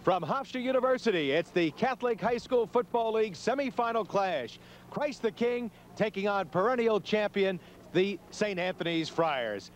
From Hofstra University, it's the Catholic High School Football League semifinal clash. Christ the King taking on perennial champion, the St. Anthony's Friars.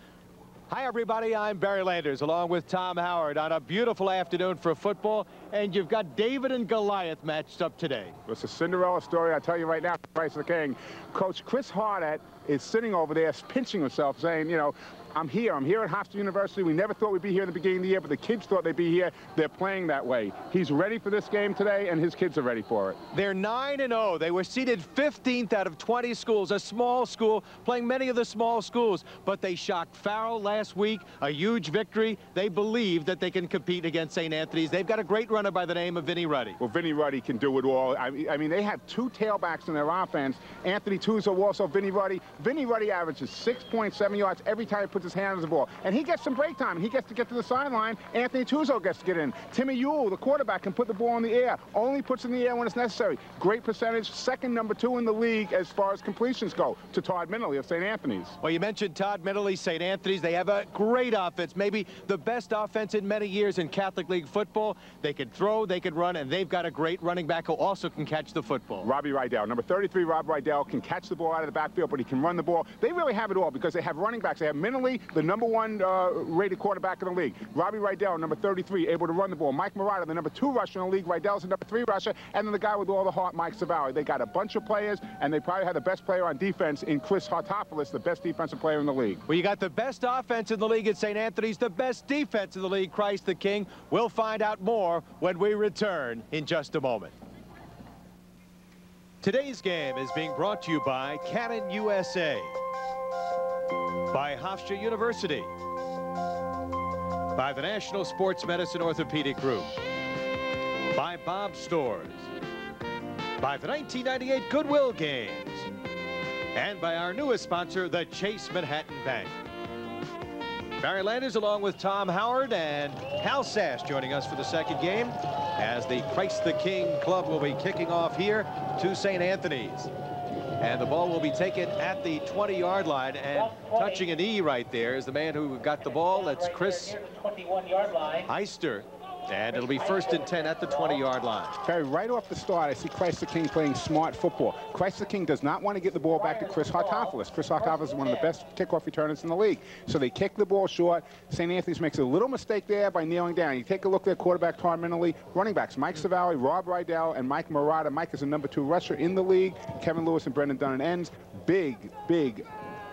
Hi, everybody. I'm Barry Landers, along with Tom Howard, on a beautiful afternoon for football. And you've got David and Goliath matched up today. It's a Cinderella story. I tell you right now, Christ the King. Coach Chris Hardat is sitting over there pinching himself, saying, you know, I'm here at Hofstra University. We never thought we'd be here in the beginning of the year, but the kids thought they'd be here. They're playing that way. He's ready for this game today, and his kids are ready for it. They're 9-0. They were seeded 15th out of 20 schools, a small school, playing many of the small schools. But they shocked Farrell last week, a huge victory. They believe that they can compete against St. Anthony's. They've got a great runner by the name of Vinny Ruddy. Well, Vinny Ruddy can do it all. I mean, they have two tailbacks in their offense. Anthony Tuzo, also Vinny Ruddy. Vinny Ruddy averages 6.7 yards every time he puts his hand on the ball. And he gets some break time. He gets to get to the sideline. Anthony Tuzo gets to get in. Timmy Ewell, the quarterback, can put the ball in the air. Only puts it in the air when it's necessary. Great percentage. Second number 2 in the league as far as completions go to Todd Minley of St. Anthony's. Well, you mentioned Todd Minley, St. Anthony's. They have a great offense, maybe the best offense in many years in Catholic League football. They can throw, they can run, and they've got a great running back who also can catch the football. Robbie Rydell, number 33, Rob Rydell, can catch the ball out of the backfield, but he can run the ball. They really have it all because they have running backs. They have Minley, the number 1 rated quarterback in the league. Robbie Rydell, number 33, able to run the ball. Mike Murata, the number 2 rusher in the league. Rydell's the number 3 rusher. And then the guy with all the heart, Mike Savali. They got a bunch of players, and they probably have the best player on defense in Chris Hartopoulos, the best defensive player in the league. Well, you got the best offense in the league at St. Anthony's, the best defense in the league, Christ the King. We'll find out more when we return in just a moment. Today's game is being brought to you by Canon USA, by Hofstra University, by the National Sports Medicine Orthopedic Group, by Bob's Stores, by the 1998 Goodwill Games, and by our newest sponsor, the Chase Manhattan Bank. Barry Landers along with Tom Howard and Hal Sass joining us for the second game as the Christ the King club will be kicking off here to St. Anthony's. And the ball will be taken at the 20-yard line, and touching a knee right there is the man who got the ball. That's Chris Eister. And it'll be 1st and 10 at the 20-yard line. Barry, right off the start, I see Christ the King playing smart football. Christ the King does not want to get the ball back to Chris Hartopoulos. Chris Hartopoulos is one of the best kickoff returners in the league. So they kick the ball short. St. Anthony's makes a little mistake there by kneeling down. You take a look at quarterback Todd Minley, running backs Mike Savali, Rob Rydell, and Mike Murata. Mike is a number 2 rusher in the league. Kevin Lewis and Brendan Dunn ends. Big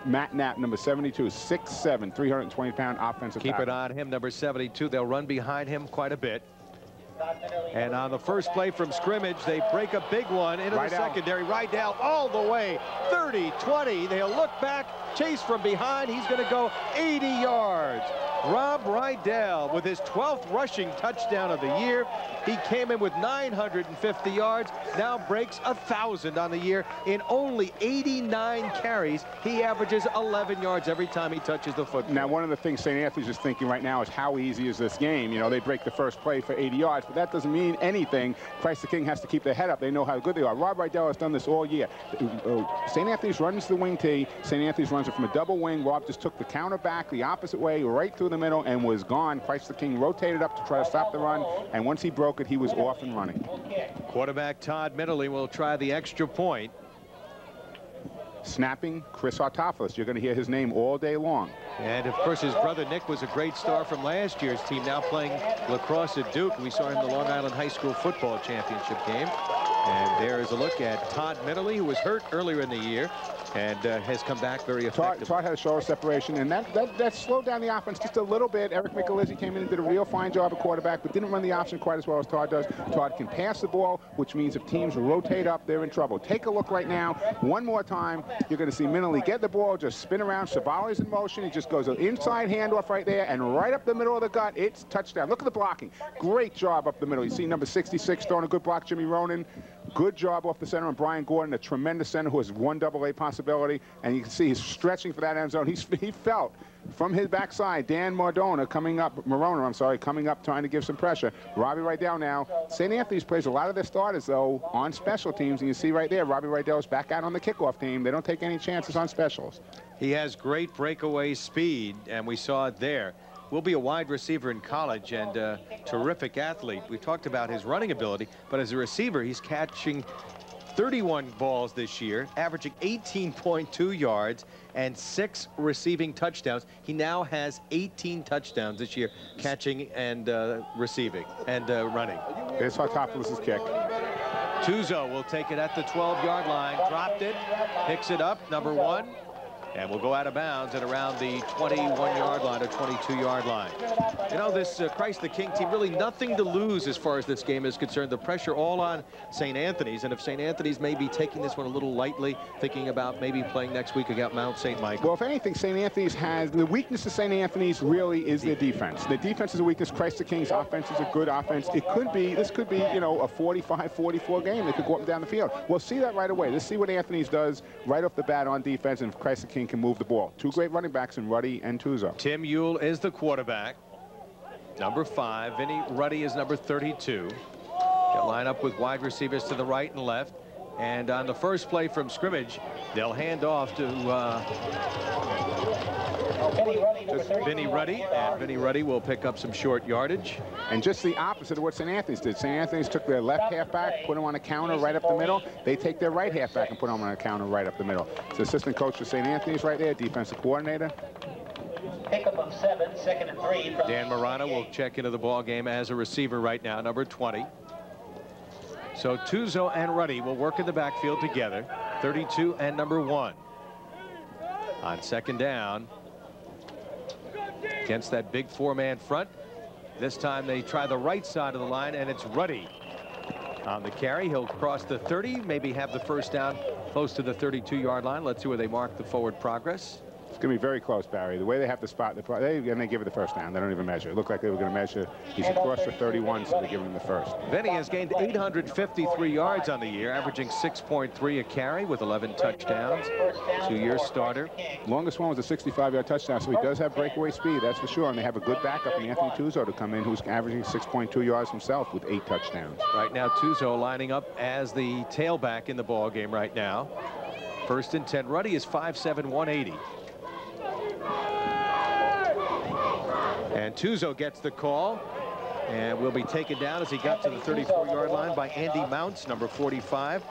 Matt Knapp, number 72, 6'7", 320-pound offensive Keep tackle. it on him, number 72. They'll run behind him quite a bit. And on the first play from scrimmage, they break a big one into the secondary. Rydell all the way, 30, 20. They'll look back, chase from behind. He's going to go 80 yards. Rob Rydell with his 12th rushing touchdown of the year. He came in with 950 yards, now breaks 1,000 on the year in only 89 carries. He averages 11 yards every time he touches the football. Now, one of the things St. Anthony's is thinking right now is how easy is this game? You know, they break the first play for 80 yards, but that doesn't mean anything. Christ the King has to keep their head up. They know how good they are. Rob Rydell has done this all year. St. Anthony's runs the wing tee. St. Anthony's runs it from a double wing. Rob just took the counter back the opposite way, right through the middle, and was gone. Christ the King rotated up to try to stop the run, and once he broke it, he was off and running. Quarterback Todd Minley will try the extra point. Snapping, Chris Hartopoulos. You're going to hear his name all day long. And, of course, his brother Nick was a great star from last year's team, now playing lacrosse at Duke. We saw him in the Long Island High School Football Championship game. And there is a look at Todd Minley, who was hurt earlier in the year and has come back very effectively. Todd had a shoulder separation, and that slowed down the offense just a little bit. Eric Michelizzi came in and did a real fine job at quarterback, but didn't run the option quite as well as Todd does. Todd can pass the ball, which means if teams rotate up, they're in trouble. Take a look right now. One more time, you're going to see Minley get the ball, just spin around. Savali's in motion. He just goes an inside handoff right there, and right up the middle of the gut, it's touchdown. Look at the blocking. Great job up the middle. You see number 66 throwing a good block, Jimmy Ronan. Good job off the center, and Brian Gordon, a tremendous center who has 1 AA possibility, and you can see he's stretching for that end zone. He felt from his backside, Dan Morona coming up, coming up trying to give some pressure. Robbie Rydell now. St. Anthony's plays a lot of their starters, though, on special teams, and you see right there, Robbie Rydell is back out on the kickoff team. They don't take any chances on specials. He has great breakaway speed, and we saw it there. will be a wide receiver in college and a terrific athlete. We talked about his running ability, but as a receiver, he's catching 31 balls this year, averaging 18.2 yards and 6 receiving touchdowns. He now has 18 touchdowns this year, catching and receiving and running. Here's Hartopoulos' kick. Tuzo will take it at the 12-yard line, dropped it, picks it up, number 1, and will go out of bounds at around the 21-yard line or 22-yard line. You know, this Christ the King team, really nothing to lose as far as this game is concerned. The pressure all on St. Anthony's, and if St. Anthony's may be taking this one a little lightly, thinking about maybe playing next week against Mount St. Michael. Well, if anything, St. Anthony's has, the weakness of St. Anthony's really is their defense. The defense is a weakness. Christ the King's offense is a good offense. It could be, this could be, you know, a 45-44 game. They could go up and down the field. We'll see that right away. Let's see what Anthony's does right off the bat on defense, and if Christ the King can move the ball. Two great running backs in Ruddy and Tuzo. Tim Ewell is the quarterback. Number 5. Vinny Ruddy is number 32. They'll line up with wide receivers to the right and left. And on the first play from scrimmage, they'll hand off to Vinny Ruddy, and Vinny Ruddy will pick up some short yardage. And just the opposite of what St. Anthony's did. St. Anthony's took their left halfback, put him on a counter right up the middle. They take their right halfback and put him on a counter right up the middle. It's the assistant coach for St. Anthony's right there, defensive coordinator. Pickup of 7, 2nd and 3. Dan Marano will check into the ball game as a receiver right now, number 20. So Tuzo and Ruddy will work in the backfield together, 32 and number 1. On second down, against that big 4-man front. This time they try the right side of the line, and it's Ruddy on the carry. He'll cross the 30, maybe have the first down close to the 32-yard line. Let's see where they mark the forward progress. It's going to be very close, Barry. The way they have to spot, and they give it the first down. They don't even measure. It looked like they were going to measure. He's across the 31, so they're giving him the first. Vinny has gained 853 yards on the year, averaging 6.3 a carry with 11 touchdowns. 2-year starter. Longest one was a 65-yard touchdown, so he does have breakaway speed, that's for sure. And they have a good backup in Anthony Tuzo to come in, who's averaging 6.2 yards himself with 8 touchdowns. Right now, Tuzo lining up as the tailback in the ball game right now. 1st and 10. Ruddy is 5'7", 180. And Tuzo gets the call and will be taken down as he got to the 34-yard line by Andy Mounts, number 45,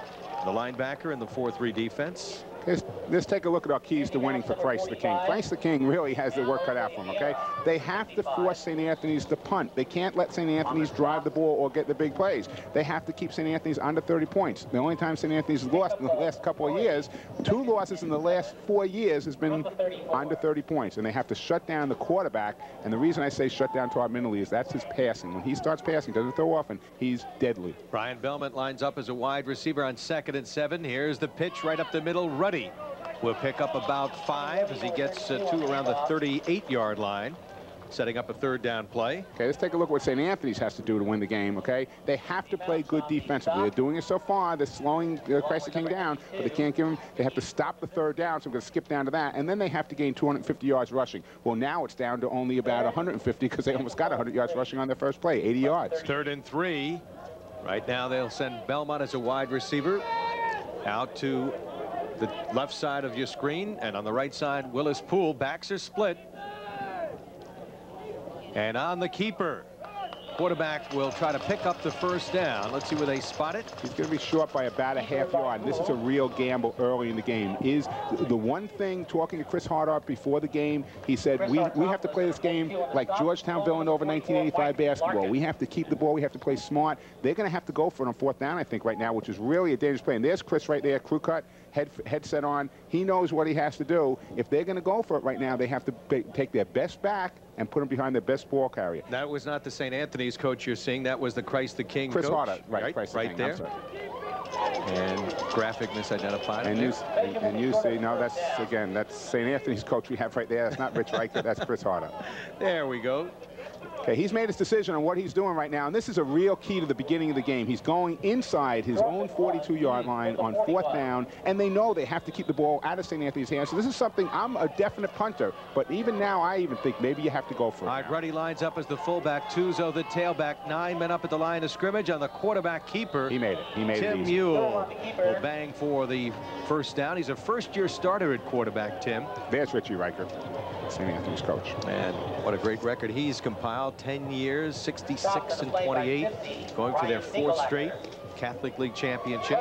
the linebacker in the 4-3 defense. Let's take a look at our keys to winning for Christ the King. Christ the King really has their work cut out for him, okay? They have to force St. Anthony's to punt. They can't let St. Anthony's drive the ball or get the big plays. They have to keep St. Anthony's under 30 points. The only time St. Anthony's lost in the last couple of years, 2 losses in the last 4 years has been under 30 points. And they have to shut down the quarterback. And the reason I say shut down Todd Minley is that's his passing. When he starts passing, doesn't throw often, he's deadly. Brian Belmont lines up as a wide receiver on 2nd and 7. Here's the pitch right up the middle. Ruddy will pick up about 5 as he gets to around the 38-yard line, setting up a 3rd down play. Okay, let's take a look at what St. Anthony's has to do to win the game, okay? They have to play good defensively. They're doing it so far. They're slowing Christ the King down, but they can't give him, they have to stop the 3rd down, so I'm going to skip down to that, and then they have to gain 250 yards rushing. Well, now it's down to only about 150 because they almost got 100 yards rushing on their first play, 80 yards. 3rd and 3. Right now they'll send Belmont as a wide receiver out to the left side of your screen, and on the right side, Willis Poole. Backs are split. And on the keeper, quarterback will try to pick up the first down. Let's see where they spot it. He's going to be short by about a half yard. This is a real gamble early in the game. Is the one thing, talking to Chris Hardart before the game, he said, we have to play this game like Georgetown Villanova 1985 basketball. We have to keep the ball. We have to play smart. They're going to have to go for it on 4th down, I think, right now, which is really a dangerous play. And there's Chris right there, crew cut, headset on. He knows what he has to do. If they're going to go for it right now, they have to take their best back and put him behind their best ball carrier. That was not the St. Anthony's coach you're seeing. That was the Christ the King Chris coach. Hardart, right Christ the King, there. And graphic misidentified. And you see, no, that's St. Anthony's coach we have right there. That's not Rich Reichert, that's Chris Hardart. There we go. Okay, he's made his decision on what he's doing right now, and this is a real key to the beginning of the game. He's going inside his own 42-yard line on 4th down, and they know they have to keep the ball out of St. Anthony's hands. So this is something, I'm a definite punter, but even now I even think maybe you have to go for it. All right, Grundy lines up as the fullback, Tuzo the tailback, 9 men up at the line of scrimmage on the quarterback keeper. He made it. He made it Tim easy. Mule will bang for the first down. He's a first-year starter at quarterback, Tim. There's Richie Riker, St. Anthony's coach. And what a great record he's compiled. 10 years, 66 and 28, going for their 4th straight Catholic League championship.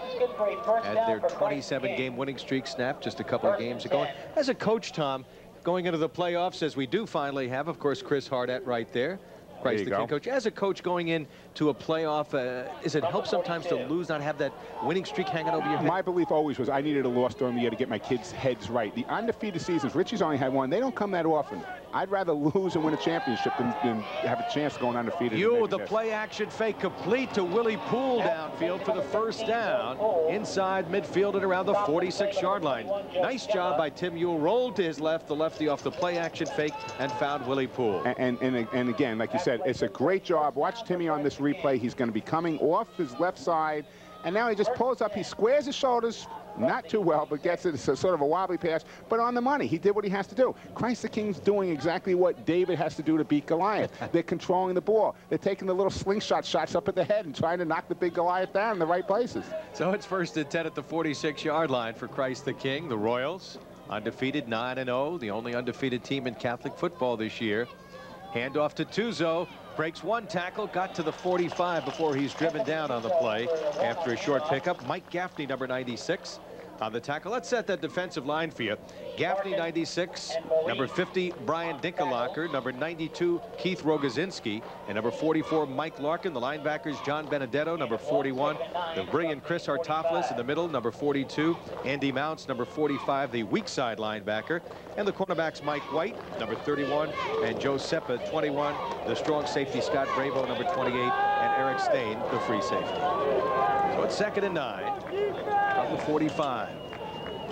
Had their 27-game winning streak snapped just a couple of games ago. As a coach, Tom, going into the playoffs, as we do finally have, of course, Chris Hardett right there. Christ the King coach. As a coach going into a playoff, does it help sometimes to lose, not have that winning streak hanging over your head? My belief always was I needed a loss during the year to get my kids' heads right. The undefeated seasons, Richie's only had one. They don't come that often. I'd rather lose and win a championship than have a chance going undefeated. The play action fake complete to Willie Poole downfield for the first down inside midfield at around the 46-yard line. Nice job by Tim Mule. Rolled to his left, the lefty off the play action fake and found Willie Poole. And again, like you said, it's a great job. Watch Timmy on this replay. He's going to be coming off his left side, and now he just pulls up. He squares his shoulders, not too well, but gets it. It's a sort of a wobbly pass, but on the money. He did what he has to do. Christ the King's doing exactly what David has to do to beat Goliath. They're controlling the ball. They're taking the little slingshot shots up at the head and trying to knock the big Goliath down in the right places. So it's 1st and 10 at the 46-yard line for Christ the King. The Royals, undefeated, 9-0, the only undefeated team in Catholic football this year. Handoff to Tuzo. Breaks one tackle, got to the 45 before he's driven down on the play after a short pickup. Mike Gaffney, number 96, on the tackle. Let's set that defensive line for you. Gaffney, 96, number 50, Brian Dinkelacker, number 92, Keith Rogozinski, and number 44, Mike Larkin. The linebackers, John Benedetto, number 41, the brilliant Chris Hartopoulos in the middle, number 42, Andy Mounts, number 45, the weak side linebacker, and the cornerbacks, Mike White, number 31, and Joe Seppa, 21, the strong safety, Scott Bravo, number 28, and Eric Stain, the free safety. So it's 2nd and 9 from the 45.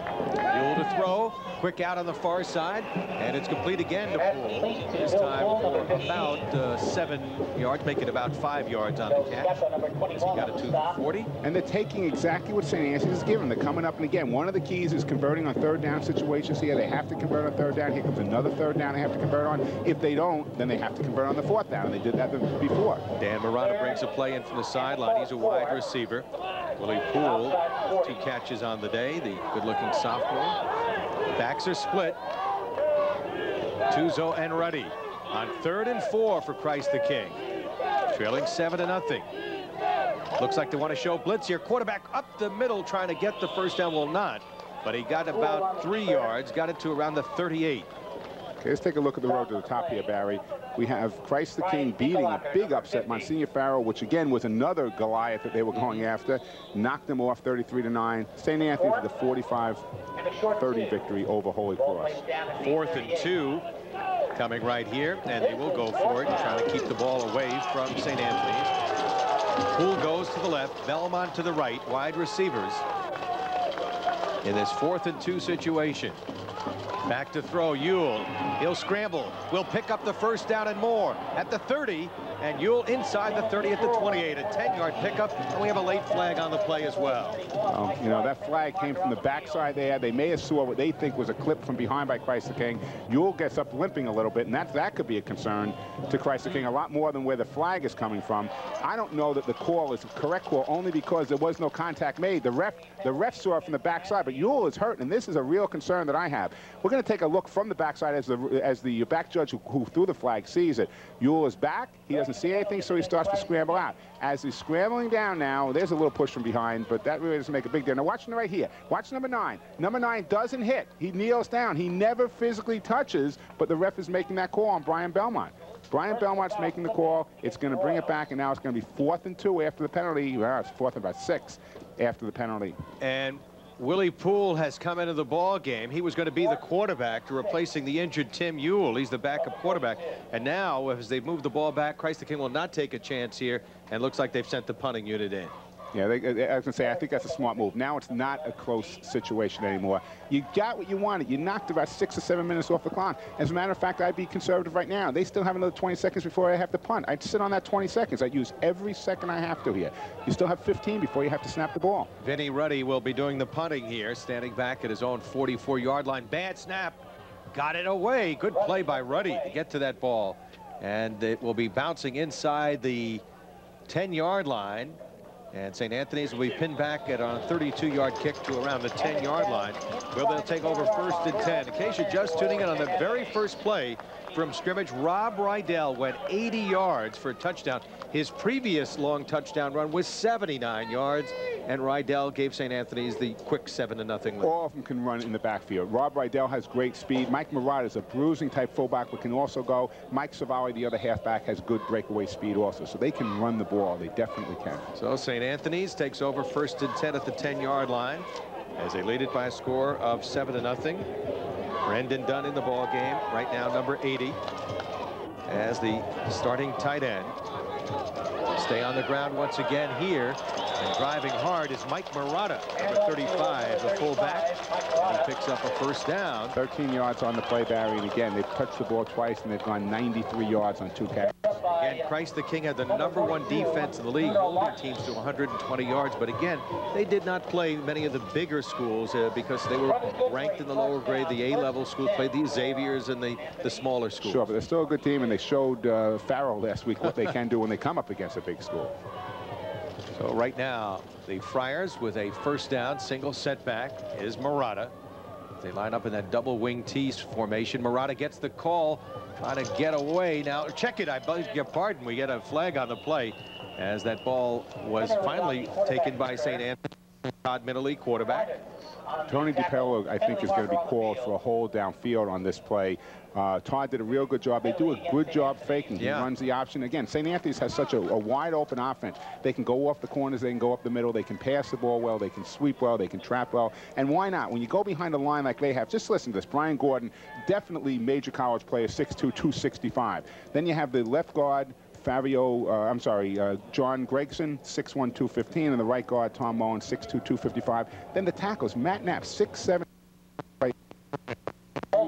Mule to throw, quick out on the far side, and it's complete again to Poole. This time for about 7 yards, make it about 5 yards on the catch. He got it to the 40. And they're taking exactly what St. Anthony's is given. They're coming up, and again, one of the keys is converting on 3rd down situations here. They have to convert on 3rd down. Here comes another 3rd down they have to convert on. If they don't, then they have to convert on the 4th down, and they did that before. Dan Marana brings a play in from the sideline. He's a wide receiver. Willie Poole, 2 catches on the day, the good-looking sophomore. Backs are split. Tuzo and Ruddy on 3rd and 4 for Christ the King. Trailing 7-0. Looks like they want to show blitz here. Quarterback up the middle trying to get the first down. Will not, but he got about 3 yards, got it to around the 38. Okay, let's take a look at the road to the top here, Barry. We have Christ the King beating a big upset, Monsignor Farrell, which again was another Goliath that they were going after. Knocked them off 33-9. St. Anthony for the 45-30 victory over Holy Cross. 4th and 2 coming right here, and they will go for it and try to keep the ball away from St. Anthony's. Poole goes to the left, Belmont to the right, wide receivers in this 4th and 2 situation. Back to throw, Ewell. He'll scramble. Will pick up the first down and more at the 30, and Ewell inside the 30 at the 28. A 10-yard pickup, and we have a late flag on the play as well. You know, that flag came from the backside there. They may have saw what they think was a clip from behind by Christ the King. Ewell gets up limping a little bit, and that could be a concern to Christ the King, a lot more than where the flag is coming from. I don't know that the call is a correct call only because there was no contact made. The ref saw it from the backside, but Ewell is hurt, and this is a real concern that I have. We're going to take a look from the backside as the back judge who threw the flag sees it. Ewell is back. He doesn't see anything, so he starts to scramble out. As he's scrambling down now, there's a little push from behind, but that really doesn't make a big deal. Now watch right here. Watch number 9. Number 9 doesn't hit. He kneels down. He never physically touches, but the ref is making that call on Brian Belmont. Brian Belmont's making the call. It's going to bring it back, and now it's going to be 4th and 2 after the penalty. Well, it's 4th and about 6 after the penalty. And Willie Poole has come into the ball game. He was going to be the quarterback, replacing the injured Tim Ewell. He's the backup quarterback. And now, as they've moved the ball back, Christ the King will not take a chance here, and looks like they've sent the punting unit in. Yeah, I was going to say, I think that's a smart move. Now it's not a close situation anymore. You got what you wanted. You knocked about 6 or 7 minutes off the clock. As a matter of fact, I'd be conservative right now. They still have another 20 seconds before I have to punt. I'd sit on that 20 seconds. I'd use every second I have to here. You still have 15 before you have to snap the ball. Vinny Ruddy will be doing the punting here, standing back at his own 44-yard line. Bad snap. Got it away. Good play by Ruddy to get to that ball. And it will be bouncing inside the 10-yard line. And St. Anthony's will be pinned back at on a 32-yard kick to around the 10-yard line, where they'll take over 1st and 10. In case you're just tuning in, on the very first play from scrimmage, Rob Rydell went 80 yards for a touchdown. His previous long touchdown run was 79 yards, and Rydell gave St. Anthony's the quick 7-0 lead. All of them can run in the backfield. Rob Rydell has great speed. Mike Murata is a bruising-type fullback, but can also go. Mike Savali, the other halfback, has good breakaway speed also, so they can run the ball. They definitely can. So St. Anthony's takes over 1st and 10 at the 10-yard line as they lead it by a score of 7-0. Brendan Dunn in the ball game right now, number 80, as the starting tight end. Stay on the ground once again here, and driving hard is Mike Murata, number 35, the fullback. He picks up a 1st down. 13 yards on the play, Barry, and again, they've touched the ball twice, and they've gone 93 yards on 2 carries. Again, Christ the King had the #1 defense in the league, holding teams to 120 yards. But again, they did not play many of the bigger schools because they were ranked in the lower grade. The A-level schools played the Xaviers and the smaller schools. Sure, but they're still a good team, and they showed Farrell last week what they can do when they come up against a big school. So right now, the Friars with a 1st down, single setback is Murata. They line up in that double wing T formation. Murata gets the call, trying to get away. Now, check it. I beg your pardon. We get a flag on the play as that ball was finally taken by St. Anthony. Todd Minnelly, quarterback. Tony DiPello, I think, is going to be called for a hold downfield on this play. Todd did a real good job. They do a good job faking. He runs the option. Again, St. Anthony's has such a wide open offense. They can go off the corners. They can go up the middle. They can pass the ball well. They can sweep well. They can trap well. And why not? When you go behind a line like they have, just listen to this. Brian Gordon, definitely major college player, 6'2", 265. Then you have the left guard, John Gregson, 6'1", 215, and the right guard, Tom Moen, 6'2", 255. Then the tackles, Matt Knapp, 6'7",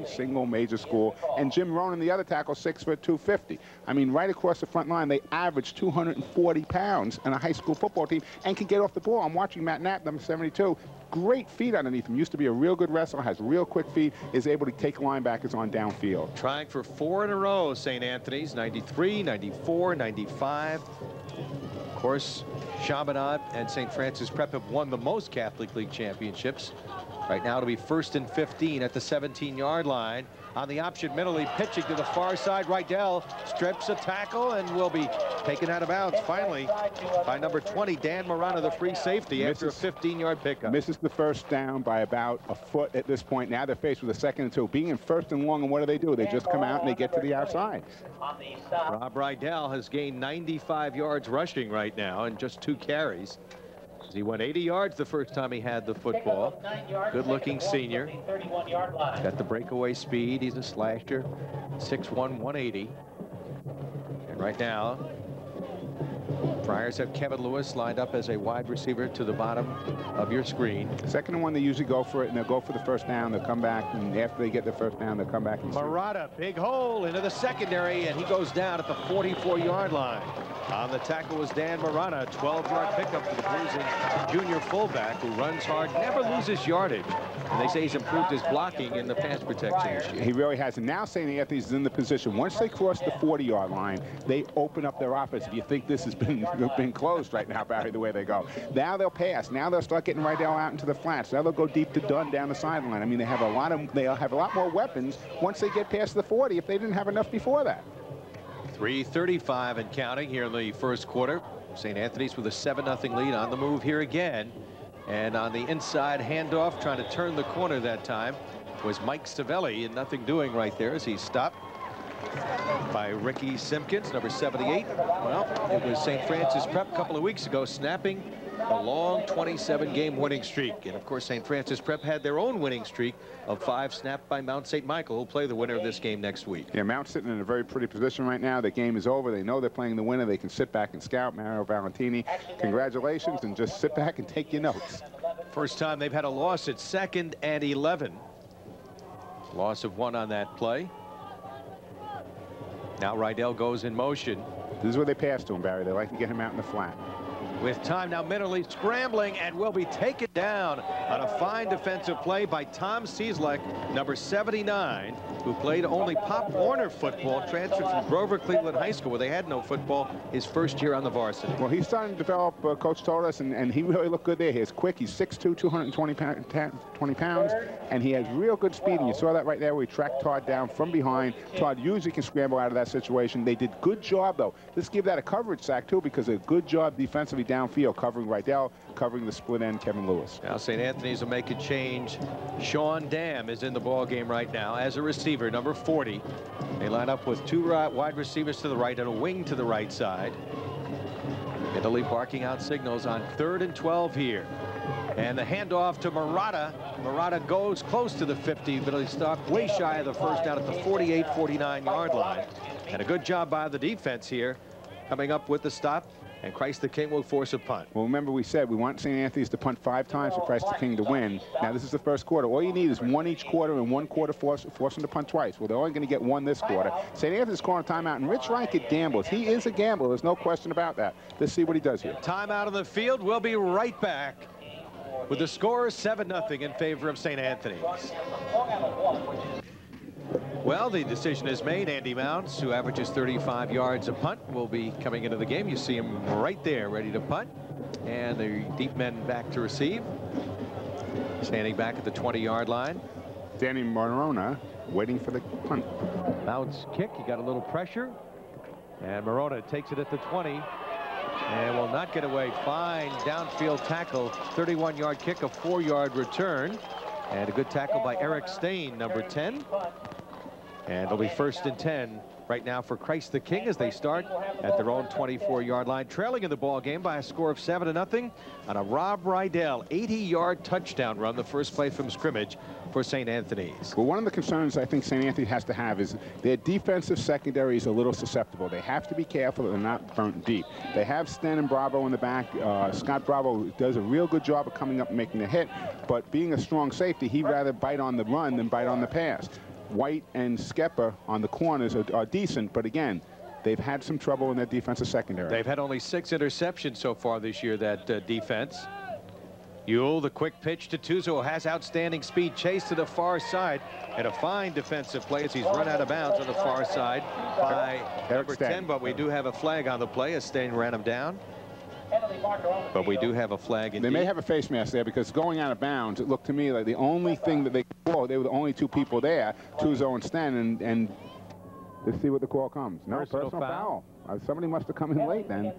single major school, and Jim Ronan, the other tackle, 6', 250. I mean, right across the front line, they average 240 pounds on a high school football team and can get off the ball. I'm watching Matt Knapp, number 72. Great feet underneath him. Used to be a real good wrestler, has real quick feet, is able to take linebackers on downfield. Trying for 4 in a row, St. Anthony's, 93, 94, 95. Of course, Chaminade and St. Francis Prep have won the most Catholic League championships. Right now it'll be 1st and 15 at the 17-yard line. On the option, Minnelly pitching to the far side. Rydell strips a tackle and will be taken out of bounds finally by number 20, Dan Murata, the free safety, after a 15-yard pickup. Misses the 1st down by about a foot at this point. Now they're faced with a 2nd and 2. Being in 1st and long, and what do? They just come out and they get to the outside. Rob Rydell has gained 95 yards rushing right now in just 2 carries. He went 80 yards the first time he had the football. Good-looking senior. Got the breakaway speed. He's a slasher. 6'1", 180. And right now, Friars have Kevin Lewis lined up as a wide receiver to the bottom of your screen. 2nd and 1, they usually go for it, and they'll go for the 1st down. They'll come back, and after they get the 1st down, they'll come back. And Murata, big hole into the secondary, and he goes down at the 44-yard line. On the tackle was Dan Murata, 12-yard pickup for the Blues junior fullback who runs hard, never loses yardage. And they say he's improved his blocking in the pass protection this year. He really has. And now St. Anthony's is in the position. Once they cross the 40-yard line, they open up their offense. If you think this has been closed right now, Barry, the way they go. Now they'll pass. Now they'll start getting Rydell out into the flats. Now they'll go deep to Dunn down the sideline. I mean, they'll have a lot more weapons once they get past the 40 if they didn't have enough before that. 3:35 and counting here in the 1st quarter. St. Anthony's with a 7-0 lead, on the move here again. And on the inside handoff, trying to turn the corner that time, was Mike Savelli, and nothing doing right there as he stopped. by Ricky Simpkins, number 78. Well, it was St. Francis Prep a couple of weeks ago snapping a long 27-game winning streak. And of course, St. Francis Prep had their own winning streak of 5 snapped by Mount St. Michael, who'll play the winner of this game next week. Yeah, Mount's sitting in a very pretty position right now. The game is over. They know they're playing the winner. They can sit back and scout. Mario Valentini, congratulations, and just sit back and take your notes. First time they've had a loss at 2nd and 11. Loss of 1 on that play. Now Rydell goes in motion. This is where they pass to him, Barry. They like to get him out in the flat. With time now, mentally scrambling, and will be taken down on a fine defensive play by Tom Cieslak, number 79, who played only Pop Warner football, transferred from Grover Cleveland High School, where they had no football, his first year on the varsity. Well, he's starting to develop, Coach told us, and he really looked good there. He's quick. He's 6'2", 220 pounds, and he has real good speed. And you saw that right there where he tracked Todd down from behind. Todd usually can scramble out of that situation. They did good job, though. Let's give that a coverage sack, too, because a good job defensively downfield, covering Rydell, covering the split end, Kevin Lewis. Now St. Anthony's will make a change. Sean Dam is in the ball game right now as a receiver, number 40. They line up with 2 wide receivers to the right and a wing to the right side. Italy barking out signals on 3rd and 12 here. And the handoff to Murata. Murata goes close to the 50, but he stopped way shy of the first down at the 48-49 yard line. And a good job by the defense here, coming up with the stop. And Christ the King will force a punt. Well, remember we said we want St. Anthony's to punt 5 times for Christ the King to win. Now, this is the first quarter. All you need is 1 each quarter, and 1 quarter force them to punt twice. Well, they're only going to get 1 this quarter. St. Anthony's calling a timeout, and Rich Reichert gambles. He is a gambler. There's no question about that. Let's see what he does here. Timeout on the field. We'll be right back with the score 7-0 in favor of St. Anthony's. Well, the decision is made. Andy Mounts, who averages 35 yards a punt, will be coming into the game. You see him right there, ready to punt. And the deep men back to receive. Standing back at the 20-yard line. Danny Morona waiting for the punt. Mounts kick. He got a little pressure. And Morona takes it at the 20. And will not get away. Fine downfield tackle. 31-yard kick, a 4-yard return. And a good tackle by Eric Stain, number 10. And it'll be 1st and 10 right now for Christ the King as they start at their own 24-yard line, trailing in the ball game by a score of 7-0 on a Rob Rydell 80-yard touchdown run, the first play from scrimmage for St. Anthony's. Well, one of the concerns I think St. Anthony has to have is their defensive secondary is a little susceptible. They have to be careful that they're not burnt deep. They have Stan and Bravo in the back. Scott Bravo does a real good job of coming up and making the hit, but being a strong safety, he'd rather bite on the run than bite on the pass. White and Skepper on the corners are decent, but again, they've had some trouble in their defensive secondary. They've had only 6 interceptions so far this year, that defense. Ewell, the quick pitch to Tuzo, has outstanding speed, chase to the far side, and a fine defensive play as he's run out of bounds on the far side by number 10, but we do have a flag on the play as Stain ran him down. But we do have a flag indeed. They may have a face mask there because going out of bounds, it looked to me like the only thing that they could call, they were the only 2 people there, Tuzo and Stan, and let's see what the call comes. No, personal foul. Somebody must have come in late then.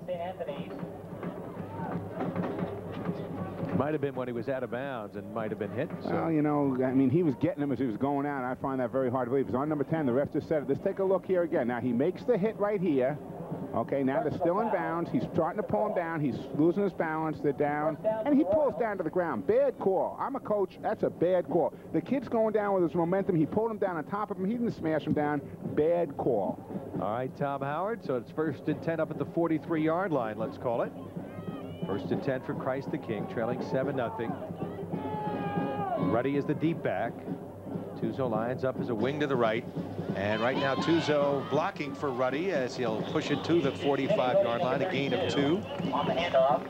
Might have been when he was out of bounds and might have been hit. So. Well, you know, I mean, he was getting him as he was going out. I find that very hard to believe. He's on number 10. The ref just said it. Let's take a look here again. Now, he makes the hit right here. Okay, now they're still in bounds. He's starting to pull him down. He's losing his balance. They're down. And he pulls down to the ground. Bad call. I'm a coach. That's a bad call. The kid's going down with his momentum. He pulled him down on top of him. He didn't smash him down. Bad call. All right, Tom Howard. So it's 1st and 10 up at the 43-yard line, let's call it. 1st and 10 for Christ the King, trailing 7-0. Ruddy is the deep back. Tuzo lines up as a wing to the right. And right now, Tuzo blocking for Ruddy as he'll push it to the 45-yard line, a gain of 2. On the handoff.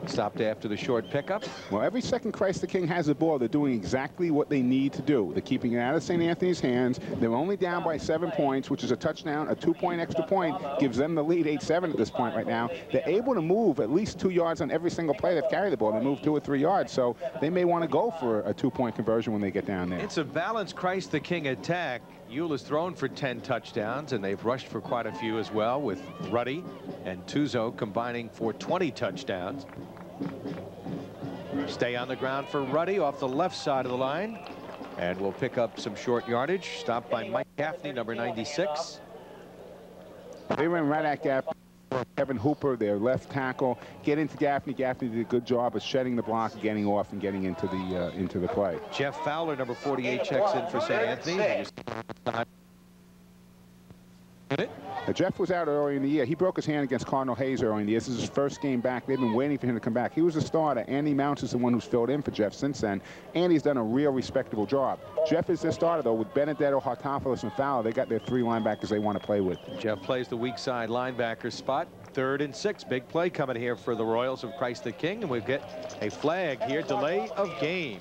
Stopped after the short pickup. Well, every second Christ the King has the ball, they're doing exactly what they need to do. They're keeping it out of St. Anthony's hands. They're only down by 7 points, which is a touchdown. A 2-point extra point gives them the lead, 8-7 at this point right now. They're able to move at least 2 yards on every single play they've carried the ball. They move 2 or 3 yards, so they may want to go for a 2-point conversion when they get down there. It's a balanced Christ the King attack. Ewell has thrown for 10 touchdowns, and they've rushed for quite a few as well, with Ruddy and Tuzo combining for 20 touchdowns. Stay on the ground for Ruddy off the left side of the line. And we'll pick up some short yardage. Stopped by Mike Gaffney, number 96. They ran right at Gaffney. Kevin Hooper, their left tackle, get into Gaffney. Gaffney did a good job of shedding the block, getting off, and getting into the play. Jeff Fowler, number 48, checks in for St. Anthony. Jeff was out early in the year. He broke his hand against Cardinal Hayes early in the year. This is his first game back. They've been waiting for him to come back. He was a starter. Andy Mounts is the one who's filled in for Jeff since then. Andy's done a real respectable job. Jeff is their starter, though, with Benedetto, Hartopoulos, and Fowler. They got their 3 linebackers they want to play with. Jeff plays the weak side linebacker spot. 3rd and 6. Big play coming here for the Royals of Christ the King. And we get a flag here. Delay of game.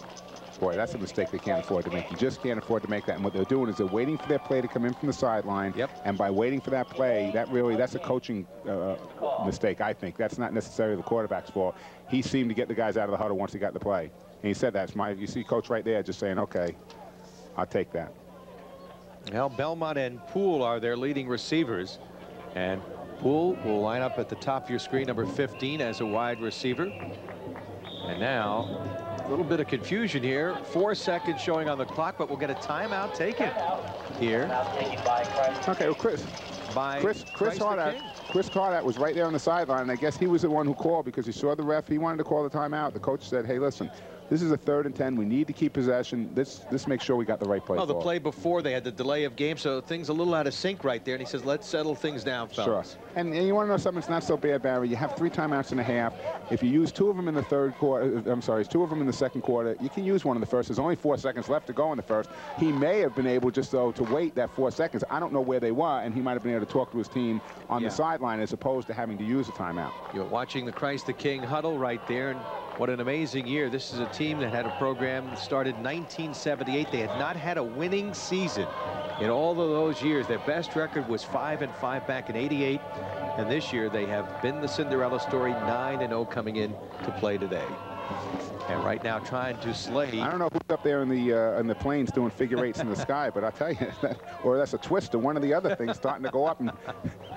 Boy, that's a mistake they can't afford to make. You just can't afford to make that. And what they're doing is they're waiting for their play to come in from the sideline. Yep. And by waiting for that play, that's a coaching mistake, I think. That's not necessarily the quarterback's fault. He seemed to get the guys out of the huddle once he got the play. And he said that's you see Coach right there just saying, okay, I'll take that. Now Belmont and Poole are their leading receivers. And Poole will line up at the top of your screen, number 15, as a wide receiver. And now a little bit of confusion here. 4 seconds showing on the clock, but we'll get a timeout taken here. Okay, well, Chris Hardat was right there on the sideline, and I guess he was the one who called because he saw the ref. He wanted to call the timeout. The coach said, hey, listen, this is a 3rd and 10. We need to keep possession. Let's make sure we got the right play. Oh, the play before they had the delay of game, so things a little out of sync right there. And he says, let's settle things down, fellas. Sure. And you want to know something that's not so bad, Barry? You have 3 timeouts and a half. If you use 2 of them in the 3rd quarter, I'm sorry, 2 of them in the 2nd quarter, you can use one in the 1st. There's only 4 seconds left to go in the 1st. He may have been able just though to wait that 4 seconds. I don't know where they were, and he might have been able to talk to his team on the sideline as opposed to having to use a timeout. You're watching the Christ the King huddle right there, and what an amazing year. This is a team that had a program that started in 1978. They had not had a winning season in all of those years. Their best record was 5-5 back in '88, and this year they have been the Cinderella story, 9-0 coming in to play today. And right now trying to slay. I don't know who's up there in the planes doing figure 8s in the sky, but I'll tell you, or that's a twist or one of the other things starting to go up and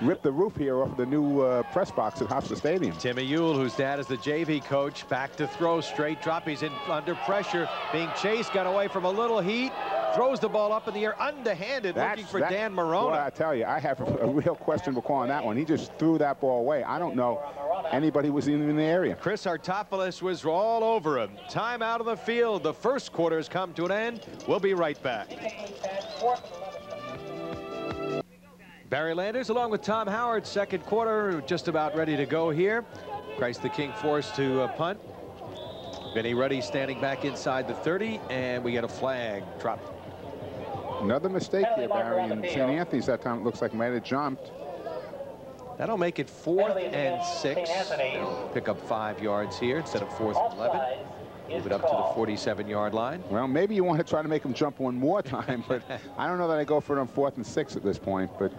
rip the roof here off the new press box at Hofstra Stadium. Timmy Ewell, whose dad is the JV coach, back to throw, straight drop. He's in under pressure, being chased, got away from a little heat, throws the ball up in the air, underhanded, looking for Dan Morona. Well, I tell you, I have a real questionable call on that one. He just threw that ball away. I don't know anybody was even in the area. Chris Hartopoulos was all over him. Time out of the field. The 1st quarter has come to an end. We'll be right back. Barry Landers along with Tom Howard. 2nd quarter just about ready to go here. Christ the King forced to punt. Vinny Ruddy standing back inside the 30, and we get a flag dropped. Another mistake here, Barry, and St. Anthony's that time it looks like might have jumped. That'll make it 4th and 6. Pick up 5 yards here instead of 4th and 11. Move it up to the 47-yard line. Well, maybe you want to try to make them jump one more time, but I don't know that I go for it on 4th and 6 at this point. But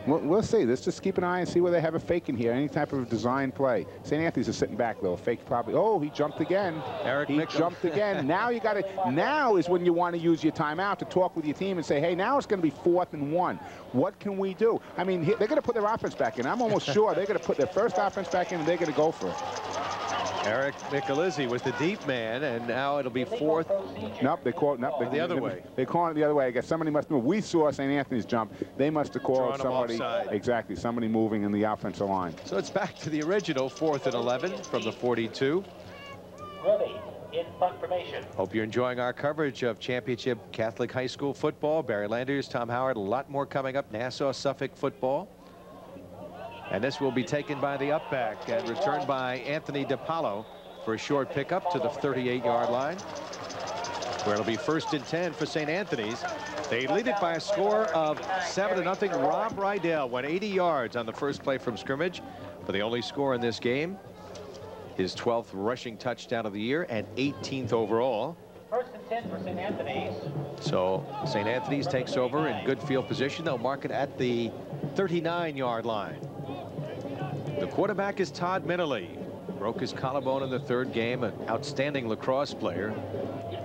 we'll see. Let's just keep an eye and see where they have a fake in here. Any type of design play. St. Anthony's is sitting back though. Fake probably. Oh, he jumped again. He jumped again. Now you got to. Now is when you want to use your timeout to talk with your team and say, hey, now it's going to be 4th and 1. What can we do? I mean, they're going to put their offense back in. I'm almost sure they're going to put their first offense back in and they're going to go for it. Eric Michelizzi was the deep man, and now it'll be 4th. Nope, they called. Nope, the other way. They called it the other way. I guess somebody must move. We saw St. Anthony's jump. They must have called somebody. Exactly, somebody moving in the offensive line. So it's back to the original 4th and 11 from the 42. Ready in punt formation. Hope you're enjoying our coverage of Championship Catholic High School football. Barry Landers, Tom Howard, a lot more coming up. Nassau, Suffolk football. And this will be taken by the upback and returned by Anthony DiPaolo for a short pickup to the 38-yard line, where it'll be 1st and 10 for St. Anthony's. They lead it by a score of 7-0. Rob Rydell went 80 yards on the first play from scrimmage, but the only score in this game, his 12th rushing touchdown of the year and 18th overall. 1st and 10 for St. Anthony's. So St. Anthony's takes over in good field position. They'll mark it at the 39-yard line. The quarterback is Todd Minnelly. Broke his collarbone in the 3rd game. An outstanding lacrosse player.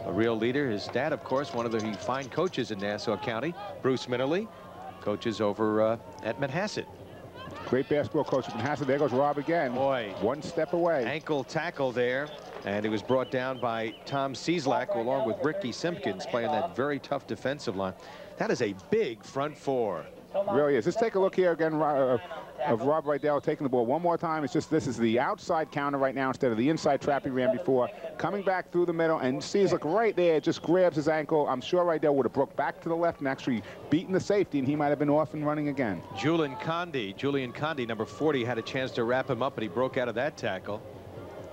A real leader. His dad, of course, one of the fine coaches in Nassau County. Bruce Minnelly. Coaches over at Manhasset. Great basketball coach from Manhasset. There goes Rob again. Boy. One step away. Ankle tackle there. And he was brought down by Tom Cieslak along with Ricky Simpkins playing that very tough defensive line. That is a big front four. Really is. Let's take a look here again of Rob Rydell taking the ball one more time. It's just this is the outside counter right now instead of the inside trap he ran before. Coming back through the middle, and Cieslak right there just grabs his ankle. I'm sure Rydell would have broke back to the left and actually beaten the safety, and he might have been off and running again. Julian Condi, number 40, had a chance to wrap him up, but he broke out of that tackle.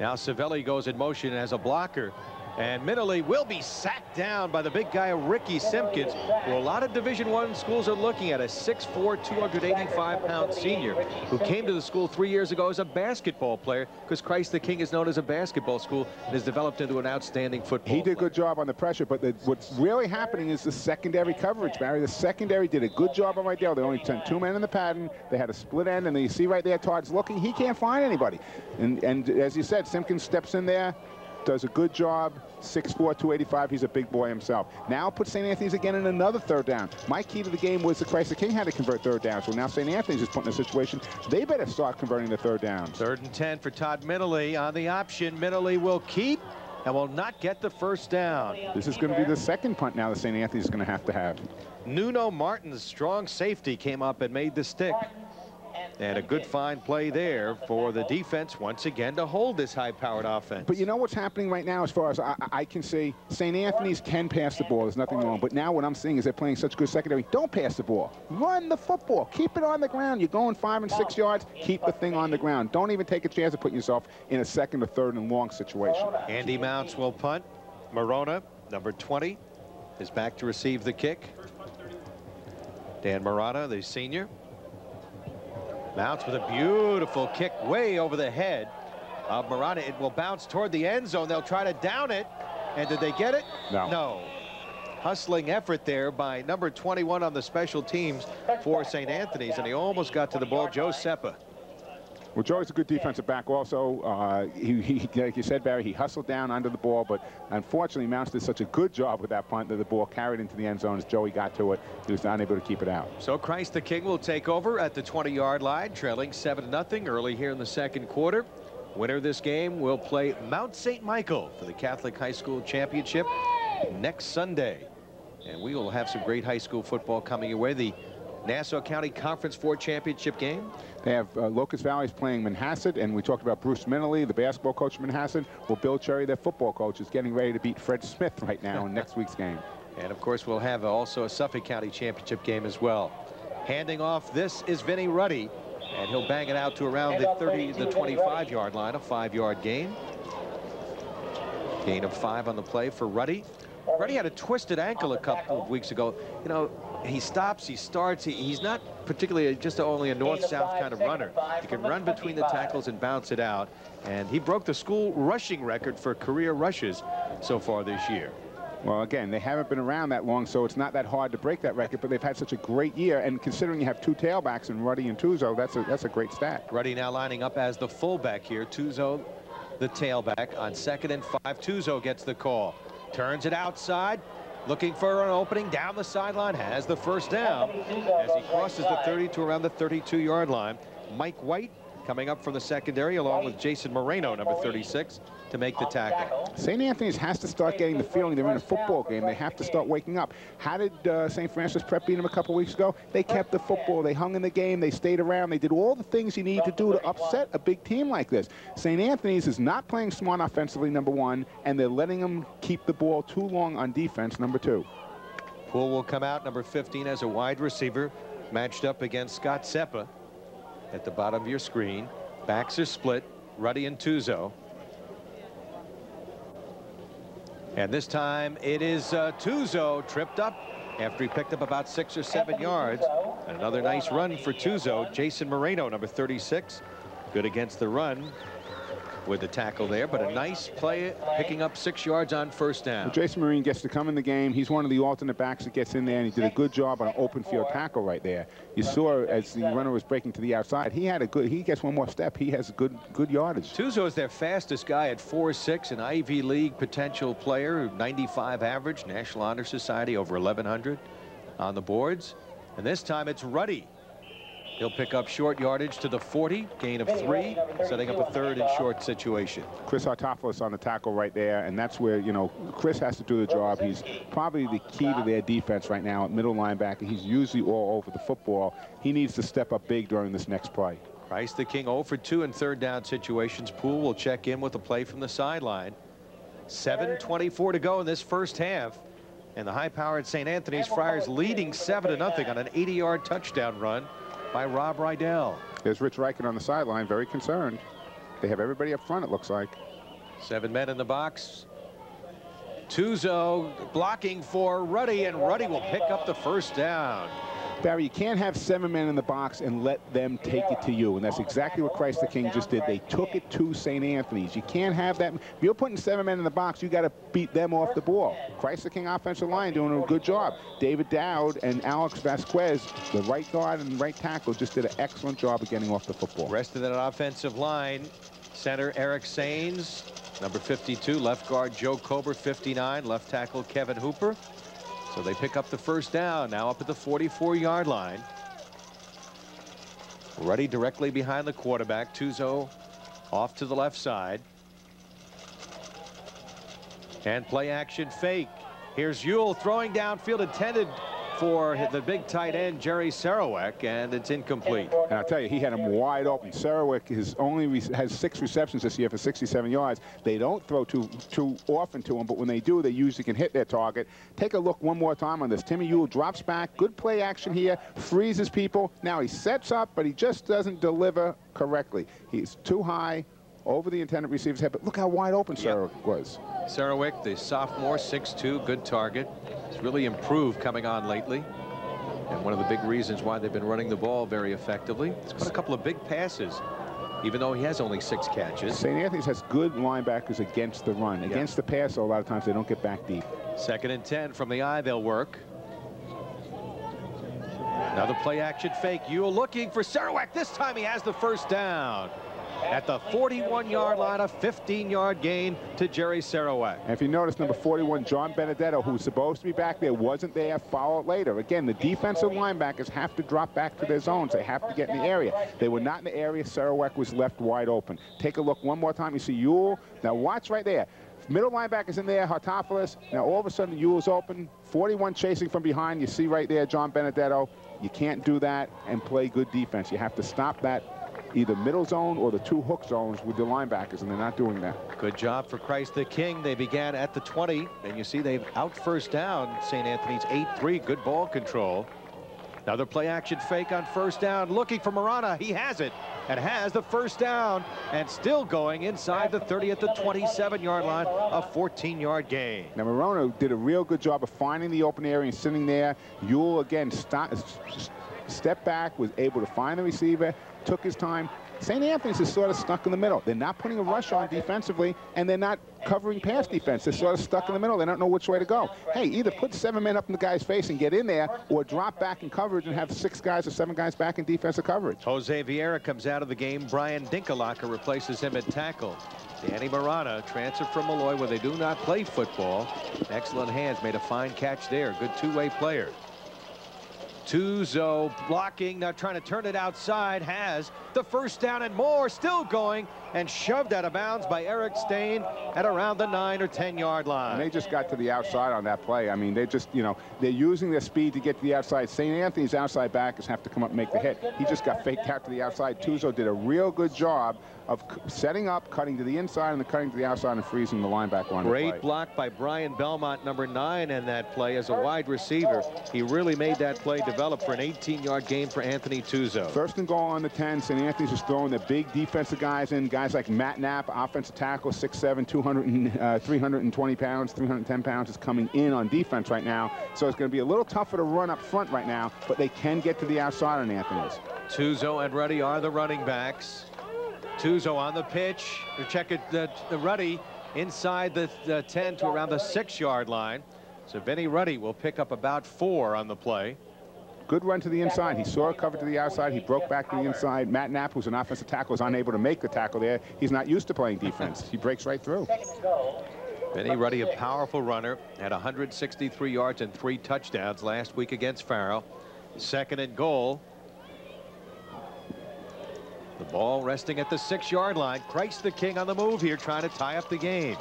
Now Savelli goes in motion as a blocker, and Minelli will be sacked down by the big guy Ricky Simpkins, who a lot of Division I schools are looking at, a 6'4", 285-pound senior who came to the school 3 years ago as a basketball player, because Christ the King is known as a basketball school and has developed into an outstanding football He did a player. good job on the pressure, but what's really happening is the secondary coverage, Barry. The secondary did a good job on right there. They only sent 2 men in the pattern. They had a split end, and you see right there, Todd's looking. He can't find anybody. And as you said, Simpkins steps in there, does a good job. 6'4", 285. He's a big boy himself. Now put St. Anthony's again in another third down. My key to the game was the Christ the King had to convert third down. So now St. Anthony's is put in a situation they better start converting the third downs. 3rd and 10 for Todd Minelli on the option. Minelli will keep and will not get the first down. This is going to be the second punt now that St. Anthony's is going to have. Nuno Martin's strong safety came up and made the stick. And a good fine play there for the defense once again to hold this high-powered offense. But you know what's happening right now as far as I can see? St. Anthony's can pass the ball. There's nothing wrong. But now what I'm seeing is they're playing such good secondary. Don't pass the ball. Run the football. Keep it on the ground. You're going 5 and 6 yards. Keep the thing on the ground. Don't even take a chance of putting yourself in a 2nd or 3rd and long situation. Andy Mounts will punt. Morona, number 20, is back to receive the kick. Dan Morana, the senior. Mounts with a beautiful kick way over the head of Morana. It will bounce toward the end zone. They'll try to down it. And did they get it? No. No. Hustling effort there by number 21 on the special teams for St. Anthony's, and he almost got to the ball, Joe Seppa. Well, Joey's a good defensive back also. He, like you said, Barry, he hustled down under the ball, but unfortunately Mounts did such a good job with that punt that the ball carried into the end zone. As Joey got to it, he was unable to keep it out. So Christ the King will take over at the 20-yard line, trailing 7-0 early here in the 2nd quarter. Winner of this game will play Mount St. Michael for the Catholic High School Championship next Sunday. And we will have some great high school football coming your way. The Nassau County Conference 4 championship game. They have Locust Valley's playing Manhasset, and we talked about Bruce Minelli, the basketball coach from Manhasset. Well, Bill Cherry, their football coach, is getting ready to beat Fred Smith right now in next week's game. And of course, we'll have also a Suffolk County championship game as well. Handing off, this is Vinny Ruddy, and he'll bang it out to around the 25-yard line, a 5-yard gain. Gain of 5 on the play for Ruddy. Ruddy had a twisted ankle a couple of weeks ago. You know, he stops, he starts, he's not particularly just only a north-south kind of runner. He can run between the tackles and bounce it out. And he broke the school rushing record for career rushes so far this year. Well, again, they haven't been around that long, so it's not that hard to break that record, but they've had such a great year. And considering you have 2 tailbacks in Ruddy and Tuzo, that's a great stat. Ruddy now lining up as the fullback here. Tuzo, the tailback, on 2nd and 5. Tuzo gets the call. Turns it outside, looking for an opening down the sideline, has the first down as he crosses the 30 to around the 32-yard line. Mike White coming up from the secondary along with Jason Moreno, number 36, to make the tackle. St. Anthony's has to start getting the feeling they're in a football game. They have to start waking up. How did St. Francis Prep beat them a couple weeks ago? They kept the football. They hung in the game. They stayed around. They did all the things you need to do to upset a big team like this. St. Anthony's is not playing smart offensively, number 1, and they're letting them keep the ball too long on defense, number 2. Poole will come out, number 15, as a wide receiver, matched up against Scott Seppa at the bottom of your screen. Backs are split, Ruddy and Tuzo. And this time it is Tuzo tripped up after he picked up about 6 or 7 yards. And another nice run for Tuzo. Jason Moreno, number 36, good against the run with the tackle there, but a nice play picking up 6 yards on first down. Well, Jason Marine gets to come in the game. He's one of the alternate backs that gets in there, and he did a good job on an open field tackle right there. You saw as the runner was breaking to the outside, he gets one more step. He has good yardage. Tuzo is their fastest guy at 4'6", an Ivy League potential player, 95 average, National Honor Society, over 1,100 on the boards. And this time it's Ruddy He'll pick up short yardage to the 40, gain of 3, setting up a third and short situation. Chris Hartopoulos on the tackle right there, and that's where, you know, Chris has to do the job. He's probably the key to their defense right now at middle linebacker. He's usually all over the football. He needs to step up big during this next play. Price the King 0 for 2 in third down situations. Poole will check in with a play from the sideline. 7:24 to go in this first half. And the high-powered St. Anthony's Friars leading 7-0 on an 80-yard touchdown run by Rob Rydell. There's Rich Reichen on the sideline, very concerned. They have everybody up front, it looks like. 7 men in the box. Tuzo blocking for Ruddy, and Ruddy will pick up the first down. Barry, you can't have 7 men in the box and let them take it to you, and that's exactly what Christ the King just did. They took it to St. Anthony's. You can't have that. If you're putting 7 men in the box, you got to beat them off the ball. Christ the King offensive line doing a good job. David Dowd and Alex Vasquez, the right guard and right tackle, just did an excellent job of getting off the football. Rest of that offensive line, center Eric Sains, number 52, left guard Joe Kober, 59, left tackle Kevin Hooper. So they pick up the first down, now up at the 44-yard line. Ruddy directly behind the quarterback. Tuzo off to the left side. And play action fake. Here's Ewell throwing downfield, intended for the big tight end Jerry Sarawak, and it's incomplete. And I'll tell you, he had him wide open. Sarawak has 6 receptions this year for 67 yards. They don't throw too often to him, but when they do, they usually can hit their target. Take a look one more time on this. Timmy Ewell drops back. Good play action here. Freezes people. Now he sets up, but he just doesn't deliver correctly. He's too high over the intended receiver's head, but look how wide open Sarawak was. Sarawak, the sophomore, 6'2", good target. He's really improved coming on lately. And one of the big reasons why they've been running the ball very effectively. He's got a couple of big passes, even though he has only 6 catches. St. Anthony's has good linebackers against the run. Against the pass, though, a lot of times they don't get back deep. 2nd and 10 from the eye, they'll work. Another play action fake. Ewell looking for Sarawak. This time he has the first down. At the 41-yard line, a 15-yard gain to Jerry Sarawak. And if you notice, number 41, John Benedetto, who's supposed to be back there, wasn't there, followed later. Again, the defensive linebackers have to drop back to their zones. They have to get in the area. They were not in the area. Sarawak was left wide open. Take a look one more time. You see Ewell. Now watch right there. Middle linebackers in there, Hartopoulos. Now all of a sudden, Ewell's open. 41 chasing from behind. You see right there, John Benedetto. You can't do that and play good defense. You have to stop that. Either middle zone or the 2 hook zones with the linebackers, and they're not doing that. Good job for Christ the King. They began at the 20, and you see they've out first down St. Anthony's 8-3. Good ball control. Another play action fake on first down, looking for Marana. He has it and has the first down, and still going inside the 30 at the 27-yard line, a 14-yard gain. Now Marana did a real good job of finding the open area and sitting there. Ewell again stepped back, was able to find the receiver, took his time. St. Anthony's is sort of stuck in the middle. They're not putting a rush on defensively, and they're not covering pass defense. They're sort of stuck in the middle. They don't know which way to go. Hey, either put 7 men up in the guy's face and get in there, or drop back in coverage and have 6 guys or 7 guys back in defensive coverage. Jose Vieira comes out of the game. Brian Dinkelaka replaces him at tackle. Danny Marana, transfer from Malloy, where they do not play football. Excellent hands, made a fine catch there. Good two-way player. Tuzo blocking, now trying to turn it outside, has the first down and more, still going, and shoved out of bounds by Eric Stain at around the 9 or 10-yard line. And they just got to the outside on that play. I mean, they just, you know, they're using their speed to get to the outside. St. Anthony's outside backers have to come up and make the hit. He just got faked out to the outside. Tuzo did a real good job of setting up, cutting to the inside, and then cutting to the outside and freezing the linebacker on the play. Great block by Brian Belmont, number 9, in that play as a wide receiver. He really made that play develop for an 18-yard gain for Anthony Tuzo. 1st and goal on the 10. St. Anthony's is throwing their big defensive guys in, guys like Matt Knapp, offensive tackle, 6'7", 320 pounds, 310 pounds, is coming in on defense right now. So it's going to be a little tougher to run up front right now, but they can get to the outside on Anthony's. Tuzo and Ruddy are the running backs. Tuzo on the pitch. Check it, the Ruddy inside the 10 to around the 6-yard line. So Vinny Ruddy will pick up about 4 on the play. Good run to the inside. He saw it covered to the outside. He broke back to the inside. Matt Knapp, who's an offensive tackle, is unable to make the tackle there. He's not used to playing defense. He breaks right through. Vinny Ruddy, a powerful runner, had 163 yards and 3 touchdowns last week against Farrell. 2nd and goal. Ball resting at the 6-yard line. Christ the King on the move here, trying to tie up the game.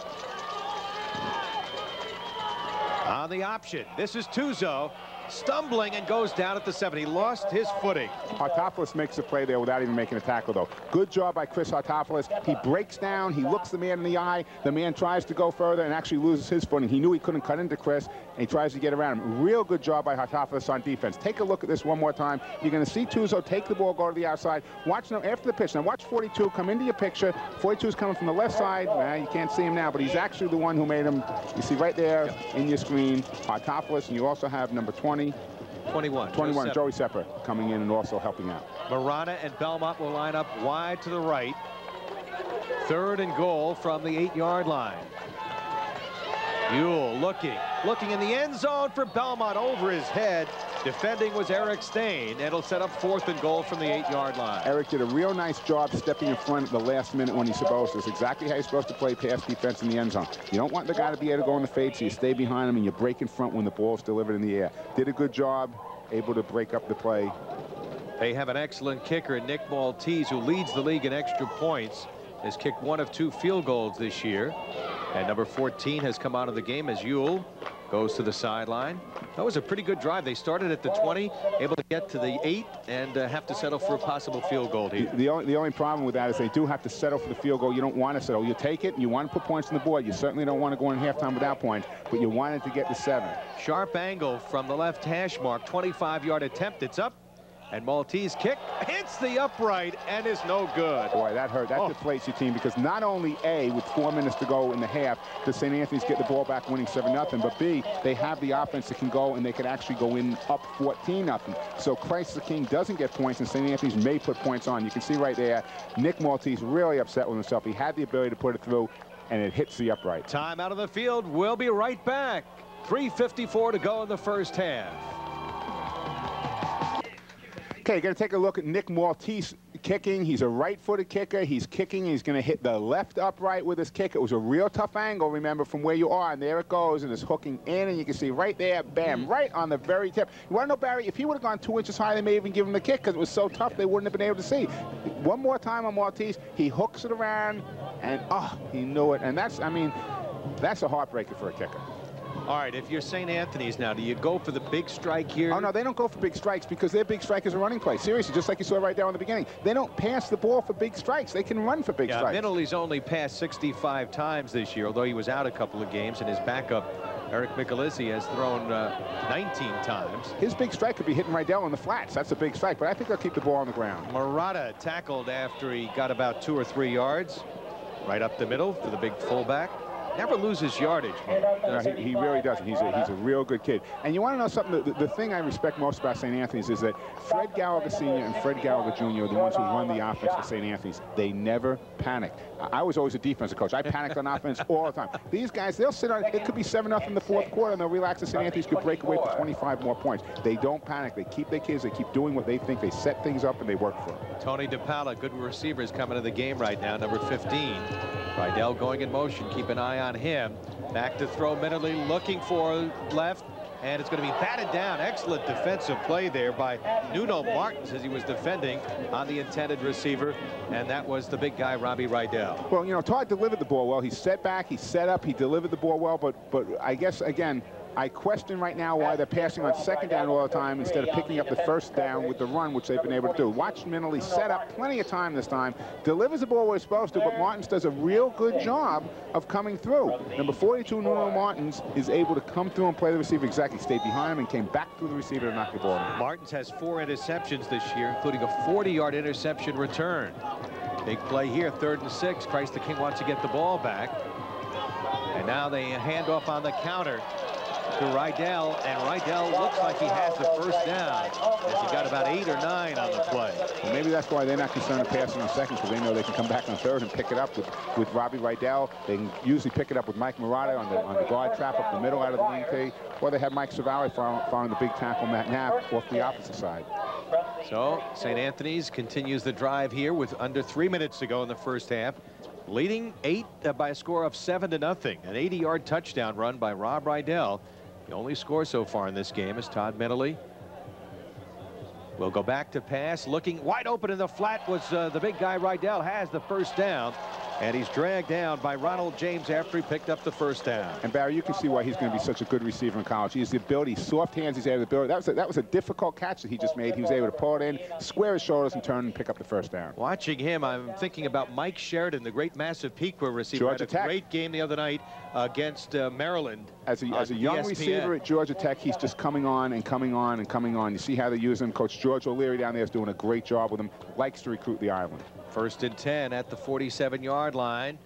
On the option, this is Tuzo, stumbling and goes down at the 7. He lost his footing. Hartopoulos makes a play there without even making a tackle, though. Good job by Chris Hartopoulos. He breaks down. He looks the man in the eye. The man tries to go further and actually loses his footing. He knew he couldn't cut into Chris, and he tries to get around him. Real good job by Hartopoulos on defense. Take a look at this one more time. You're going to see Tuzo take the ball, go to the outside. Watch now after the pitch. Now watch 42 come into your picture. 42 is coming from the left side. Well, you can't see him now, but he's actually the one who made him. You see right there in your screen, Hartopoulos, and you also have number 21, Joey Sepper, coming in and also helping out. Marana and Belmont will line up wide to the right. 3rd and goal from the 8-yard line. Ewell looking in the end zone for Belmont, over his head. Defending was Eric Stain. It'll set up 4th and goal from the 8-yard line. Eric did a real nice job stepping in front at the last minute when he's supposed to. It's exactly how you're supposed to play pass defense in the end zone. You don't want the guy to be able to go in the fade, so you stay behind him and you break in front when the ball's delivered in the air. Did a good job, able to break up the play. They have an excellent kicker, Nick Maltese, who leads the league in extra points. Has kicked 1 of 2 field goals this year. And number 14 has come out of the game as Ewell goes to the sideline. That was a pretty good drive. They started at the 20, able to get to the 8, and have to settle for a possible field goal here. The only problem with that is they do have to settle for the field goal. You don't want to settle. You take it, and you want to put points on the board. You certainly don't want to go in halftime without points, but you wanted to get the 7. Sharp angle from the left hash mark, 25-yard attempt. It's up, and Maltese kick hits the upright and is no good. Boy, that hurt. That deflates your team, because not only A, with 4 minutes to go in the half, does St. Anthony's get the ball back winning 7-0, but B, they have the offense that can go, and they can actually go in up 14-0. So Christ the King doesn't get points, and St. Anthony's may put points on. You can see right there, Nick Maltese really upset with himself. He had the ability to put it through, and it hits the upright. Time out of the field. We'll be right back. 3:54 to go in the first half. Okay, going to take a look at Nick Maltese kicking. He's a right-footed kicker. He's kicking. He's going to hit the left upright with his kick. It was a real tough angle, remember, from where you are. And there it goes, and it's hooking in. And you can see right there, bam, right on the very tip. You want to know, Barry, if he would have gone 2 inches higher, they may even give him the kick, because it was so tough they wouldn't have been able to see. One more time on Maltese. He hooks it around, and, oh, he knew it. And that's, I mean, that's a heartbreaker for a kicker. All right, if you're St. Anthony's now, do you go for the big strike here? Oh, no, they don't go for big strikes, because their big strike is a running play. Seriously, just like you saw right there in the beginning. They don't pass the ball for big strikes. They can run for big strikes. Minnelly's only passed 65 times this year, although he was out a couple of games, and his backup, Eric Michelizzi, has thrown 19 times. His big strike could be hitting Rydell in the flats. That's a big strike, but I think they'll keep the ball on the ground. Murata tackled after he got about 2 or 3 yards. Right up the middle for the big fullback. Never loses yardage. No, he really doesn't. He's a real good kid. And you want to know something? The thing I respect most about St. Anthony's is that Fred Gallagher Sr. and Fred Gallagher Jr. are the ones who run the offense for St. Anthony's. They never panic. I was always a defensive coach. I panicked on offense all the time. These guys, they'll sit on, it could be 7-0 in the 4th quarter, and they'll relax, and St. Anthony's could break away for 25 more points. They don't panic. They keep their kids. They keep doing what they think. They set things up, and they work for it. Tony DePaula, good receivers coming to the game right now, number 15. Rydell going in motion. Keep an eye on him. Back to throw, Minnelly looking for left, and it's going to be batted down. Excellent defensive play there by Nuno Martins as he was defending on the intended receiver, and that was the big guy, Robbie Rydell. Well, you know, Todd delivered the ball well. He set back, he set up, he delivered the ball well, but I guess, again, I question right now why they're passing on 2nd down all the time instead of picking up the 1st down with the run, which they've been able to do. Watch Minnelly set up plenty of time this time, delivers the ball where it's supposed to, but Martins does a real good job of coming through. Number 42, Nuno Martins, is able to come through and play the receiver exactly. Stayed behind him and came back through the receiver to knock the ball in. Martins has 4 interceptions this year, including a 40-yard interception return. Big play here, 3rd and 6. Christ the King wants to get the ball back. And now they hand off on the counter to Rydell, and Rydell looks like he has the 1st down as he got about 8 or 9 on the play. Well, maybe that's why they're not concerned with passing on 2nd, because they know they can come back on 3rd and pick it up with Robbie Rydell. They can usually pick it up with Mike Murata on the guard trap up the middle out of the wing tee, or they have Mike Savali following the big tackle, Matt Knapp, off the opposite side. So St. Anthony's continues the drive here with under 3 minutes to go in the first half, leading 8 by a score of 7-0. An 80-yard touchdown run by Rob Rydell. The only score so far in this game is Todd Minnelly We'll go back to pass, looking wide open in the flat was the big guy. Rydell has the first down, and he's dragged down by Ronald James after he picked up the first down. And Barry, you can see why he's going to be such a good receiver in college. He has the ability, soft hands, he's able to build. That was a difficult catch that he just made. He was able to pull it in, square his shoulders, and turn and pick up the first down. Watching him, I'm thinking about Mike Sheridan, the great massive Pequa receiver. Georgia Had a great game the other night against Maryland. As a young ESPN. receiver at Georgia Tech, he's just coming on and coming on and coming on. You see how they use him. Coach George O'Leary down there is doing a great job with him. Likes to recruit the island. 1st and 10 at the 47-yard line.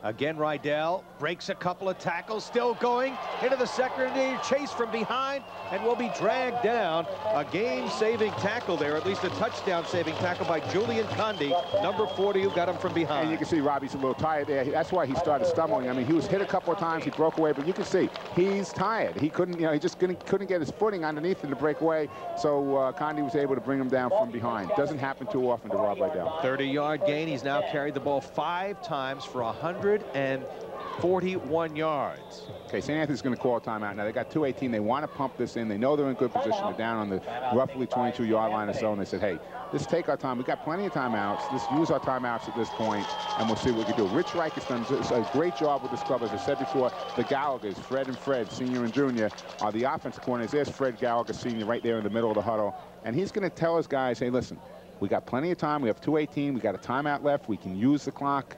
Again, Rydell breaks a couple of tackles, still going into the secondary, chase from behind, and will be dragged down. A game-saving tackle there, at least a touchdown-saving tackle by Julian Condi, number 40, who got him from behind. And you can see Robbie's a little tired there. That's why he started stumbling. I mean, he was hit a couple of times, he broke away, but you can see he's tired. He couldn't, he just couldn't get his footing underneath him to break away. So Condi was able to bring him down from behind. Doesn't happen too often to Rob Rydell. 30-yard gain. He's now carried the ball 5 times for 141 yards. Okay, St. Anthony's going to call a timeout now. They got 2:18. They want to pump this in. They know they're in good position. They're down on the roughly 22-yard line or so, and they said, hey, let's take our time. We've got plenty of timeouts. Let's use our timeouts at this point, and we'll see what we can do. Rich Reich has done a great job with this club. As I said before, the Gallaghers, Fred and Fred, senior and junior, are the offensive corners. There's Fred Gallagher, senior, right there in the middle of the huddle. And he's going to tell his guys, hey, listen, we got plenty of time. We have 2:18. We got a timeout left. We can use the clock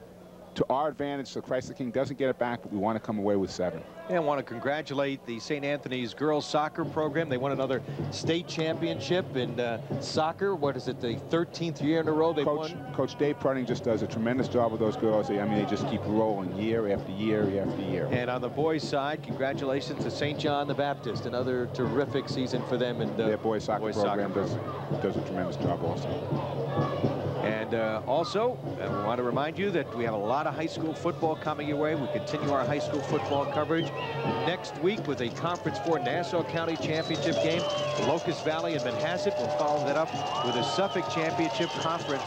to our advantage so Christ the King doesn't get it back, but we want to come away with 7. And I want to congratulate the St. Anthony's girls soccer program. They won another state championship in soccer. What is it, the 13th year in a row they won? Coach Dave Prutting just does a tremendous job with those girls. I mean, they just keep rolling year after year after year. And on the boys' side, congratulations to St. John the Baptist. Another terrific season for them. And their boys soccer program does a tremendous job also. And also, we want to remind you that we have a lot of high school football coming your way. We continue our high school football coverage next week with a Conference 4 Nassau County Championship game. Locust Valley and Manhasset will follow that up with a Suffolk Championship Conference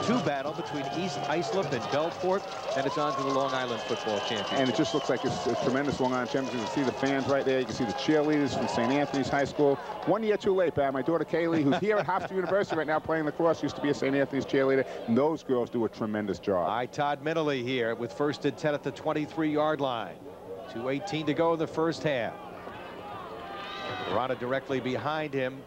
2 battle between East Islip and Belfort. And it's on to the Long Island Football Championship. And it just looks like it's a tremendous Long Island Championship. You can see the fans right there. You can see the cheerleaders from St. Anthony's High School. 1 year too late, my daughter Kaylee, who's here at Hofstra University right now playing lacrosse, used to be a St. Anthony's cheerleader. And those girls do a tremendous job. Todd Minnelly here with 1st and 10 at the 23-yard line. 2:18 to go in the first half. Murata directly behind him.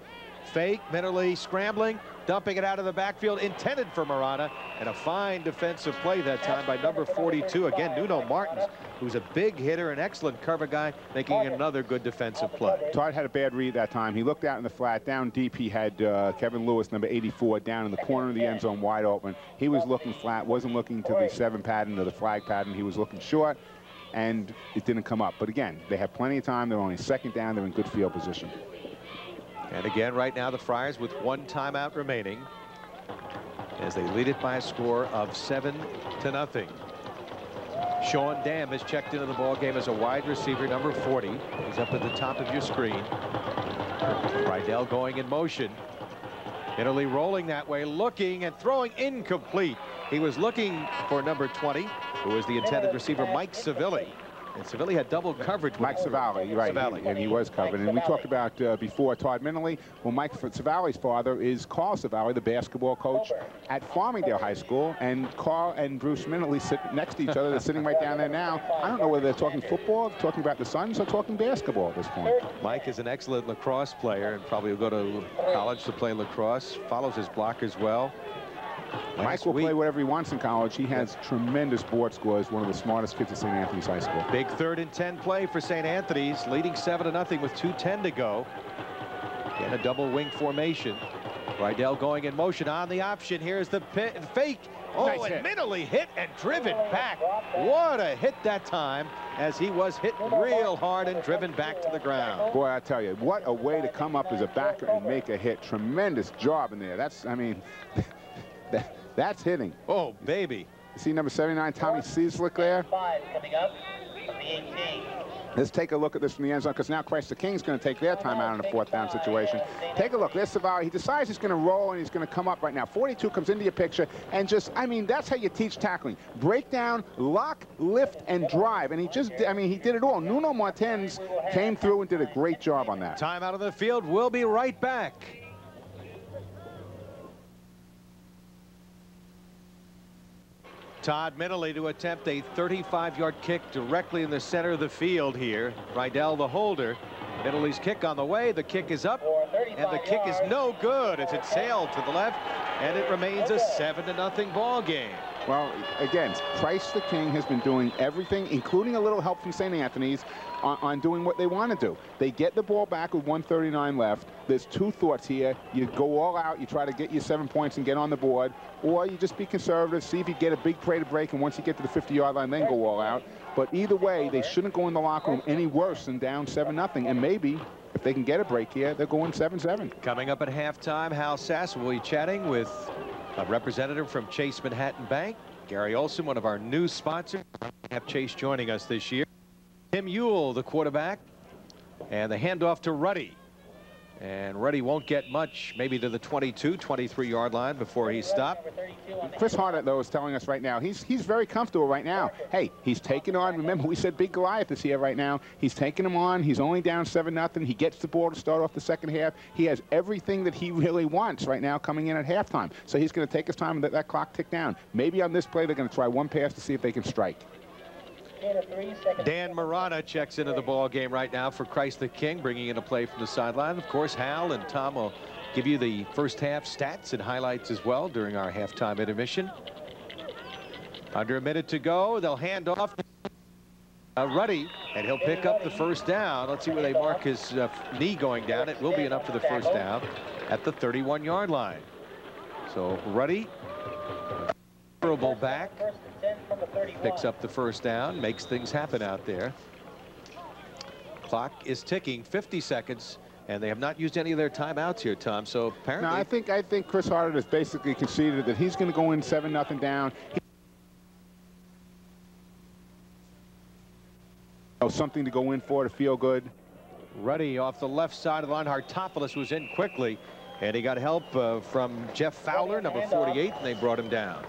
Fake, Minnelly scrambling, dumping it out of the backfield, intended for Murata, and a fine defensive play that time by number 42. Again, Nuno Martins, who's a big hitter, an excellent cover guy, making another good defensive play. Todd had a bad read that time. He looked out in the flat. Down deep, he had Kevin Lewis, number 84, down in the corner of the end zone, wide open. He was looking flat, wasn't looking to the 7 pattern or the flag pattern. He was looking short, and it didn't come up. But again, they have plenty of time. They're only 2nd down. They're in good field position. And again, right now, the Friars with 1 timeout remaining as they lead it by a score of 7-0. Sean Dam has checked into the ball game as a wide receiver, number 40. He's up at the top of your screen. Rydell going in motion. Italy rolling that way, looking and throwing incomplete. He was looking for number 20, who was the intended receiver, Mike Savilli. And Savilli had double coverage. Mike Savalli, right, and he was covered. And we talked about before Todd Minnelly. Well, Mike Savalli's father is Carl Savalli, the basketball coach at Farmingdale High School. And Carl and Bruce Minnelly sit next to each other. They're sitting right down there now. I don't know whether they're talking football, talking about the Suns, or talking basketball at this point. Mike is an excellent lacrosse player and probably will go to college to play lacrosse. Follows his blockers well. Mike will play whatever he wants in college. He has tremendous board scores, one of the smartest kids at St. Anthony's High School. Big 3rd and 10 play for St. Anthony's, leading 7-0 with 2:10 to go. In a double wing formation. Rydell going in motion on the option. Here's the fake. Oh, nice and Minnelly hit and driven back. What a hit that time, as he was hit real hard and driven back to the ground. Boy, I tell you, what a way to come up as a backer and make a hit. Tremendous job in there. That's, I mean, that's hitting. Oh, baby. You see number 79, Tommy Cieslik there? 5 coming up from the 18. Let's take a look at this from the end zone, because now Christ the King's going to take their timeout in a 4th down situation. Take a look. There's Savalli. He decides he's going to roll, and he's going to come up right now. 42 comes into your picture, and just, I mean, that's how you teach tackling. Break down, lock, lift, and drive. And he just, I mean, he did it all. Nuno Martins came through and did a great job on that. Time out of the field. We'll be right back. Todd mentally to attempt a 35-yard kick directly in the center of the field here. Rydell, the holder. Italy's kick on the way. The kick is up, and the kick is no good as it sailed to the left, and it remains a 7-0 ball game. Well, again, Christ the King has been doing everything, including a little help from St. Anthony's, on doing what they want to do. They get the ball back with 1:39 left. There's two thoughts here. You go all out, you try to get your 7 points and get on the board, or you just be conservative, see if you get a big play to break, and once you get to the 50-yard line, then go all out. But either way, they shouldn't go in the locker room any worse than down 7-0. And maybe, if they can get a break here, they're going 7-7. Coming up at halftime, Hal Sass will be chatting with a representative from Chase Manhattan Bank, Gary Olson, one of our new sponsors. We have Chase joining us this year. Tim Ewell, the quarterback, and the handoff to Ruddy. And Ruddy won't get much, maybe to the 22, 23-yard line before he's stopped. Chris Hartnett, though, is telling us right now, he's very comfortable right now. Hey, he's taking on, remember, we said Big Goliath is here right now. He's taking him on. He's only down 7-0. He gets the ball to start off the second half. He has everything that he really wants right now coming in at halftime. So he's going to take his time and let that clock tick down. Maybe on this play, they're going to try one pass to see if they can strike. Dan Marana checks into the ball game right now for Christ the King, bringing in a play from the sideline. Of course, Hal and Tom will give you the first half stats and highlights as well during our halftime intermission. Under a minute to go, they'll hand off Ruddy, and he'll pick up the first down. Let's see where they mark his knee going down. It will be enough for the first down at the 31-yard line. So Ruddy, back, picks up the first down, makes things happen out there. Clock is ticking, 50 seconds, and they have not used any of their timeouts here, Tom. So apparently, no, I think Chris Hartnett has basically conceded that he's going to go in 7-0 down. Something to go in for to feel good. Ruddy off the left side of the line. Hartopoulos was in quickly, and he got help from Jeff Fowler, number 48, and they brought him down.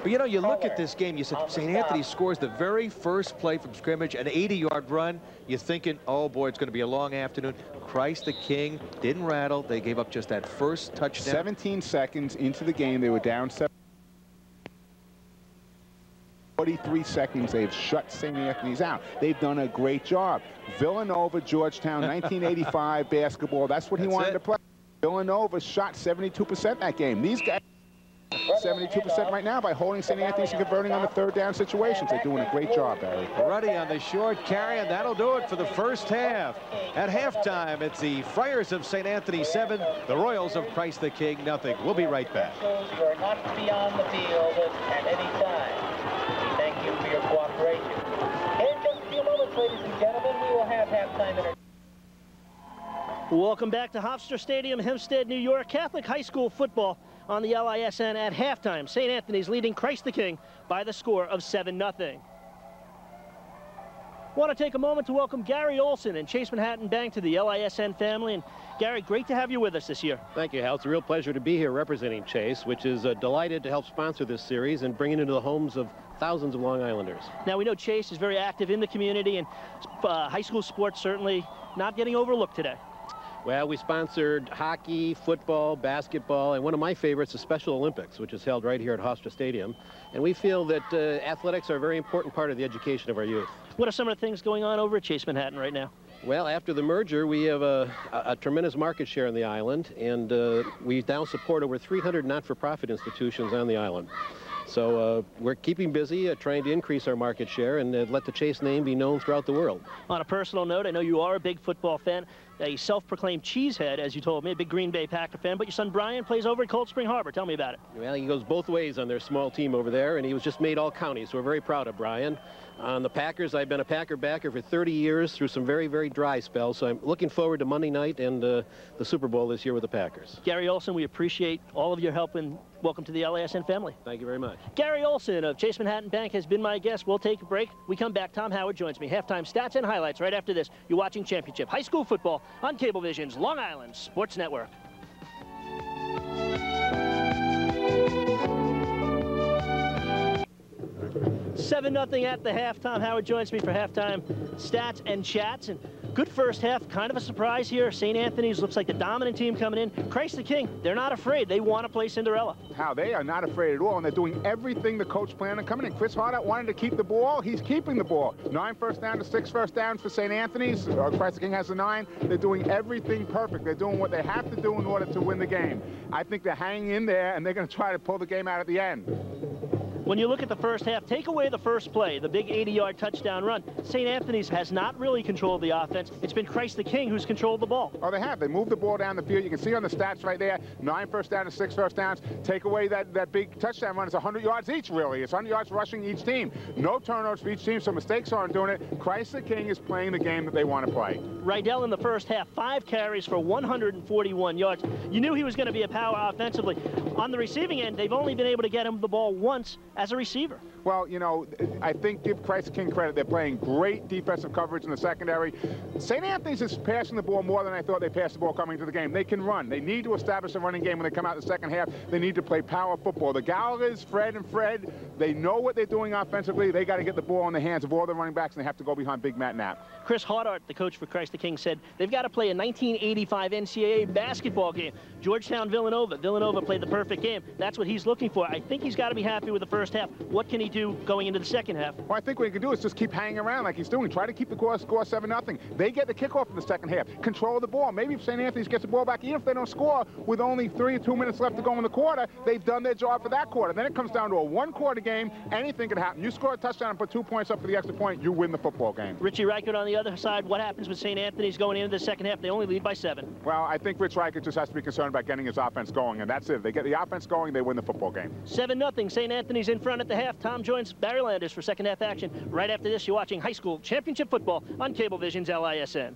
But, you know, you look at this game, you said St. Anthony scores the very first play from scrimmage, an 80-yard run. You're thinking, oh, boy, it's going to be a long afternoon. Christ the King didn't rattle. They gave up just that first touchdown. 17 seconds into the game, they were down 43 seconds. They've shut St. Anthony's out. They've done a great job. Villanova, Georgetown, 1985 basketball. That's what he wanted to play. Villanova shot 72% that game. These guys 72% right now by holding St. Anthony's and converting on the third down situations. They're doing a great job, Barry. Ruddy on the short carry, and that'll do it for the first half. At halftime, it's the Friars of St. Anthony 7, the Royals of Christ the King nothing. We'll be right back. You are not to be on the field at any time. We thank you for your cooperation. In just a few moments, ladies and gentlemen, we will have halftime entertainment. Welcome back to Hofstra Stadium, Hempstead, New York. Catholic high school football on the LISN at halftime. St. Anthony's leading Christ the King by the score of 7-0. Want to take a moment to welcome Gary Olson and Chase Manhattan Bank to the LISN family. And Gary, great to have you with us this year. Thank you, Hal. It's a real pleasure to be here representing Chase, which is delighted to help sponsor this series and bring it into the homes of thousands of Long Islanders. Now, we know Chase is very active in the community, and high school sports certainly not getting overlooked today. Well, we sponsored hockey, football, basketball, and one of my favorites, the Special Olympics, which is held right here at Hofstra Stadium. And we feel that athletics are a very important part of the education of our youth. What are some of the things going on over at Chase Manhattan right now? Well, after the merger, we have a tremendous market share on the island, and we now support over 300 not-for-profit institutions on the island. So we're keeping busy, trying to increase our market share and let the Chase name be known throughout the world. On a personal note, I know you are a big football fan, a self-proclaimed cheesehead, as you told me, a big Green Bay Packer fan, but your son Brian plays over at Cold Spring Harbor. Tell me about it. Well, he goes both ways on their small team over there, and he was just made all-county, so we're very proud of Brian. On the Packers, I've been a Packer backer for 30 years through some very, very dry spells, so I'm looking forward to Monday night and the Super Bowl this year with the Packers. Gary Olson, we appreciate all of your help, and welcome to the LISN family. Thank you very much. Gary Olson of Chase Manhattan Bank has been my guest. We'll take a break. We come back. Tom Howard joins me. Halftime stats and highlights right after this. You're watching Championship High School Football on Cablevision's Long Island Sports Network. 7-0 at the half. Tom Howard joins me for halftime stats and chats. And Good first half, kind of a surprise here. St. Anthony's looks like the dominant team coming in. Christ the King, they're not afraid. They want to play Cinderella. How they are not afraid at all, and they're doing everything the coach planned on coming in. Chris Harder wanted to keep the ball. He's keeping the ball. 9 first down to 6 first downs for St. Anthony's. Christ the King has the 9. They're doing everything perfect. They're doing what they have to do in order to win the game. I think they're hanging in there, and they're going to try to pull the game out at the end. When you look at the first half, take away the first play, the big 80-yard touchdown run. St. Anthony's has not really controlled the offense. It's been Christ the King who's controlled the ball. Oh, they have. They moved the ball down the field. You can see on the stats right there, 9 first down to 6 first downs. Take away that big touchdown run. It's 100 yards each, really. It's 100 yards rushing each team. No turnovers for each team, so mistakes aren't doing it. Christ the King is playing the game that they want to play. Rydell in the first half, 5 carries for 141 yards. You knew he was going to be a power offensively. On the receiving end, they've only been able to get him the ball once as a receiver. Well, you know, I think give Christ the King credit. They're playing great defensive coverage in the secondary. St. Anthony's is passing the ball more than I thought they passed the ball coming into the game. They can run. They need to establish a running game when they come out in the second half. They need to play power football. The Gallaghers, Fred and Fred, they know what they're doing offensively. They got to get the ball in the hands of all the running backs, and they have to go behind Big Matt Knapp. Chris Hardart, the coach for Christ the King, said they've got to play a 1985 NCAA basketball game. Georgetown-Villanova. Villanova played the perfect game. That's what he's looking for. I think he's got to be happy with the first half. What can he do going into the second half? Well, I think what he can do is just keep hanging around like he's doing. Try to keep the score 7-0. They get the kickoff in the second half. Control the ball. Maybe if St. Anthony's gets the ball back, even if they don't score, with only 3 or 2 minutes left to go in the quarter, they've done their job for that quarter. Then it comes down to a one-quarter game. Anything can happen. You score a touchdown and put 2 points up for the extra point, you win the football game. Richie Reichert on the other side. What happens with St. Anthony's going into the second half? They only lead by 7. Well, I think Rich Reichert just has to be concerned about getting his offense going, and that's it. If they get the offense going, they win the football game. 7-0. St. Anthony's in front at the half. Tom joins Barry Landers for second half action. Right after this, you're watching high school championship football on Cablevision's LISN.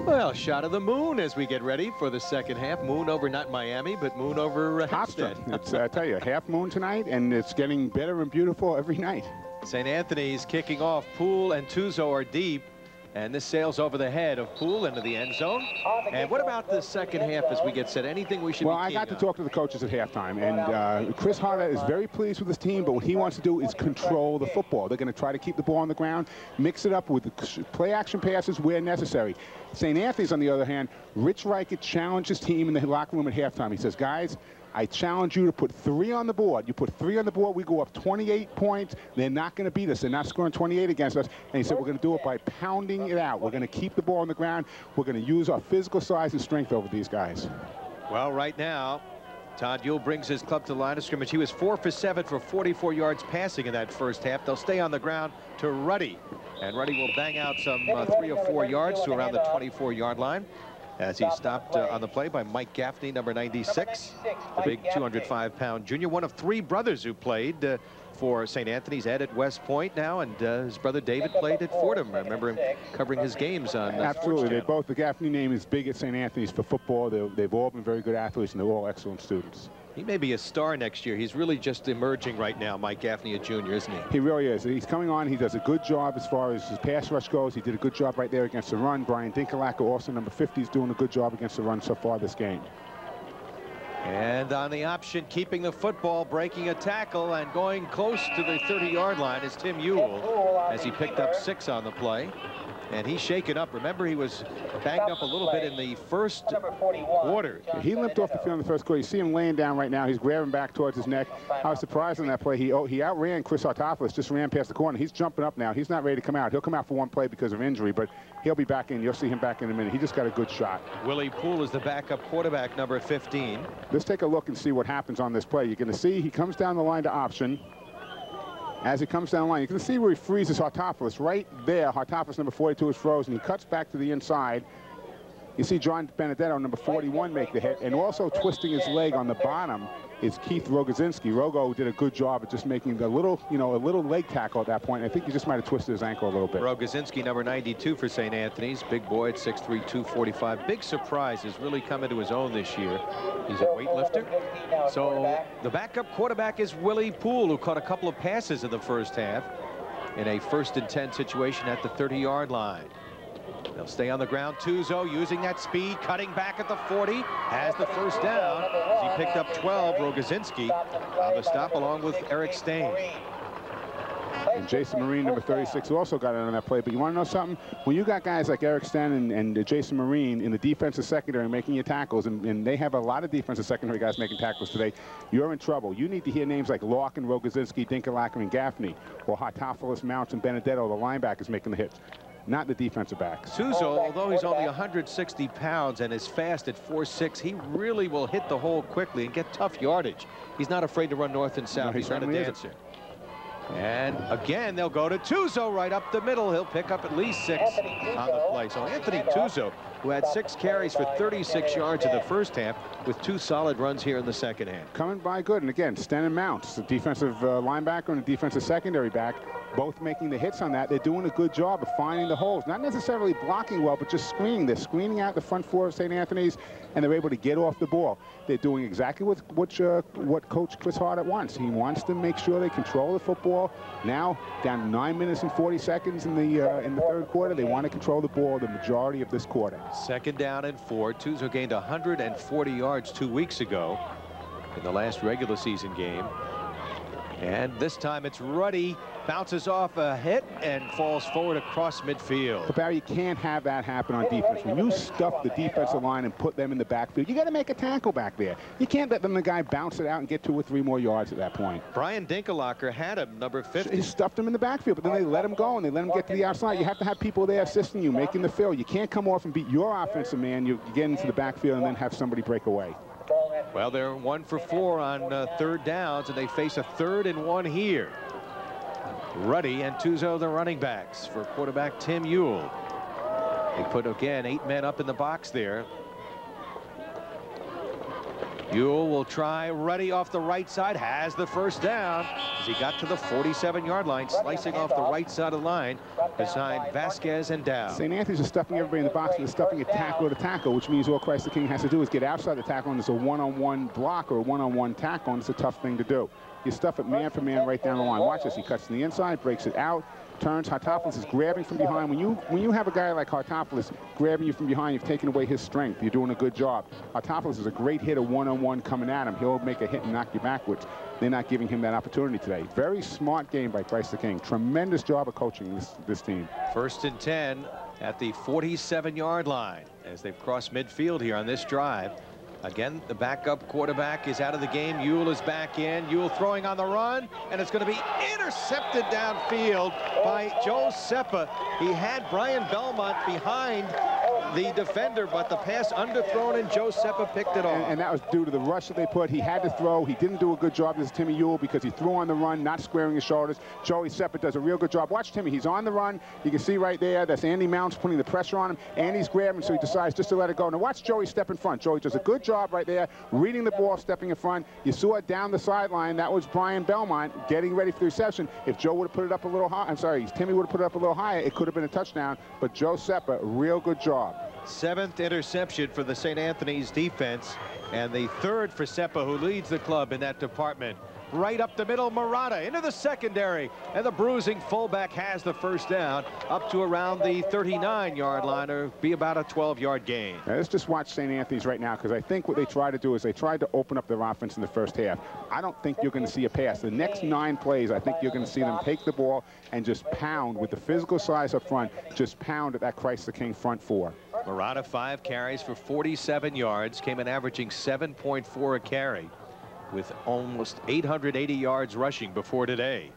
Well, shot of the moon as we get ready for the second half. Moon over not Miami, but moon over Hempstead. It's, I tell you, half moon tonight, and it's getting better and beautiful every night. St. Anthony's kicking off. Poole and Tuzo are deep. And this sails over the head of Poole into the end zone. And what about the second half as we get set? Anything we should be keen on? Well, I got to talk to the coaches at halftime, and Chris Harder is very pleased with his team, but what he wants to do is control the football. They're going to try to keep the ball on the ground, mix it up with play-action passes where necessary. St. Anthony's, on the other hand, Rich Reichert challenged his team in the locker room at halftime. He says, guys, I challenge you to put 3 on the board. You put 3 on the board, we go up 28 points. They're not going to beat us. They're not scoring 28 against us. And he said, we're going to do it by pounding it out. We're going to keep the ball on the ground. We're going to use our physical size and strength over these guys. Well, right now, Todd Ewell brings his club to the line of scrimmage. He was 4 for 7 for 44 yards passing in that first half. They'll stay on the ground to Ruddy. And Ruddy will bang out some 3 or 4 yards to around the 24-yard line, as he stopped on the play by Mike Gaffney, number 96, the big 205-pound junior, one of 3 brothers who played for St. Anthony's. Ed at West Point now, and his brother David played at Fordham. I remember him covering his games on Absolutely. They both, the Gaffney name is big at St. Anthony's for football. They've all been very good athletes, and they're all excellent students. He may be a star next year. He's really just emerging right now, Mike Gaffney, a junior, isn't he? He really is. He's coming on. He does a good job as far as his pass rush goes. He did a good job right there against the run. Brian Dinkelacke, also number 50, is doing a good job against the run so far this game. And on the option, keeping the football, breaking a tackle, and going close to the 30-yard line is Tim Ewell, as he picked up 6 on the play. And he's shaken up. Remember, he was banged up a little bit in the first quarter. He limped off the field in the first quarter. You see him laying down right now. He's grabbing back towards his neck. I was surprised on that play. He outran Chris Artopoulos, just ran past the corner. He's jumping up now. He's not ready to come out. He'll come out for one play because of injury, but he'll be back in. You'll see him back in a minute. He just got a good shot. Willie Poole is the backup quarterback, number 15. Let's take a look and see what happens on this play. You're going to see he comes down the line to option. As he comes down the line, you can see where he freezes Hartopoulos. Right there, Hartopoulos, number 42, is frozen. He cuts back to the inside. You see John Benedetto, number 41, make the hit. And also twisting his leg on the bottom is Keith Rogozinski. Rogo did a good job of just making a little leg tackle at that point. I think he just might have twisted his ankle a little bit. Rogozinski, number 92 for St. Anthony's. Big boy at 6'3", 245. Big surprise has really come into his own this year. He's a weightlifter. So the backup quarterback is Willie Poole, who caught a couple of passes in the first half in a 1st and 10 situation at the 30-yard line. They'll stay on the ground. Tuzo using that speed, cutting back at the 40, has the first down. He picked up 12, Rogozinski, on the stop along with Eric Stain. And Jason Marine, number 36, also got in on that play. But you want to know something? When you got guys like Eric Stain and Jason Marine in the defensive secondary making your tackles, and they have a lot of defensive secondary guys making tackles today, you're in trouble. You need to hear names like Larkin, Rogozinski, Dinkelacke, and Gaffney, or Hatopoulos, Mounts, and Benedetto, the linebackers making the hits, not the defensive backs. Tuzo, although he's only 160 pounds and is fast at 4'6", he really will hit the hole quickly and get tough yardage. He's not afraid to run north and south. No, he's not a dancer. And again, they'll go to Tuzo right up the middle. He'll pick up at least 6 on the play. So Anthony Tuzo, who had 6 carries for 36 yards in the first half, with 2 solid runs here in the second half. Coming by good. And again, Sten and Mounts, the defensive linebacker and the defensive secondary back, both making the hits on that. They're doing a good job of finding the holes. Not necessarily blocking well, but just screening. They're screening out the front four of St. Anthony's, and they're able to get off the ball. They're doing exactly what Coach Chris Hart wants. He wants to make sure they control the football. Now, down to 9 minutes and 40 seconds in the third quarter, they want to control the ball the majority of this quarter. 2nd down and 4. Tuzo gained 140 yards 2 weeks ago in the last regular season game. And this time it's Ruddy, bounces off a hit and falls forward across midfield. But Barry, you can't have that happen on defense. When you stuff the defensive line and put them in the backfield, you got to make a tackle back there. You can't let the guy bounce it out and get 2 or 3 more yards at that point. Brian Dinkelacke had him, number 50. He stuffed him in the backfield, but then they let him go and they let him get to the outside. You have to have people there assisting you, making the fill. You can't come off and beat your offensive man. You get into the backfield and then have somebody break away. Well, they're 1 for 4 on 3rd downs, and they face a 3rd and 1 here. Ruddy and Tuzo, the running backs, for quarterback Tim Ewell. They put, again, 8 men up in the box there. Ewell will try. Ruddy off the right side, has the first down as he got to the 47-yard line, slicing off the right side of the line beside Vasquez and Dow. St. Anthony's is stuffing everybody in the box, and they're stuffing a tackle to tackle, which means all Christ the King has to do is get outside the tackle, and it's a one-on-one block or a one-on-one tackle, and it's a tough thing to do. You stuff it man for man right down the line. Watch this. He cuts to the inside, breaks it out, turns. Hatopoulos is grabbing from behind. When you have a guy like Hatopoulos grabbing you from behind, you've taken away his strength. You're doing a good job. Hatopoulos is a great hitter one-on-one coming at him. He'll make a hit and knock you backwards. They're not giving him that opportunity today. Very smart game by Christ the King. Tremendous job of coaching this team. 1st and 10 at the 47-yard line as they've crossed midfield here on this drive. Again, the backup quarterback is out of the game. Ewell is back in. Ewell throwing on the run, and it's going to be intercepted downfield by Joe Seppa. He had Brian Belmont behind the defender, but the pass underthrown, and Joe Seppa picked it off. And that was due to the rush that they put. He had to throw. He didn't do a good job. This is Timmy Ewell because he threw on the run, not squaring his shoulders. Joey Seppa does a real good job. Watch Timmy. He's on the run. You can see right there. That's Andy Mounts putting the pressure on him. Andy's grabbing, so he decides just to let it go. Now watch Joey step in front. Joey does a good job right there, reading the ball, stepping in front. You saw it down the sideline. That was Brian Belmont getting ready for the reception. If Joe would have put it up a little high, Timmy would have put it up a little higher, it could have been a touchdown. But Joe Seppa, real good job. 7th interception for the St. Anthony's defense, and the 3rd for Seppa, who leads the club in that department. Right up the middle, Murata into the secondary, and the bruising fullback has the first down up to around the 39-yard line, or be about a 12-yard gain. Now, let's just watch St. Anthony's right now, because I think what they try to do is they tried to open up their offense in the first half. I don't think you're going to see a pass. The next 9 plays, I think you're going to see them take the ball and just pound with the physical size up front, just pound at that Christ the King front 4. Murata 5 carries for 47 yards, came in averaging 7.4 a carry, with almost 880 yards rushing before today,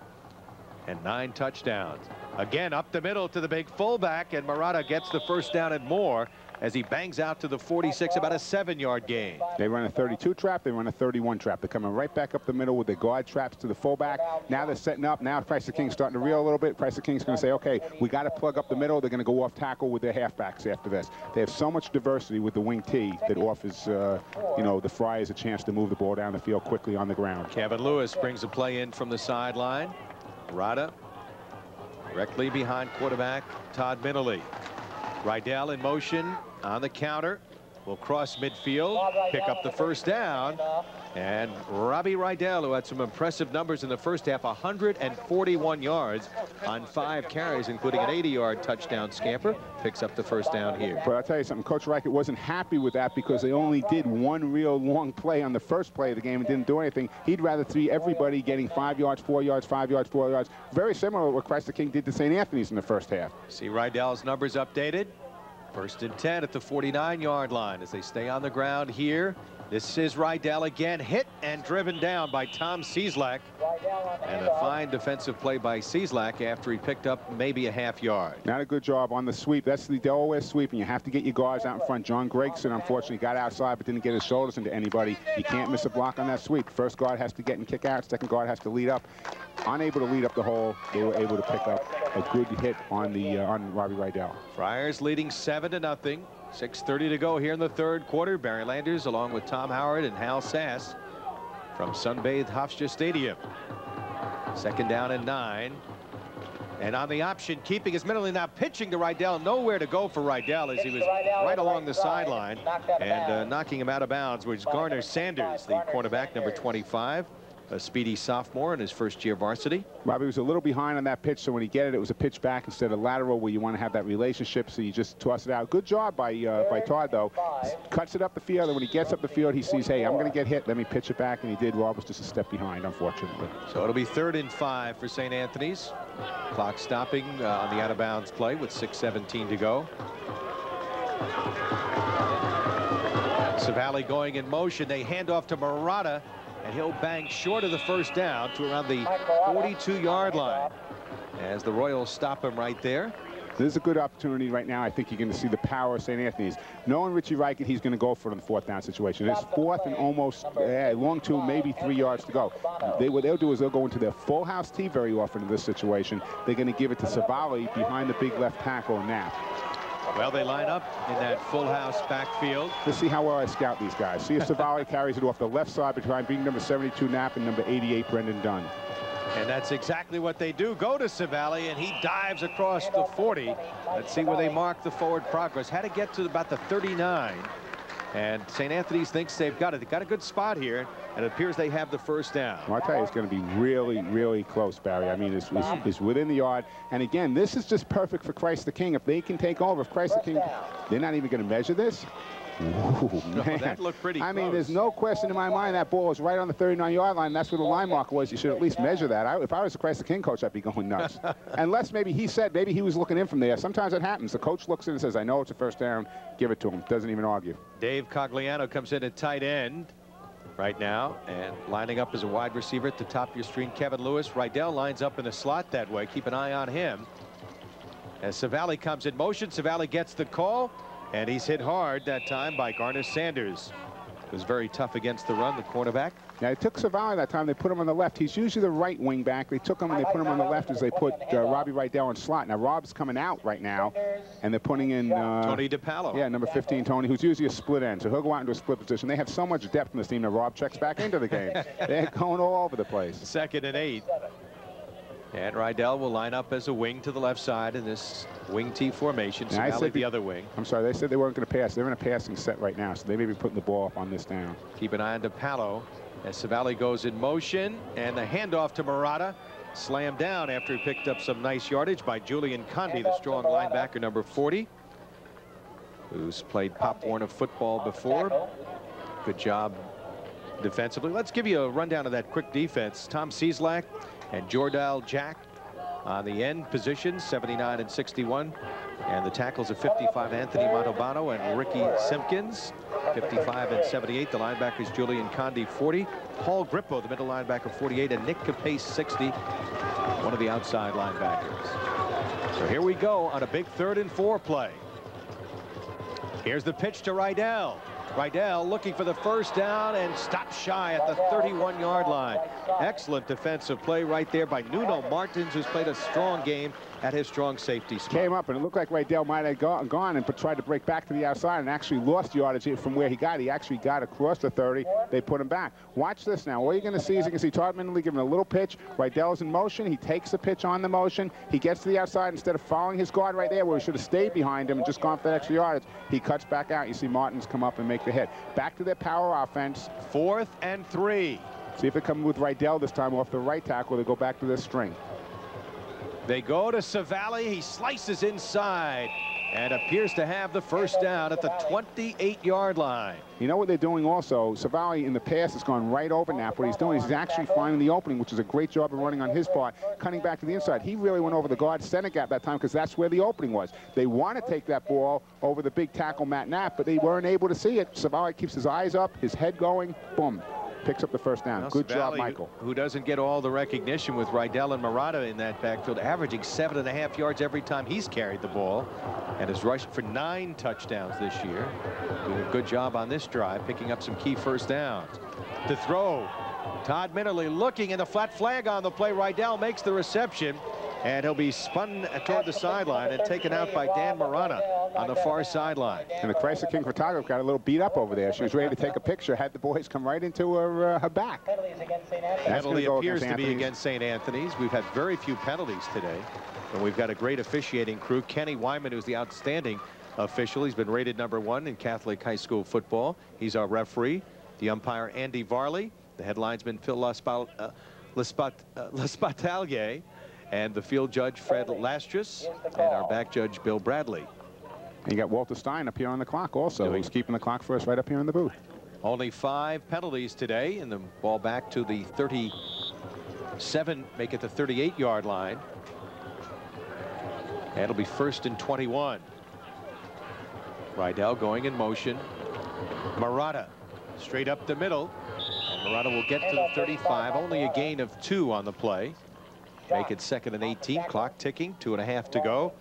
and 9 touchdowns. Again, up the middle to the big fullback, and Murata gets the first down and more as he bangs out to the 46, about a 7-yard gain. They run a 32 trap, they run a 31 trap. They're coming right back up the middle with the guard traps to the fullback. Now they're setting up. Now Christ the King's starting to reel a little bit. Christ the King's going to say, okay, we got to plug up the middle. They're going to go off tackle with their halfbacks after this. They have so much diversity with the wing T that offers, the Friars a chance to move the ball down the field quickly on the ground. Kevin Lewis brings a play in from the sideline. Murata directly behind quarterback Todd Minnerly. Rydell in motion on the counter. will cross midfield, pick up the first down. And Robbie Rydell, who had some impressive numbers in the first half, 141 yards on 5 carries, including an 80-yard touchdown scamper, picks up the first down here. But I'll tell you something, Coach Reichert wasn't happy with that because they only did one real long play on the first play of the game and didn't do anything. He'd rather see everybody getting 5 yards, 4 yards, 5 yards, 4 yards. Very similar to what Christ the King did to St. Anthony's in the first half. See Rydell's numbers updated. 1st and 10 at the 49-yard line as they stay on the ground here. This is Rydell again, hit and driven down by Tom Cieslak. And a fine defensive play by Cieslak after he picked up maybe a half yard. Not a good job on the sweep. That's the Delaware sweep, and you have to get your guards out in front. John Gregson, unfortunately, got outside but didn't get his shoulders into anybody. You can't miss a block on that sweep. First guard has to get and kick out. Second guard has to lead up. Unable to lead up the hole, they were able to pick up a good hit on the on Robbie Rydell. Friars leading 7-0. 6:30 to go here in the 3rd quarter. Barry Landers along with Tom Howard and Hal Sass from Sunbathed Hofstra Stadium. 2nd down and 9. And on the option, keeping his middle and now pitching to Rydell. Nowhere to go for Rydell as he was right along the sideline and knocking him out of bounds, which Garner Sanders, the cornerback, number 25. A speedy sophomore in his first year varsity. Robbie was a little behind on that pitch, so when he get it, it was a pitch back instead of lateral where you want to have that relationship, so you just toss it out. Good job by Todd, though. Cuts it up the field, and when he gets up the field, he sees, hey, I'm going to get hit. Let me pitch it back, and he did. Rob was just a step behind, unfortunately. So it'll be 3rd and 5 for St. Anthony's. Clock stopping on the out-of-bounds play with 6:17 to go. Savali going in motion. They hand off to Murata. And he'll bang short of the first down to around the 42-yard line as the Royals stop him right there. This is a good opportunity right now. I think you're going to see the power of St. Anthony's. Knowing Richie Reichert, he's going to go for it in the 4th down situation. It's 4th and almost long 2, maybe 3 yards to go. What they'll do is they'll go into their full house tee very often in this situation. They're going to give it to Savali behind the big left tackle, Knapp. Well, they line up in that full house backfield. Let's see how well I scout these guys. See if Savali carries it off the left side behind being number 72 Knapp and number 88 Brendan Dunn. And that's exactly what they do. Go to Savali, and he dives across the 40. Let's see where they mark the forward progress. Had to get to about the 39. And St. Anthony's thinks they've got it. They've got a good spot here, and it appears they have the first down. Well, I'll tell you, it's going to be really, really close, Barry. I mean, it's within the yard. And again, this is just perfect for Christ the King. If they can take over, if Christ the King, they're not even going to measure this. Ooh, no, that looked pretty close. I mean, there's no question in my mind that ball is right on the 39-yard line. That's where the line marker was. You should at least measure that. If I was the Christ the King coach, I'd be going nuts. Unless maybe he said, maybe he was looking in from there. Sometimes it happens. The coach looks in and says, I know it's a first down. Give it to him. Doesn't even argue. Dave Cogliano comes in at tight end right now, and lining up as a wide receiver at the top of your screen, Kevin Lewis. Rydell lines up in the slot that way. Keep an eye on him. As Savali comes in motion, Savali gets the call. And he's hit hard that time by Garner Sanders. It was very tough against the run, the cornerback. Yeah, they took Savali that time. They put him on the left. He's usually the right wing back. They took him and they put him on the left as they put Robbie Rydell in slot. Now, Rob's coming out right now, and they're putting in Tony DiPaolo. Yeah, number 15, Tony, who's usually a split end. So he'll go out into a split position. They have so much depth in this team that Rob checks back into the game. They're going all over the place. 2nd and 8. And Rydell will line up as a wing to the left side in this wing T formation. So now the other wing. I'm sorry, they said they weren't going to pass. They're in a passing set right now, so they may be putting the ball up on this down. Keep an eye on DiPaolo as Savali goes in motion, and the handoff to Murata. Slammed down after he picked up some nice yardage by Julian Condi, the strong linebacker, number 40, who's played Pop Warner football before. Good job defensively. Let's give you a rundown of that quick defense. Tom Cieslak and Jordal Jack on the end positions, 79 and 61. And the tackles of 55, Anthony Montalbano and Ricky Simpkins, 55 and 78. The linebackers, Julian Condi, 40. Paul Grippo, the middle linebacker, 48. And Nick Capace, 60, one of the outside linebackers. So here we go on a big 3rd and 4 play. Here's the pitch to Rydell. Rydell looking for the first down and stopped shy at the 31-yard line. Excellent defensive play right there by Nuno Martins, who's played a strong game at his strong safety spot. Came up, and it looked like Rydell might have gone and tried to break back to the outside and actually lost yardage from where he got. He actually got across the 30. They put him back. Watch this now. All you're going to see is you can see Todd Mindley giving a little pitch. Rydell's in motion. He takes the pitch on the motion. He gets to the outside instead of following his guard right there where he should have stayed behind him and just gone for that extra yardage. He cuts back out. You see Martins come up and make the hit. Back to their power offense. 4th and 3. See if they come with Rydell this time off the right tackle. They go back to their string. They go to Savali. He slices inside and appears to have the first down at the 28-yard line. You know what they're doing also? Savali in the past has gone right over Knapp. What he's doing is he's actually finding the opening, which is a great job of running on his part, cutting back to the inside. He really went over the guard center gap that time because that's where the opening was. They want to take that ball over the big tackle, Matt Knapp, but they weren't able to see it. Savali keeps his eyes up, his head going, boom. Picks up the first down. Now, good Savali, job, Michael. Who doesn't get all the recognition with Rydell and Murata in that backfield, averaging 7.5 yards every time he's carried the ball, and has rushed for 9 touchdowns this year. Doing a good job on this drive, picking up some key first downs. To throw, Todd Minnerly looking, and the flat flag on the play. Rydell makes the reception, and he'll be spun toward the sideline and taken out by Dan Murata on the far sideline. And the Chrysler King photographer got a little beat up over there. She was ready to take a picture, had the boys come right into her back. Penalty appears to be against St. Anthony's. We've had very few penalties today, and we've got a great officiating crew. Kenny Wyman, who's the outstanding official. He's been rated #1 in Catholic high school football. He's our referee. The umpire, Andy Varley. The head linesman, Phil L'Espatalier. And the field judge, Fred Lastris, and our back judge, Bill Bradley. And you got Walter Stein up here on the clock also, who's keeping the clock for us right up here in the booth. Only 5 penalties today, and the ball back to the 37, make it the 38-yard line. And it'll be 1st and 21. Rydell going in motion. Murata straight up the middle. And Murata will get to the 35, only a gain of 2 on the play. Make it 2nd and 18, clock ticking, 2.5 to go.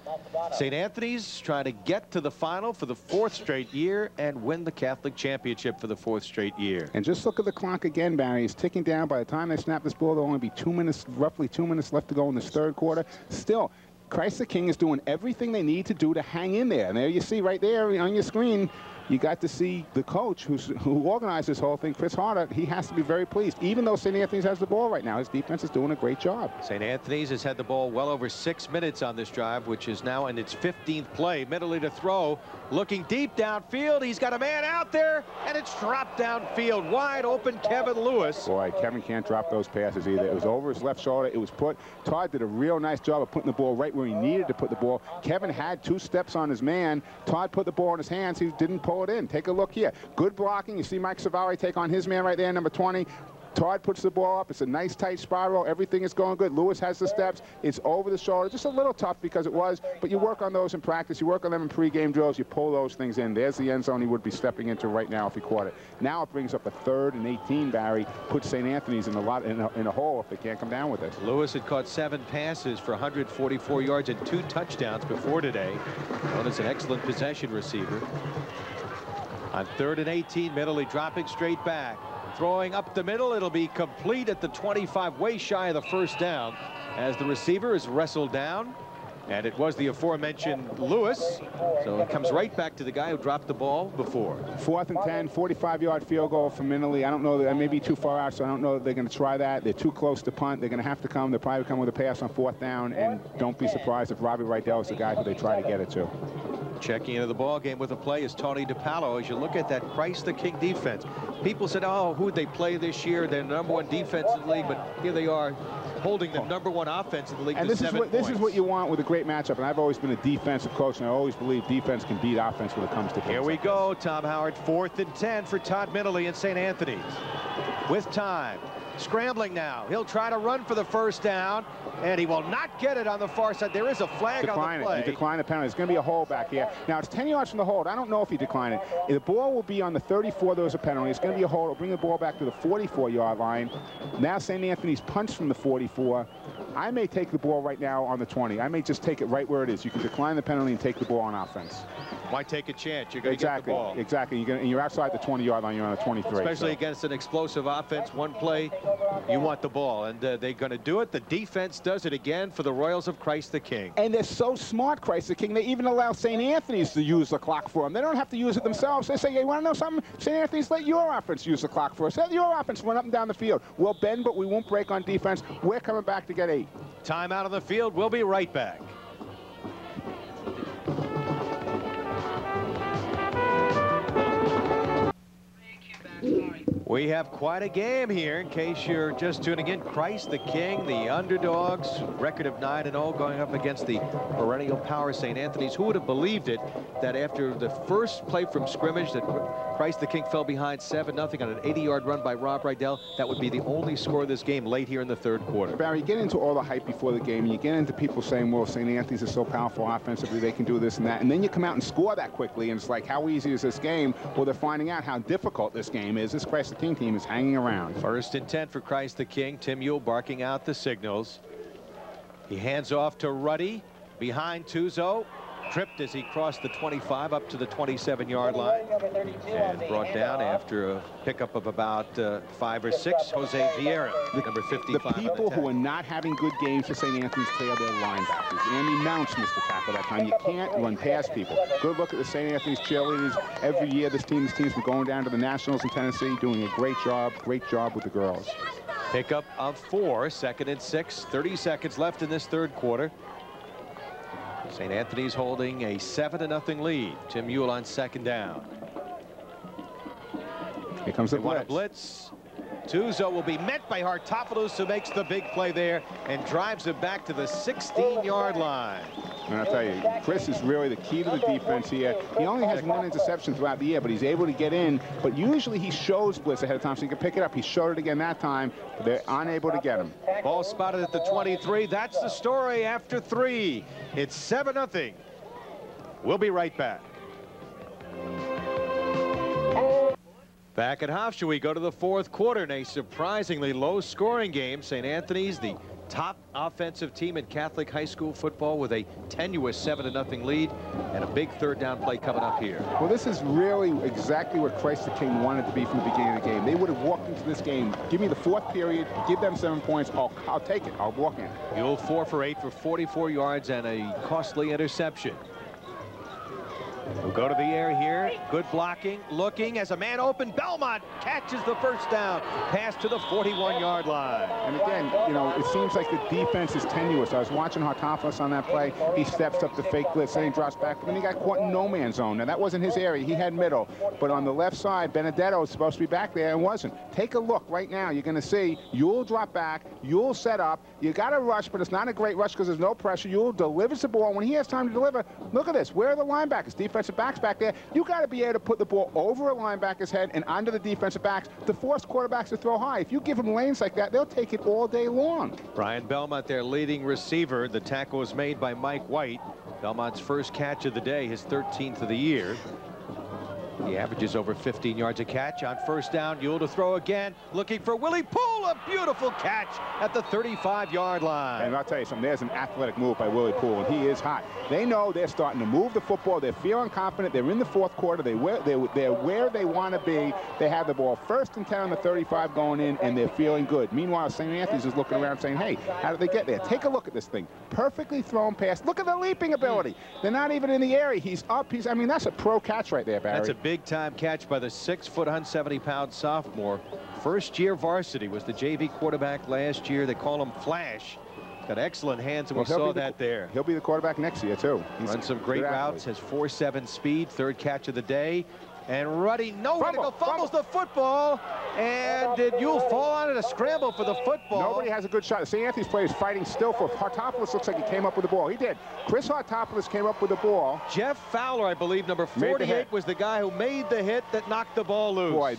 St. Anthony's trying to get to the final for the 4th straight year and win the Catholic championship for the 4th straight year. And just look at the clock again, Barry. It's ticking down. By the time they snap this ball, there'll only be 2 minutes, roughly 2 minutes left to go in this 3rd quarter. Still, Chrysler King is doing everything they need to do to hang in there. And there you see right there on your screen, you got to see the coach who organized this whole thing, Chris Harder. He has to be very pleased. Even though St. Anthony's has the ball right now, his defense is doing a great job. St. Anthony's has had the ball well over 6 minutes on this drive, which is now in its 15th play. Middley to throw, looking deep downfield. He's got a man out there, and it's dropped downfield. Wide open, Kevin Lewis. Boy, Kevin can't drop those passes either. It was over his left shoulder. It was put. Todd did a real nice job of putting the ball right where he needed to put the ball. Kevin had 2 steps on his man. Todd put the ball in his hands. He didn't pull it in. Take a look here. Good blocking. You see Mike Savali take on his man right there, number 20. Todd puts the ball up. It's a nice tight spiral. Everything is going good. Lewis has the steps. It's over the shoulder. Just a little tough because it was, but you work on those in practice. You work on them in pregame drills. You pull those things in. There's the end zone he would be stepping into right now if he caught it. Now it brings up a 3rd and 18, Barry. Puts St. Anthony's in a hole if they can't come down with this. Lewis had caught 7 passes for 144 yards and 2 touchdowns before today. Well, it's an excellent possession receiver. On 3rd and 18, Middley dropping straight back. Throwing up the middle, it'll be complete at the 25, way shy of the first down, as the receiver is wrestled down. And it was the aforementioned Lewis, so it comes right back to the guy who dropped the ball before. 4th and 10, 45-yard field goal for Minnelly. I don't know, that may be too far out, so I don't know that they're going to try that. They're too close to punt. They're going to have to come. They'll probably come with a pass on 4th down, and don't be surprised if Robbie Rydell is the guy who they try to get it to. Checking into the ball game with a play is Tony DiPaolo. As you look at that Chrysler King defense, people said, oh, who'd they play this year? They're the #1 defense in the league, but here they are holding the #1 offense in the league. And to this is what you want with a great matchup. And I've always been a defensive coach, and I always believe defense can beat offense when it comes to Here we go, Tom Howard. 4th and 10 for Todd Minnelly in St. Anthony's. With time. Scrambling now. He'll try to run for the first down, and he will not get it on the far side. There is a flag on the play. You decline the penalty. There's going to be a hold back here. Now, it's 10 yards from the hold. I don't know if you decline it. The ball will be on the 34. There was a penalty. It's going to be a hold. It'll bring the ball back to the 44-yard line. Now, St. Anthony's punts from the 44. I may take the ball right now on the 20. I may just take it right where it is. You can decline the penalty and take the ball on offense. Why take a chance? You're going to get the ball. Exactly. You're outside the 20-yard line. You're on the 23. Especially against an explosive offense. One play, you want the ball. And they're going to do it. The defense does it again for the Royals of Christ the King. And they're so smart, Christ the King. They even allow St. Anthony's to use the clock for them. They don't have to use it themselves. They say, hey, you want to know something? St. Anthony's, let your offense use the clock for us. Let your offense run up and down the field. We'll bend, but we won't break on defense. We're coming back to get 8. Time out on the field. We'll be right back. We have quite a game here. In case you're just tuning in, Christ the King, the underdogs, record of 9-0, going up against the perennial power St. Anthony's. Who would have believed it that after the first play from scrimmage that Christ the King fell behind 7-0 on an 80-yard run by Rob Rydell? That would be the only score of this game late here in the 3rd quarter. Barry, you get into all the hype before the game, and you get into people saying, well, St. Anthony's is so powerful offensively, they can do this and that, and then you come out and score that quickly, and it's like, how easy is this game? Well, they're finding out how difficult this game is. This Christ the King team is hanging around. 1st and 10 for Christ the King. Tim Ewell barking out the signals. He hands off to Ruddy behind Tuzo. Tripped as he crossed the 25 up to the 27-yard line and brought down after a pickup of about 5 or 6. Jose Vieira, number 55. The people who are not having good games for St. Anthony's tail their linebackers. Andy Mounts missed the tackle that time. You can't run past people. Good look at the St. Anthony's cheerleaders. Every year this team's been going down to the Nationals in Tennessee, doing a great job with the girls. Pickup of 4, 2nd and 6. 30 seconds left in this 3rd quarter. St. Anthony's holding a 7-0 lead. Tim Ewell on 2nd down. Here comes the blitz. Tuzo will be met by Hartopoulos, who makes the big play there and drives it back to the 16-yard line. And I'll tell you, Chris is really the key to the defense here. He only has 1 interception throughout the year, but he's able to get in. But usually he shows blitz ahead of time so he can pick it up. He showed it again that time, but they're unable to get him. Ball spotted at the 23. That's the story after 3. It's 7-0. We'll be right back. Back at Hofstra, we go to the 4th quarter in a surprisingly low-scoring game. St. Anthony's, the top offensive team in Catholic high school football, with a tenuous 7-0 lead and a big 3rd down play coming up here. Well, this is really exactly what Christ the King wanted to be from the beginning of the game. They would have walked into this game. Give me the 4th period, give them 7 points. I'll take it. I'll walk in. Ewell 4 for 8 for 44 yards and a costly interception. We'll go to the air here. Good blocking. Looking as a man open. Belmont catches the 1st down. Pass to the 41-yard line. And again, you know, it seems like the defense is tenuous. I was watching Hartopoulos on that play. He steps up the fake blitz, then he drops back. But then he got caught in no man's zone. Now, that wasn't his area. He had middle. But on the left side, Benedetto is supposed to be back there and wasn't. Take a look right now. You're going to see Ewell drop back. Ewell set up. You got to rush, but it's not a great rush because there's no pressure. Ewell delivers the ball. When he has time to deliver, look at this. Where are the linebackers? Defensive backs back there. You got to be able to put the ball over a linebacker's head and under the defensive backs to force quarterbacks to throw high. If you give them lanes like that, they'll take it all day long. Brian Belmont, their leading receiver. The tackle was made by Mike White. Belmont's first catch of the day, his 13th of the year. He averages over 15 yards a catch. On 1st down, Ewell to throw again, looking for Willie Poole. A beautiful catch at the 35-yard line. And I'll tell you something, there's an athletic move by Willie Poole, and he is hot. They know they're starting to move the football. They're feeling confident. They're in the 4th quarter. They're where they want to be. They have the ball 1st and 10 on the 35 going in, and they're feeling good. Meanwhile, St. Anthony's is looking around saying, hey, how did they get there? Take a look at this thing. Perfectly thrown pass. Look at the leaping ability. They're not even in the area. He's up. I mean, that's a pro catch right there, Barry. That's a big-time catch by the 6-foot, 170-pound sophomore. First-year varsity, was the JV quarterback last year. They call him Flash. Got excellent hands, and we saw that there. He'll be the quarterback next year, too. Run some great routes, has 4.7 speed, 3rd catch of the day. And Ruddy, nowhere to go, fumbles the football. And did Ewell fall on it? A scramble for the football. Nobody has a good shot. St. Anthony's player is fighting still for Hartopoulos. Looks like he came up with the ball. He did. Chris Hartopoulos came up with the ball. Jeff Fowler, I believe, number 48, was the guy who made the hit that knocked the ball loose. Boy,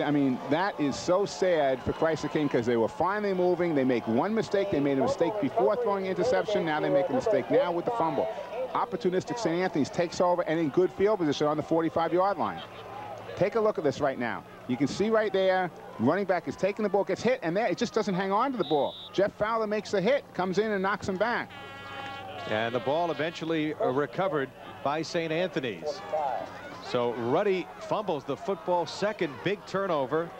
I mean, that is so sad for Christ the King, because they were finally moving. They make one mistake. They made a mistake before throwing interception. Now they make a mistake now with the fumble. Opportunistic St. Anthony's takes over and in good field position on the 45-yard line. Take a look at this right now. You can see right there, running back is taking the ball, gets hit, and there it just doesn't hang on to the ball. Jeff Fowler makes the hit, comes in and knocks him back. And the ball eventually recovered by St. Anthony's. So Ruddy fumbles the football, second big turnover.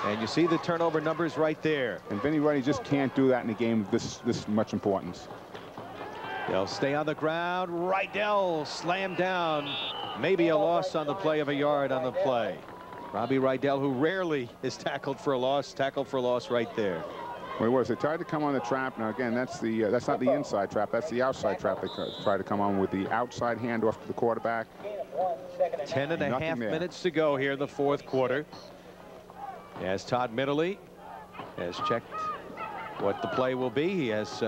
And you see the turnover numbers right there. And Vinny Ruddy just can't do that in a game of this much importance. They'll stay on the ground. Rydell slammed down. Maybe a loss on the play of a yard on the play. Robbie Rydell, who rarely is tackled for a loss right there. Well, it was. They tried to come on the trap. Now again, that's not the inside trap. That's the outside trap. They tried to come on with the outside handoff to the quarterback. 10.5 minutes to go here in the fourth quarter. As Todd Middley has checked what the play will be. He has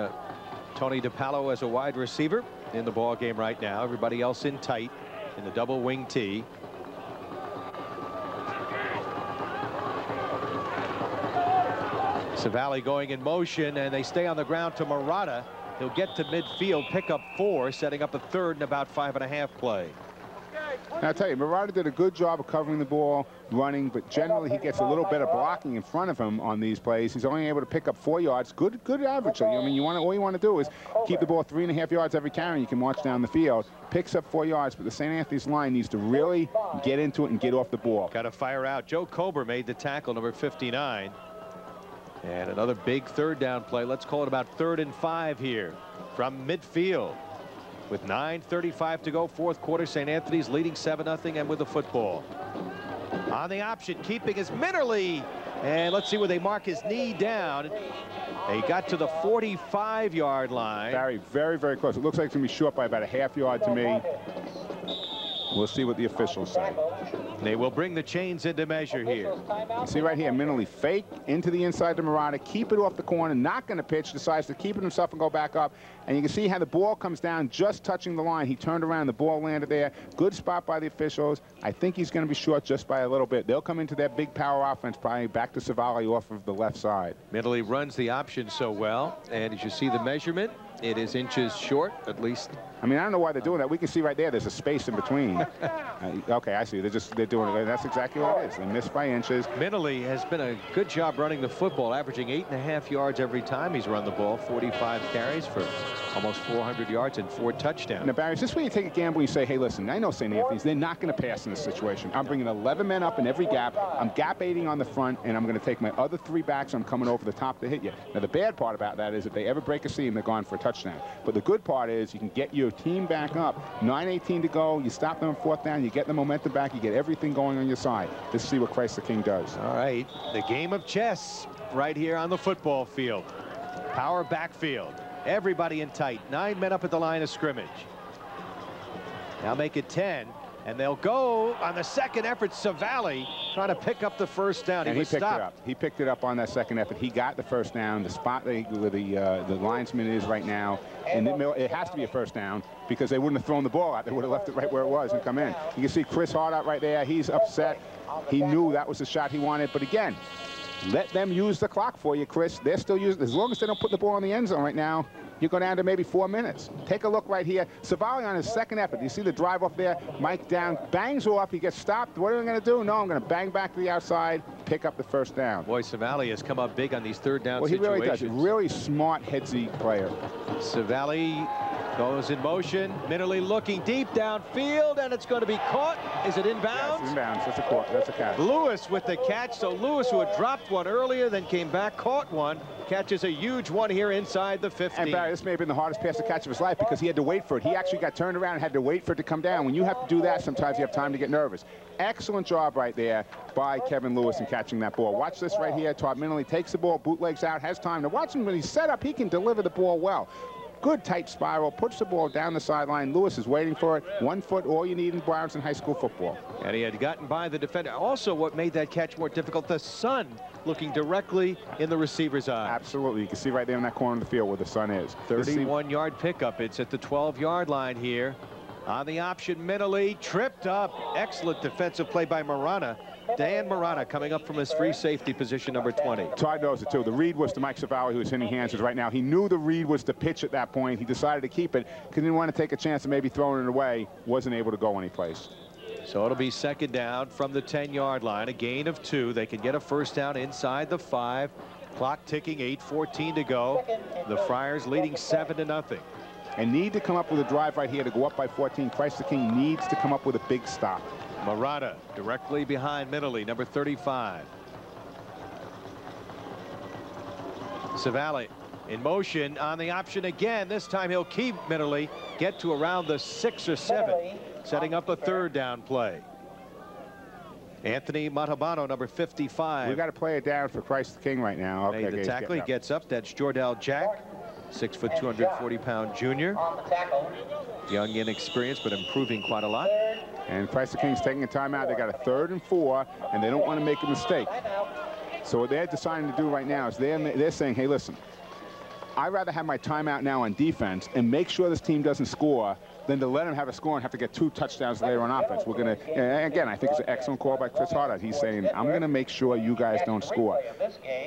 Tony DiPaolo as a wide receiver in the ball game right now. Everybody else in tight in the double wing T. Savali going in motion, and they stay on the ground to Murata. He'll get to midfield, pick up 4, setting up a third and about 5.5 play. Now, I'll tell you, Murata did a good job of covering the ball, running, but generally he gets a little better blocking in front of him on these plays. He's only able to pick up 4 yards. Good average. I mean, all you want to do is keep the ball 3.5 yards every carry. You can march down the field. Picks up 4 yards, but the St. Anthony's line needs to really get into it and get off the ball. Got to fire out. Joe Kober made the tackle, number 59. And another big third down play. Let's call it about 3rd and 5 here from midfield. With 9:35 to go, fourth quarter, St. Anthony's leading 7-0 and with the football. On the option, keeping is Minnerly. And let's see where they mark his knee down. They got to the 45-yard line. Barry, very, very close. It looks like it's going to be short by about a half yard to me. We'll see what the officials say. They will bring the chains into measure here. You see right here, Minnerly fake into the inside to Murata, keep it off the corner, not going to pitch, decides to keep it himself and go back up. And you can see how the ball comes down just touching the line. He turned around, the ball landed there. Good spot by the officials. I think he's going to be short just by a little bit. They'll come into that big power offense, probably back to Savali off of the left side. Minnerly runs the option so well. And as you see the measurement, it is inches short, at least. I mean, I don't know why they're doing that. We can see right there, there's a space in between. Okay, I see. They're doing it. That's exactly what it is. They missed by inches. Minnerly has been a good job running the football, averaging 8.5 yards every time he's run the ball. 45 carries for almost 400 yards and 4 touchdowns. Now, Barry, is this where you take a gamble and you say, hey, listen, I know St. Anthony's, they're not going to pass in this situation. I'm bringing 11 men up in every gap. I'm gap-aiding on the front, and I'm going to take my other 3 backs. I'm coming over the top to hit you. Now, the bad part about that is if they ever break a seam, they're gone for a touchdown. But the good part is you can get your team back up. 9:18 to go. You stop them on 4th down. You get the momentum back. You get everything going on your side. Let's see what Christ the King does. All right. The game of chess right here on the football field. Power backfield. Everybody in tight. 9 men up at the line of scrimmage. Now make it 10. And they'll go on the second effort. Savali trying to pick up the first down. And he picked it up. He picked it up on that second effort. He got the first down. The spot where the linesman is right now. And it has to be a first down because they wouldn't have thrown the ball out. They would have left it right where it was and come in. You can see Chris Hart out right there. He's upset. He knew that was the shot he wanted. But again, let them use the clock for you, Chris. They're still using, as long as they don't put the ball in the end zone right now, you go down to maybe 4 minutes. Take a look right here. Savali on his second effort. You see the drive off there? Mike down, bangs off. He gets stopped. What are we going to do? No, I'm going to bang back to the outside, pick up the first down. Boy, Savali has come up big on these third down situations. Well, he really does. Really smart, headsy player. Savali goes in motion. Minnerly looking deep downfield, and it's going to be caught. Is it inbounds? Yes, inbounds. That's a catch. Lewis with the catch. So Lewis, who had dropped one earlier, then came back, caught one, catches a huge one here inside the 50. And Barry, this may have been the hardest pass to catch of his life because he had to wait for it. He actually got turned around and had to wait for it to come down. When you have to do that, sometimes you have time to get nervous. Excellent job right there by Kevin Lewis in catching that ball. Watch this right here. Todd Minnerly takes the ball, bootlegs out, has time. Now watch him when he's set up. He can deliver the ball well. Good tight spiral, puts the ball down the sideline. Lewis is waiting for it. 1 foot, all you need in Brownston High School football. And he had gotten by the defender. Also, what made that catch more difficult, the sun looking directly in the receiver's eye. Absolutely. You can see right there in that corner of the field where the sun is. 31-yard pickup. It's at the 12-yard line here. On the option, Minnerly tripped up. Excellent defensive play by Marana. Dan Marana coming up from his free safety position, number 20. Todd knows it too. The read was to Mike Savali, who was hitting hands right now. He knew the read was the pitch at that point. He decided to keep it because he didn't want to take a chance of maybe throwing it away. Wasn't able to go anyplace. So it'll be second down from the 10-yard line. A gain of 2. They can get a first down inside the 5. Clock ticking, 8:14 to go. The Friars leading 7-0. and need to come up with a drive right here to go up by 14. Christ the King needs to come up with a big stop. Murata directly behind Minnerly, number 35. Savali in motion on the option again. This time he'll keep Minnerly, get to around the 6 or 7, setting up a third down play. Anthony Montalbano, number 55. We got to play it down for Christ the King right now. Okay, made the tackle. He gets up. That's Jordell Jack, 6 foot 240-pound junior. Young, inexperienced, but improving quite a lot. And Christ the King's taking a timeout. They got a 3rd and 4, and they don't want to make a mistake. So what they're deciding to do right now is they're saying, hey, listen, I'd rather have my timeout now on defense and make sure this team doesn't score than to let them have a score and have to get 2 touchdowns later on offense. We're going to, again, I think it's an excellent call by Chris Harder. He's saying, I'm going to make sure you guys don't score.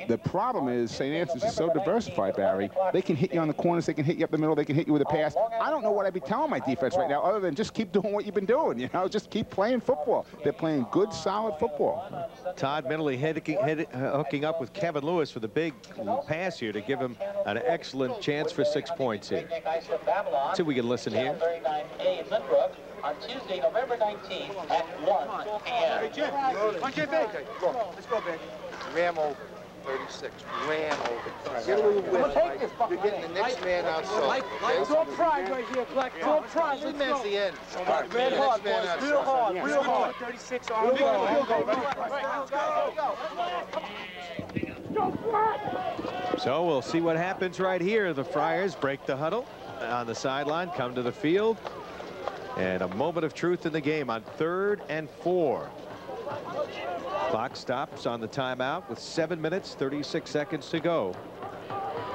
The problem is St. Anthony's is so diversified, Barry. They can hit you on the corners, they can hit you up the middle, they can hit you with a pass. I don't know what I'd be telling my defense right now other than just keep doing what you've been doing, you know, just keep playing football. They're playing good, solid football. Todd Minnerly hooking up with Kevin Lewis for the big pass here to give him an excellent chance for 6 points here. See if we can listen here. A in Lynbrook on Tuesday, November 19th at 1 p.m. Hey, Jim. Let's go, Ben. Ramo 36. Ramo. Get a little width. You're getting the next man outside. Throw pride right here, Black. Throw pride. This man's the end. Red hard, boys. Real hard. Real hard. 36 on the So we'll see what happens right here. The Friars break the huddle on the sideline, come to the field, and a moment of truth in the game on 3rd and 4. Clock stops on the timeout with 7 minutes 36 seconds to go.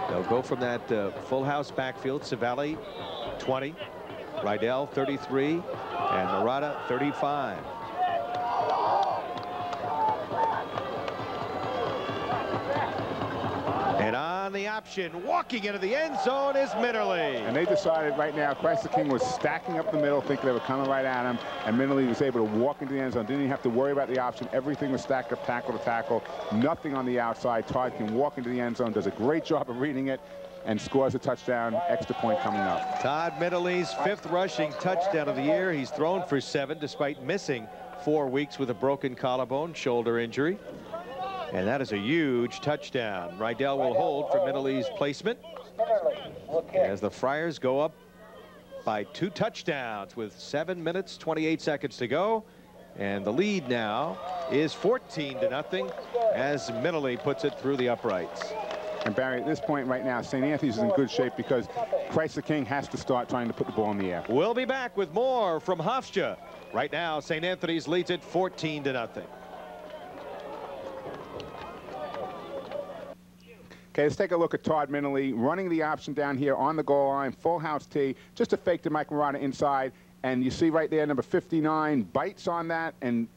They'll go from that full house backfield. Savali 20, Rydell 33, and Murata 35. And on the option, walking into the end zone is Minnerly. And they decided right now, Christ the King was stacking up the middle, thinking they were coming right at him, and Minnerly was able to walk into the end zone. Didn't even have to worry about the option. Everything was stacked up, tackle to tackle. Nothing on the outside. Todd can walk into the end zone, does a great job of reading it, and scores a touchdown. Extra point coming up. Todd Minnerly's 5th rushing touchdown of the year. He's thrown for 7 despite missing 4 weeks with a broken collarbone, shoulder injury. And that is a huge touchdown. Rydell will hold for Minnerly's placement as the Friars go up by 2 touchdowns with 7 minutes 28 seconds to go. And the lead now is 14-0 as Minnerly puts it through the uprights. And Barry, at this point right now, St. Anthony's is in good shape because Christ the King has to start trying to put the ball in the air. We'll be back with more from Hofstra. Right now, St. Anthony's leads it 14-0. Okay, let's take a look at Todd Minnerly running the option down here on the goal line, full house tee, just a fake to Mike Murata inside. And you see right there, number 59 bites on that, and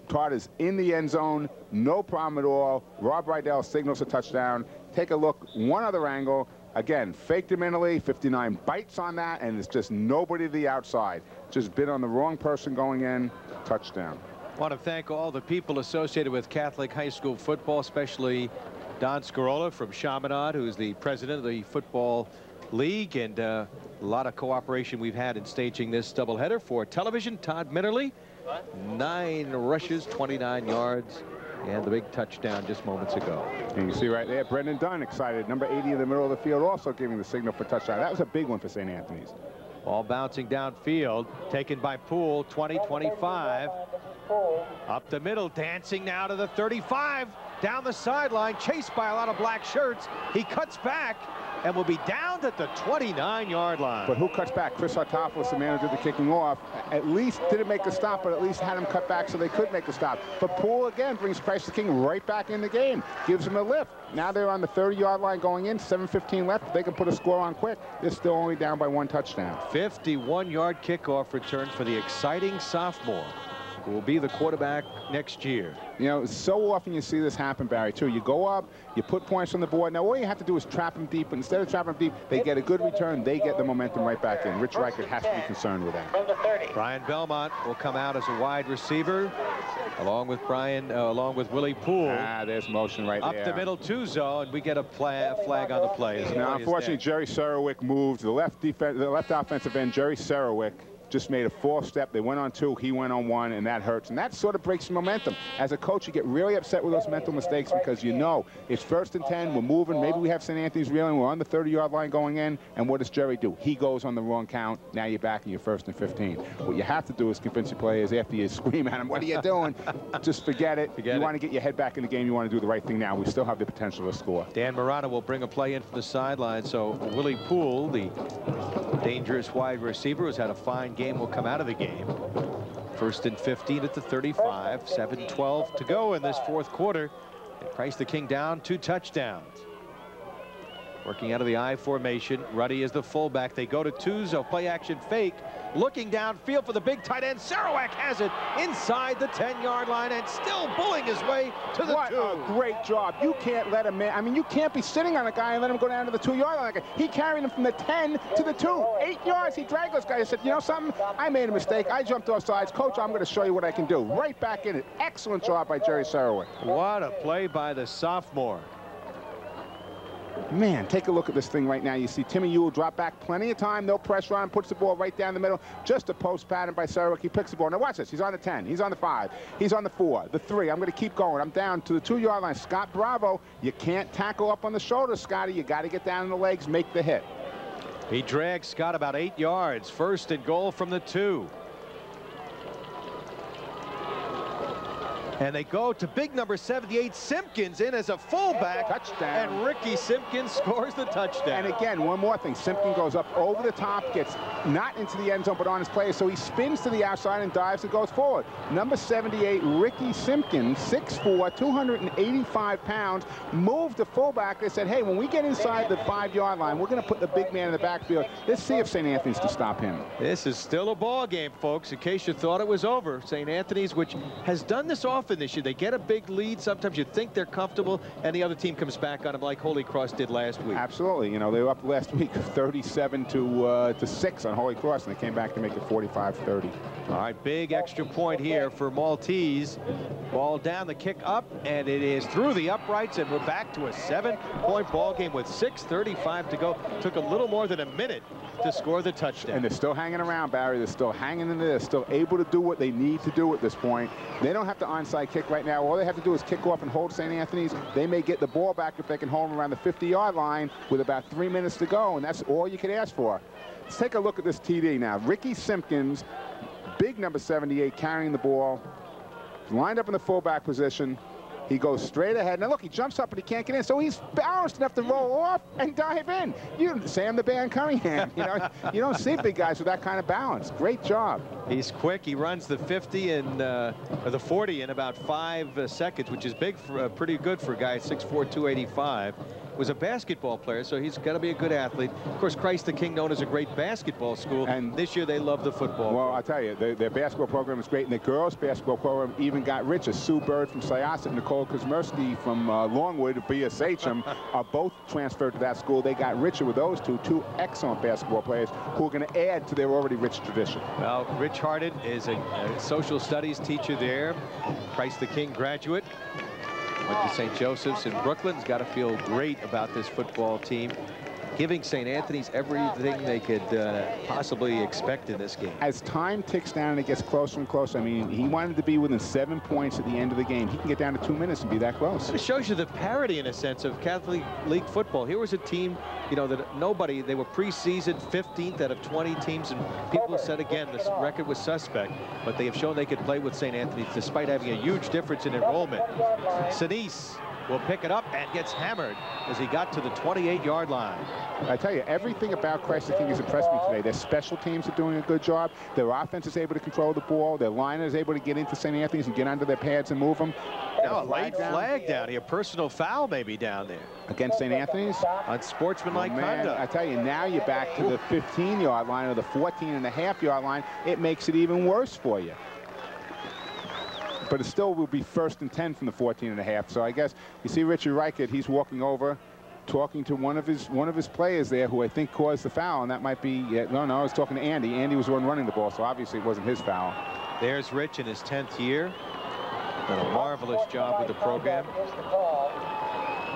Todd is in the end zone, no problem at all. Rob Rydell signals a touchdown. Take a look, one other angle. Again, fake to Minnerly, 59 bites on that, and it's just nobody to the outside. Just been on the wrong person going in, touchdown. I want to thank all the people associated with Catholic high school football, especially Don Scarola from Chaminade, who's the president of the Football League, and a lot of cooperation we've had in staging this doubleheader. For television, Todd Minnerly, 9 rushes, 29 yards, and the big touchdown just moments ago. And you see right there, Brendan Dunn excited, number 80 in the middle of the field, also giving the signal for touchdown. That was a big one for St. Anthony's. Ball bouncing downfield, taken by Poole, 20-25. Up the middle, dancing now to the 35. Down the sideline, chased by a lot of black shirts. He cuts back and will be down at the 29-yard line. But who cuts back? Chris Hartopoulos, the man who did the kicking off, at least didn't make the stop, but at least had him cut back so they could make the stop. But Poole again brings Christ the King right back in the game, gives him a lift. Now they're on the 30-yard line going in, 7:15 left. They can put a score on quick. They're still only down by 1 touchdown. 51-yard kickoff return for the exciting sophomore, who will be the quarterback next year. You know, so often you see this happen, Barry, too. You go up, you put points on the board. Now, all you have to do is trap them deep, but instead of trapping them deep, they get a good return. They get the momentum right back in. Rich Reichert has to be concerned with that. Brian Belmont will come out as a wide receiver. along with along with Willie Poole. Ah, there's motion right there. Up the middle, Tuzo, and we get a flag on the play. Now, unfortunately, Jerry Serowick moved. The left offensive end, Jerry Serowick, just made a false step. They went on 2, he went on 1, and that hurts. And that sort of breaks momentum. As a coach, you get really upset with those mental mistakes because you know it's 1st and 10, we're moving, maybe we have St. Anthony's reeling, we're on the 30-yard line going in, and what does Jerry do? He goes on the wrong count. Now you're back in your 1st and 15. What you have to do is convince your players after you scream at them, what are you doing? Just forget it. You want to get your head back in the game. You want to do the right thing now. We still have the potential to score. Dan Morano will bring a play in from the sideline. So Willie Poole, the dangerous wide receiver who's had a fine game, will come out of the game. 1st and 15 at the 35. 7:12 to go in this 4th quarter. And Christ the King down 2 touchdowns. Working out of the I formation. Ruddy is the fullback. They go to Tuzo. Play action fake. Looking downfield for the big tight end. Sarawak has it inside the 10-yard line and still bullying his way to the 2. What a great job. You can't let him in. I mean, you can't be sitting on a guy and let him go down to the 2-yard line. He carried him from the 10 to the 2. 8 yards. He dragged those guys. He said, you know something? I made a mistake. I jumped off sides. Coach, I'm going to show you what I can do. Right back in it. Excellent job by Jerry Sarowick. What a play by the sophomore. Man, take a look at this thing right now. You see Timmy Ewell drop back, plenty of time, no pressure on him, puts the ball right down the middle. Just a post pattern by Sarowick. He picks the ball. Now watch this. He's on the 10. He's on the 5. He's on the 4. The 3. I'm going to keep going. I'm down to the 2-yard line. Scott Bravo, you can't tackle up on the shoulder, Scotty. You got to get down on the legs, make the hit. He drags Scott about 8 yards. 1st and goal from the 2. And they go to big number 78, Simpkins, in as a fullback. Touchdown. And Ricky Simpkins scores the touchdown. And again, one more thing. Simpkins goes up over the top, gets not into the end zone, but on his player. So he spins to the outside and dives and goes forward. Number 78, Ricky Simpkins, 6'4", 285 pounds, moved the fullback. They said, hey, when we get inside the 5-yard line, we're going to put the big man in the backfield. Let's see if St. Anthony's can stop him. This is still a ball game, folks, in case you thought it was over. St. Anthony's, which has done this often this year. They get a big lead. Sometimes you think they're comfortable, and the other team comes back on them like Holy Cross did last week. Absolutely. You know, they were up last week 37 to 6 on Holy Cross, and they came back to make it 45-30. All right, big extra point here for Maltese. Ball down, the kick up, and it is through the uprights, and we're back to a 7-point ball game with 6:35 to go. Took a little more than a minute to score the touchdown. And they're still hanging around, Barry. They're still hanging in there. They're still able to do what they need to do at this point. They don't have to onside kick right now. All they have to do is kick off and hold St. Anthony's. They may get the ball back if they can hold them around the 50-yard line with about 3 minutes to go, and that's all you can ask for. Let's take a look at this TD now. Ricky Simpkins, big number 78, carrying the ball, lined up in the fullback position. He goes straight ahead. Now, look, he jumps up, but he can't get in. So he's balanced enough to roll off and dive in. Sam the Band Cunningham. You know, you don't see big guys with that kind of balance. Great job. He's quick. He runs the 50 and or the 40 in about 5 seconds, which is big for pretty good for a guy at 6'4", 285. Was a basketball player, so he's got to be a good athlete. Of course, Christ the King, known as a great basketball school, and this year they love the football. Well, I'll tell you, their basketball program is great, and the girls' basketball program even got richer. Sue Bird from Syosset, Nicole Kuzmersky from Longwood, BSHM, are both transferred to that school. They got richer with those two excellent basketball players who are going to add to their already rich tradition. Well, Rich Harden is a social studies teacher there, Christ the King graduate. Went to St. Joseph's in Brooklyn. He's got to feel great about this football team, giving St. Anthony's everything they could possibly expect in this game. As time ticks down and it gets closer and closer, I mean, he wanted to be within 7 points at the end of the game. He can get down to 2 minutes and be that close. It shows you the parity, in a sense, of Catholic League football. Here was a team, you know, that they were preseason 15th out of 20 teams, and people said, again, this record was suspect, but they have shown they could play with St. Anthony's despite having a huge difference in enrollment. Sinise will pick it up and gets hammered as he got to the 28-yard line. I tell you, everything about Christ the King has impressed me today. Their special teams are doing a good job. Their offense is able to control the ball. Their line is able to get into St. Anthony's and get under their pads and move them. Now a late flag down here. Personal foul maybe down there. Against St. Anthony's? Unsportsmanlike conduct. I tell you, now you're back to the 15-yard line or the 14.5-yard line. It makes it even worse for you. But it still will be 1st and 10 from the 14.5. So I guess you see Richard Reichert, he's walking over, talking to one of his players there, who I think caused the foul, and that might be no, I was talking to Andy. Andy was the one running the ball, so obviously it wasn't his foul. There's Rich in his 10th year. Done a marvelous job with the program.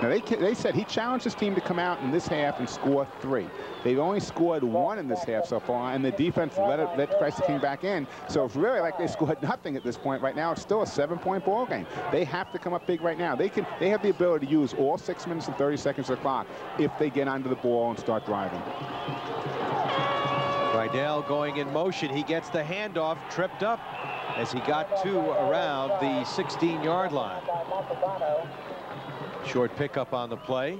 Now, they said he challenged his team to come out in this half and score 3. They've only scored 1 in this half so far, and the defense let Christ the King back in. So it's really like they scored nothing at this point. Right now, it's still a 7-point ball game. They have to come up big right now. They have the ability to use all 6 minutes and 30 seconds of the clock if they get onto the ball and start driving. Rydell going in motion. He gets the handoff, tripped up as he got to around the 16-yard line. Short pickup on the play.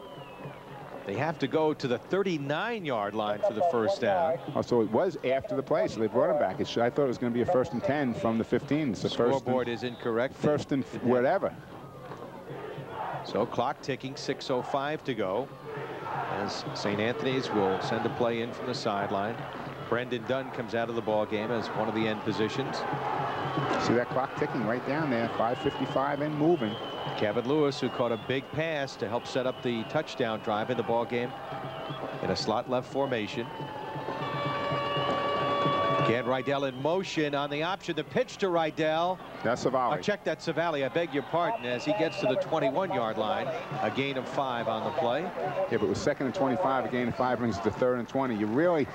They have to go to the 39-yard line for the first down. Oh, so it was after the play, so they brought him back. I thought it was going to be a 1st and 10 from the 15. So scoreboard is incorrect. First and whatever. So clock ticking, 6:05 to go. As St. Anthony's will send a play in from the sideline. Brendan Dunn comes out of the ball game as one of the end positions. See that clock ticking right down there, 5:55 and moving. Kevin Lewis, who caught a big pass to help set up the touchdown drive in the ball game in a slot left formation. Again, Rydell in motion on the option. The pitch to Rydell. That's Savali. Check that Savali. I beg your pardon. As he gets to the 21-yard line, a gain of 5 on the play. Yeah, but it was 2nd and 25. A gain of 5 brings it to 3rd and 20. You really,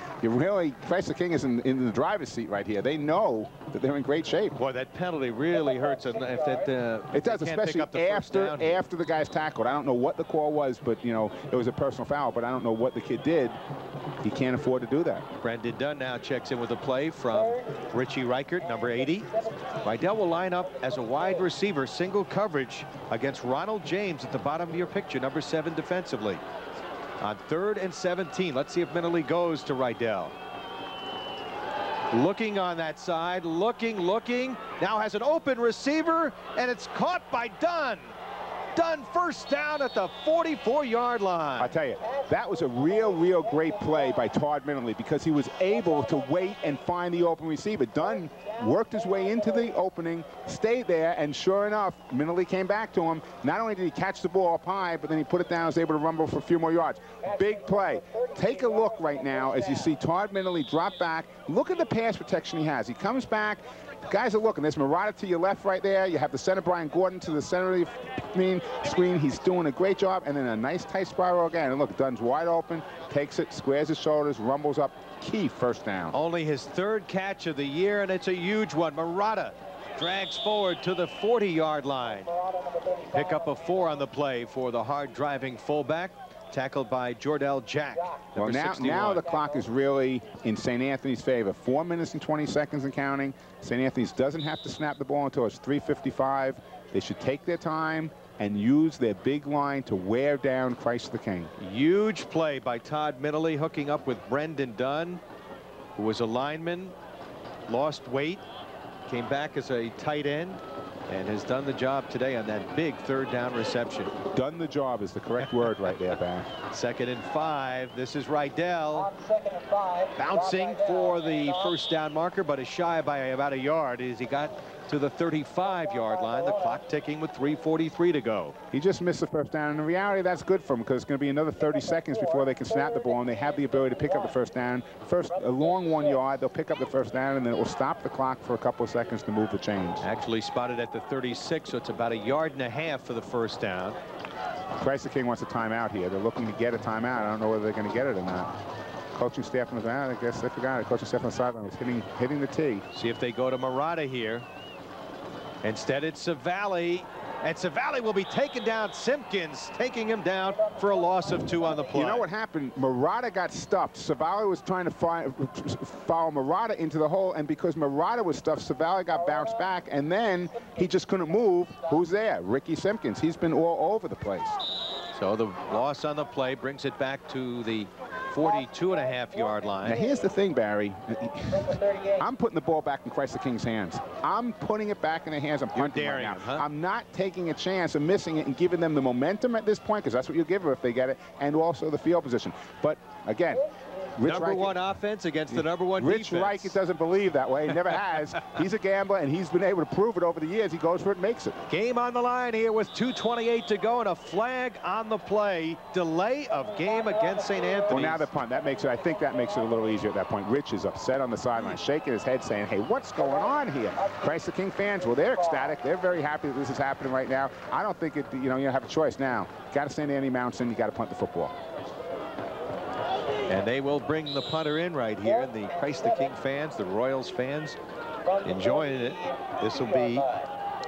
Christ the King is in the driver's seat right here. They know that they're in great shape. Boy, that penalty really hurts. If that, it does, especially after the guy's tackled. I don't know what the call was, but you know it was a personal foul. But I don't know what the kid did. He can't afford to do that. Brendan Dunn now checks in with a play from Richie Reichert, number 80. Rydell will line up as a wide receiver, single coverage against Ronald James at the bottom of your picture, number 7 defensively. On 3rd and 17, let's see if Mineley goes to Rydell. Looking on that side, looking, now has an open receiver, and it's caught by Dunn. Dunn first down at the 44-yard line. I tell you, that was a real great play by Todd Mineley because he was able to wait and find the open receiver. Dunn worked his way into the opening, stayed there, and sure enough, Mineley came back to him. Not only did he catch the ball up high, but then he put it down, was able to rumble for a few more yards. Big play. Take a look right now as you see Todd Mineley drop back. Look at the pass protection he has. He comes back. Guys are looking. There's Murata to your left right there. You have the center, Brian Gordon, to the center of the screen. He's doing a great job. And then a nice tight spiral again. And look, Dunn's wide open, takes it, squares his shoulders, rumbles up. Key first down. Only his 3rd catch of the year, and it's a huge one. Murata drags forward to the 40-yard line. Pick up a 4 on the play for the hard-driving fullback. Tackled by Jordell Jack. Well, now the clock is really in St. Anthony's favor. 4 minutes and 20 seconds and counting. St. Anthony's doesn't have to snap the ball until it's 3:55. They should take their time and use their big line to wear down Christ the King. Huge play by Todd Mineley, hooking up with Brendan Dunn, who was a lineman, lost weight, came back as a tight end, and has done the job today on that big 3rd down reception. Done the job is the correct word right there, Barry. 2nd and 5. This is Rydell bouncing for the first down marker, but is shy by about a yard as he got to the 35-yard line. The clock ticking with 3:43 to go. He just missed the first down. And in reality, that's good for him because it's going to be another 30 seconds before they can snap the ball, and they have the ability to pick up the first down. First, a long 1 yard, they'll pick up the first down, and then it will stop the clock for a couple of seconds to move the chains. Actually spotted at the 36, so it's about a yard and a half for the first down. Christ the King wants a timeout here. They're looking to get a timeout. I don't know whether they're going to get it or not. Coaching staff was out. I guess they forgot it. Coaching staff on the sideline was hitting the tee. See if they go to Murata here. Instead, it's Savali, and Savali will be taken down. Simpkins taking him down for a loss of 2 on the play. You know what happened? Murata got stuffed. Savali was trying to follow Murata into the hole, and because Murata was stuffed, Savali got bounced back, and then he just couldn't move. Who's there? Ricky Simpkins. He's been all over the place. So the loss on the play brings it back to the 42.5-yard line. Now here's the thing, Barry. I'm putting the ball back in Christ the King's hands. I'm putting it back in their hands. I'm punting right now. Huh? I'm not taking a chance of missing it and giving them the momentum at this point, because that's what you'll give her if they get it, and also the field position. But again, Number one offense against the number one Rich defense. Reich doesn't believe that way. He never has. He's a gambler, and he's been able to prove it over the years. He goes for it, makes it. Game on the line here with 2:28 to go and a flag on the play. Delay of game against St. Anthony's. Well, now the punt. That makes it. I think that makes it a little easier at that point. Rich is upset on the sideline, shaking his head, saying, "Hey, what's going on here?" Christ the King fans, well, they're ecstatic. They're very happy that this is happening right now. I don't think it. You have a choice now. Got to send Andy Mountain. You got to punt the football. And they will bring the punter in right here. And the Christ the King fans, the Royals fans, enjoying it. This will be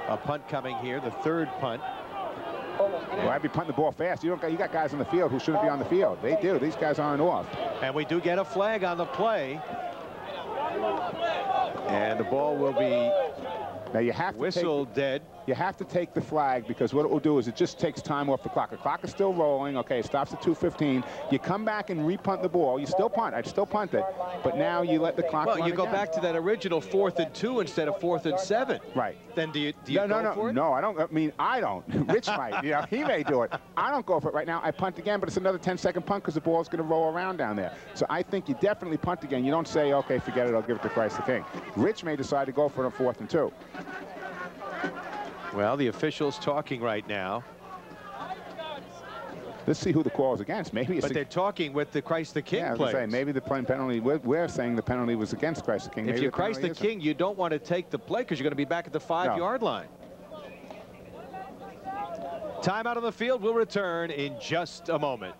a punt coming here, the third punt. Well, I'd be punting the ball fast. You got guys on the field who shouldn't be on the field. They do. These guys aren't off. And we do get a flag on the play. And the ball will be now you have to whistled dead. You have to take the flag because what it will do is it just takes time off the clock. The clock is still rolling. Okay, it stops at 2:15. You come back and repunt the ball. You still punt. I'd still punt it. But now you let the clock run you go again. back to that original 4th and 2 instead of 4th and 7. Right. Then do you go for it? No, I don't. I mean, I don't. Rich might. He may do it. I don't go for it right now. I punt again, but it's another 10-second punt because the ball's going to roll around down there. So I think you definitely punt again. You don't say, okay, forget it, I'll give it to Christ the King. Rich may decide to go for it on 4th and 2. Well, the officials talking right now. Let's see who the call is against. Maybe it's they're talking with the Christ the King players. Say, maybe the penalty. We're saying the penalty was against Christ the King. If you're Christ the King, you don't want to take the play because you're going to be back at the 5-yard line. Time out on the field will return in just a moment.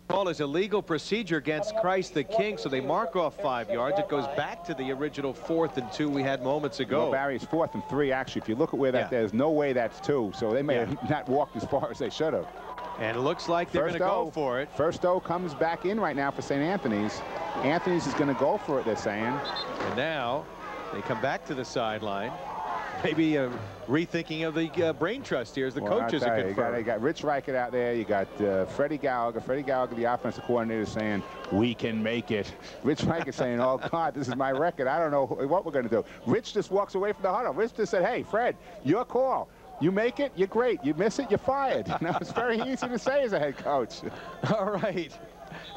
Call is illegal procedure against Christ the King, so they mark off 5 yards. It goes back to the original 4th and 2 we had moments ago. Well, Barry, it's 4th and 3, actually. If you look at where there's no way that's 2, so they may have not walked as far as they should have. And it looks like they're going to go for it. First O comes back in right now for St. Anthony's. Anthony's is going to go for it, they're saying. And now they come back to the sideline. Maybe a rethinking of the brain trust here as the coaches are confirmed. You got Rich Reichert out there. You got Freddie Gallagher. Freddie Gallagher, the offensive coordinator, saying, we can make it. Rich Reichert saying, oh, God, this is my record. I don't know what we're going to do. Rich just walks away from the huddle. Rich just said, hey, Fred, your call. You make it, you're great. You miss it, you're fired. Now, it's very easy to say as a head coach. All right.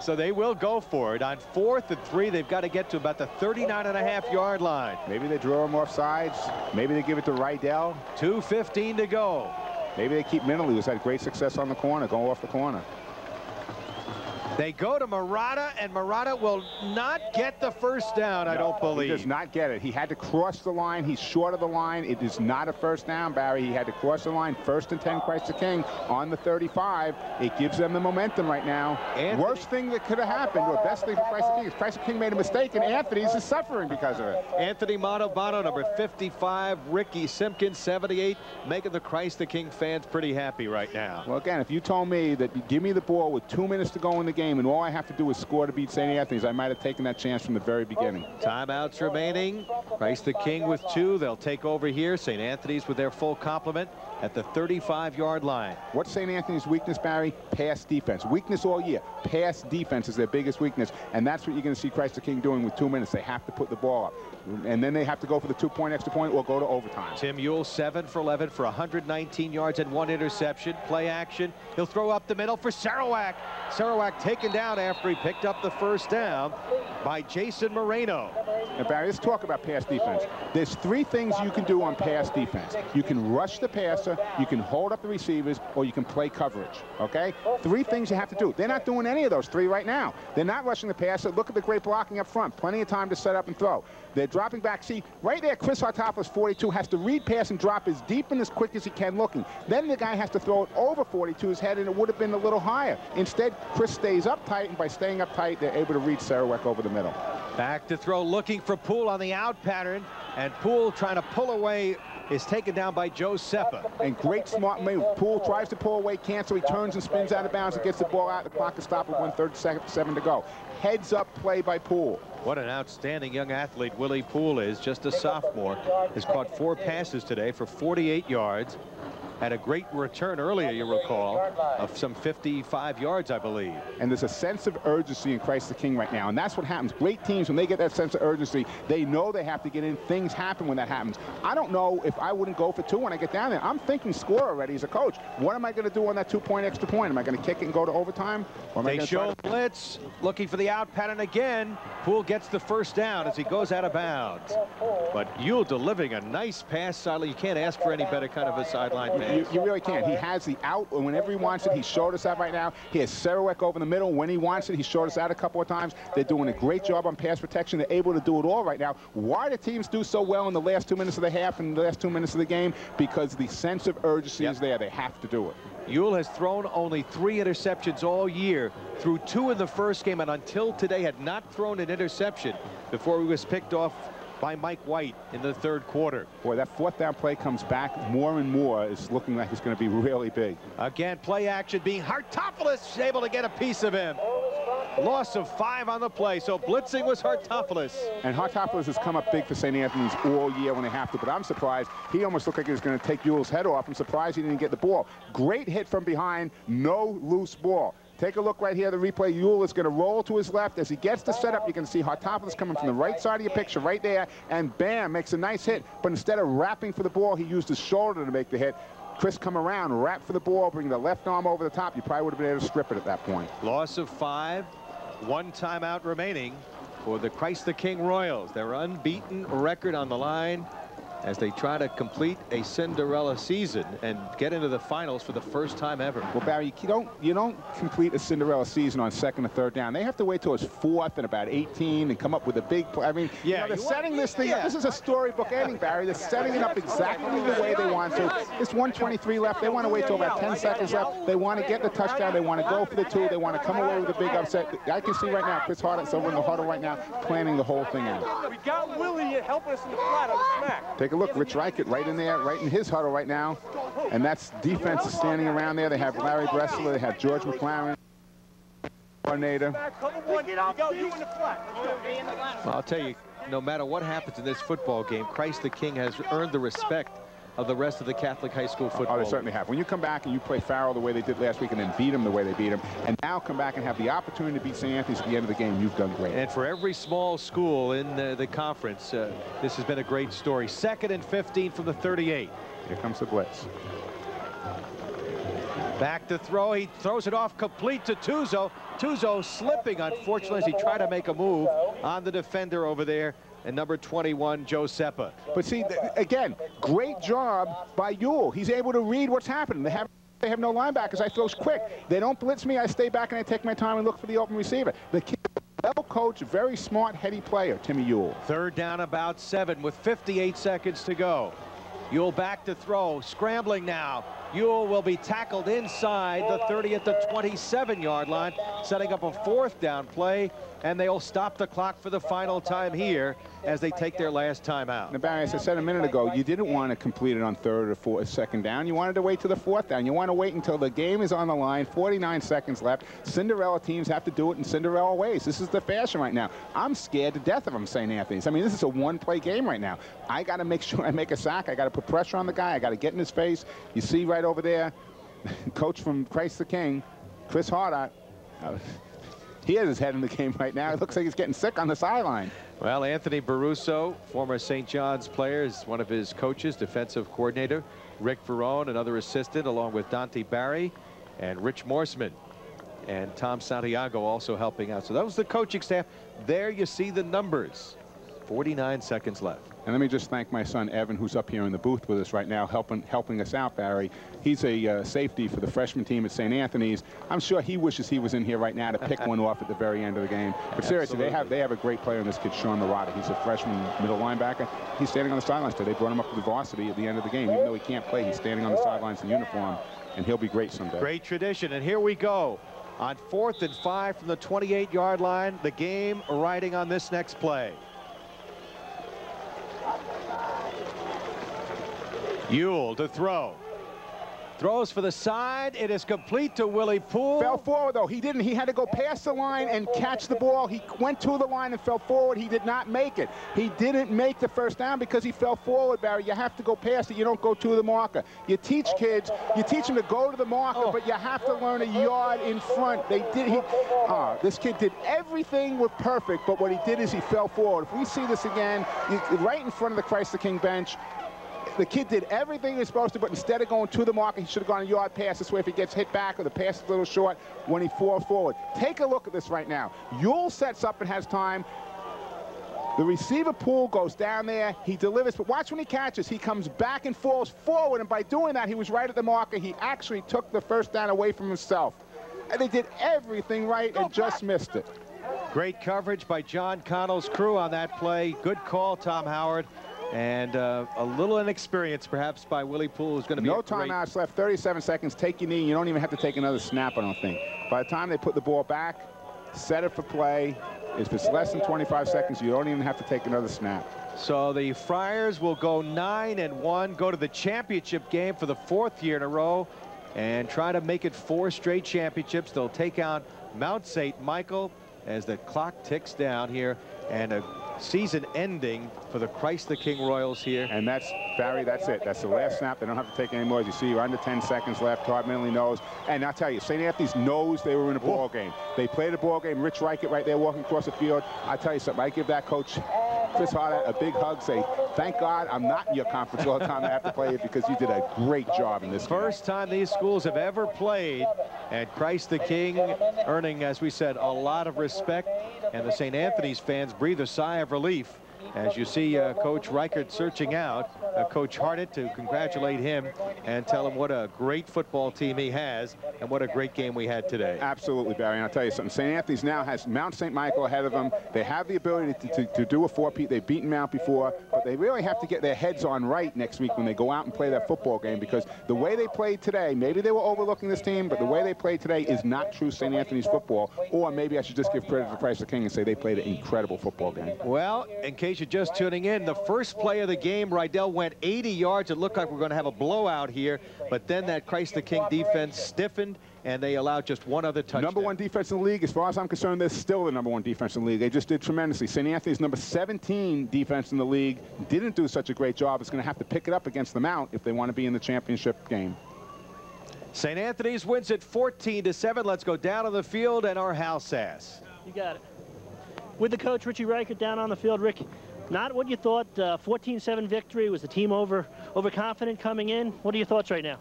So they will go for it. On 4th and 3, they've got to get to about the 39.5-yard line. Maybe they draw him off sides. Maybe they give it to Rydell. 2:15 to go. Maybe they keep Minley, who's had great success on the corner, going off the corner. They go to Murata, and Murata will not get the first down, I don't believe. He does not get it. He had to cross the line. He's short of the line. It is not a first down, Barry. He had to cross the line. 1st and 10, Christ the King on the 35. It gives them the momentum right now. Worst thing that could have happened, or best thing for Christ the King, is Christ the King made a mistake, and Anthony's is suffering because of it. Anthony Montalbano, number 55, Ricky Simpkins, 78, making the Christ the King fans pretty happy right now. Well, again, if you told me that you give me the ball with 2 minutes to go in the game, and all I have to do is score to beat St. Anthony's, I might have taken that chance from the very beginning. Timeouts remaining. Christ the King with 2. They'll take over here. St. Anthony's with their full complement at the 35-yard line. What's St. Anthony's weakness, Barry? Pass defense. Weakness all year. Pass defense is their biggest weakness, and that's what you're going to see Christ the King doing with 2 minutes. They have to put the ball up, and then they have to go for the 2-point extra point or go to overtime. Tim Ewell, 7 for 11 for 119 yards and 1 interception. Play action. He'll throw up the middle for Sarawak. Sarawak taken down after he picked up the first down by Jason Moreno. Now, Barry, let's talk about pass defense. There's 3 things you can do on pass defense. You can rush the passer, you can hold up the receivers, or you can play coverage, okay? 3 things you have to do. They're not doing any of those 3 right now. They're not rushing the passer. Look at the great blocking up front. Plenty of time to set up and throw. They're dropping back. See, right there, Chris Hartopoulos, 42, has to read pass and drop as deep and as quick as he can looking. Then the guy has to throw it over 42's head, and it would have been a little higher. Instead, Chris stays up tight, and by staying up tight, they're able to reach Sarawak over the middle. Back to throw, looking for Poole on the out pattern, and Poole trying to pull away is taken down by Joe Seppa. And great smart move. Poole tries to pull away, can't, so he turns and spins out of bounds and gets the ball out. The clock is stopped with 1:37 to go. Heads up play by Poole. What an outstanding young athlete Willie Poole is, just a sophomore. Has caught 4 passes today for 48 yards. had a great return earlier, you recall, of some 55 yards, I believe. And there's a sense of urgency in Christ the King right now, and that's what happens. Great teams, when they get that sense of urgency, they know they have to get in. Things happen when that happens. I don't know if I wouldn't go for 2 when I get down there. I'm thinking score already as a coach. What am I going to do on that 2-point extra point? Am I going to kick it and go to overtime? Or am I they show blitz, looking for the out pattern again. Poole gets the first down as he goes out of bounds. But Ewell delivering a nice pass sideline. You can't ask for any better kind of a sideline pass. You really can't. He has the out, and whenever he wants it, he showed us that right now. He has Sarawak over the middle. When he wants it, he showed us that a couple of times. They're doing a great job on pass protection. They're able to do it all right now. Why do teams do so well in the last 2 minutes of the half and the last 2 minutes of the game? Because the sense of urgency is there. They have to do it. Ewell has thrown only 3 interceptions all year, threw 2 in the first game, and until today had not thrown an interception before he was picked off by Mike White in the 3rd quarter. Boy, that 4th down play comes back more and more. It's looking like it's going to be really big. Again, play action being Hartopoulos able to get a piece of him. Loss of 5 on the play, so blitzing was Hartopoulos. And Hartopoulos has come up big for St. Anthony's all year when they have to, but I'm surprised. He almost looked like he was going to take Ewell's head off. I'm surprised he didn't get the ball. Great hit from behind, no loose ball. Take a look right here, the replay. Ewell is going to roll to his left. As he gets the setup, you can see Hartopoulos coming from the right side of your picture right there, and bam, makes a nice hit. But instead of wrapping for the ball, he used his shoulder to make the hit. Chris come around, wrap for the ball, bring the left arm over the top. You probably would have been able to strip it at that point. Loss of 5, 1 timeout remaining for the Christ the King Royals. Their unbeaten record on the line as they try to complete a Cinderella season and get into the finals for the first time ever. Well, Barry, you don't complete a Cinderella season on 2nd or 3rd down. They have to wait till it's 4th and about 18 and come up with a big play. I mean, yeah, they're setting this thing up. This is a storybook ending, Barry. They're setting it up exactly the way they want to. It's 1:23 left. They want to wait till about 10 seconds left. They want to get the touchdown. They want to go for the 2. They want to come away with a big upset. I can see right now Chris Hart's over in the huddle right now, planning the whole thing out. We got Willie helping us in the flat on the smack. Take a look, Rich Reichert right in there, right in his huddle right now. And that's defense is standing around there. They have Larry Bressler, they have George McLaren, coordinator. Well, I'll tell you, no matter what happens in this football game, Christ the King has earned the respect of the rest of the Catholic high school football. Oh, they certainly have. When you come back and you play Farrell the way they did last week and then beat them the way they beat them, and now come back and have the opportunity to beat St. Anthony's at the end of the game, you've done great. And for every small school in the conference, this has been a great story. 2nd and 15 from the 38. Here comes the blitz. Back to throw. He throws it off complete to Tuzo. Tuzo slipping, unfortunately, as he tried to make a move on the defender over there. And number 21, Joe Seppa. But see, again, great job by Ewell. He's able to read what's happening. They have no linebackers. I throw quick. They don't blitz me. I stay back and I take my time and look for the open receiver. The kid, well coached, very smart, heady player, Timmy Ewell. 3rd down, about 7 with 58 seconds to go. Ewell back to throw, scrambling now. Ewell will be tackled inside the 30 at the 27-yard line, setting up a 4th down play, and they'll stop the clock for the final time here as they take their last time out. Now, Barry, as I said a minute ago, you didn't want to complete it on 3rd or 2nd down. You wanted to wait till the 4th down. You want to wait until the game is on the line, 49 seconds left. Cinderella teams have to do it in Cinderella ways. This is the fashion right now. I'm scared to death of them, St. Anthony's. I mean, this is a 1-play game right now. I got to make sure I make a sack. I got to put pressure on the guy. I got to get in his face. You see right over there, coach from Christ the King, Chris Hardart. He has his head in the game right now. It looks like he's getting sick on the sideline. Well, Anthony Baruso, former St. John's player, is one of his coaches, defensive coordinator. Rick Verone, another assistant, along with Dante Barry and Rich Morseman. And Tom Santiago also helping out. So that was the coaching staff. There you see the numbers. 49 seconds left. And let me just thank my son, Evan, who's up here in the booth with us right now, helping us out, Barry. He's a safety for the freshman team at St. Anthony's. I'm sure he wishes he was in here right now to pick one off at the very end of the game. But seriously, they have a great player in this kid, Sean Murata. He's a freshman middle linebacker. He's standing on the sidelines today. They brought him up to the varsity at the end of the game. Even though he can't play, he's standing on the sidelines in uniform, and he'll be great someday. Great tradition. And here we go. On 4th and 5 from the 28-yard line, the game riding on this next play. Ewell to throw. Throws for the side. It is complete to Willie Poole. Fell forward, though. He didn't. He had to go past the line and catch the ball. He went to the line and fell forward. He did not make it. He didn't make the first down because he fell forward, Barry. You have to go past it. You don't go to the marker. You teach kids, you teach them to go to the marker, but you have to learn a yard in front. They did. This kid did everything was perfect, but what he did is he fell forward. If we see this again, right in front of the Christ the King bench, the kid did everything he was supposed to, but instead of going to the marker, he should have gone a yard pass. This way, if he gets hit back or the pass is a little short, when he falls forward. Take a look at this right now. Yule sets up and has time. The receiver Poole goes down there. He delivers, but watch when he catches. He comes back and falls forward, and by doing that, he was right at the marker. He actually took the first down away from himself. And they did everything right and just missed it. Great coverage by John Connell's crew on that play. Good call, Tom Howard. And a little inexperience, perhaps, by Willie Poole, who's going to be no timeouts left, 37 seconds. Take your knee. You don't even have to take another snap, I don't think. By the time they put the ball back, set it for play. If it's less than 25 seconds, you don't even have to take another snap. So the Friars will go 9-1, go to the championship game for the 4th year in a row, and try to make it 4 straight championships. They'll take on Mount St. Michael as the clock ticks down here, and a season ending for the Christ the King Royals here. And that's, Barry, that's it. That's the last snap. They don't have to take any more. As you see, you're under 10 seconds left. Todd Minley knows. And I'll tell you, St. Anthony's knows they were in a ball game. They played a ball game. Rich Reichert right there walking across the field. I'll tell you something. I give that coach, Chris Hart, a big hug. Say, thank God I'm not in your conference all the time. I have to play it because you did a great job in this game. First time these schools have ever played, and Christ the King earning, as we said, a lot of respect. And the St. Anthony's fans breathe a sigh of relief as you see Coach Reichert searching out Coach Hartett to congratulate him and tell him what a great football team he has and what a great game we had today. Absolutely, Barry. And I'll tell you something. St. Anthony's now has Mount St. Michael ahead of them. They have the ability to do a 4-peat. They've beaten Mount before, but they really have to get their heads on right next week when they go out and play that football game, because the way they played today, maybe they were overlooking this team, but the way they played today is not true St. Anthony's football. Or maybe I should just give credit to Christ the King and say they played an incredible football game. Well, in case you're just tuning in, the first play of the game, Rydell went 80 yards. It looked like we're going to have a blowout here, but then that Christ the King defense stiffened, and they allowed just one other touchdown. #1 defense in the league. As far as I'm concerned, they're still the #1 defense in the league. They just did tremendously. St. Anthony's number 17 defense in the league didn't do such a great job. It's going to have to pick it up against the Mount if they want to be in the championship game. St. Anthony's wins it 14-7. Let's go down on the field and our Hal Sass. You got it. With the coach, Richie Reichert, down on the field. Rick, not what you thought. 14-7 victory. Was the team overconfident coming in? What are your thoughts right now?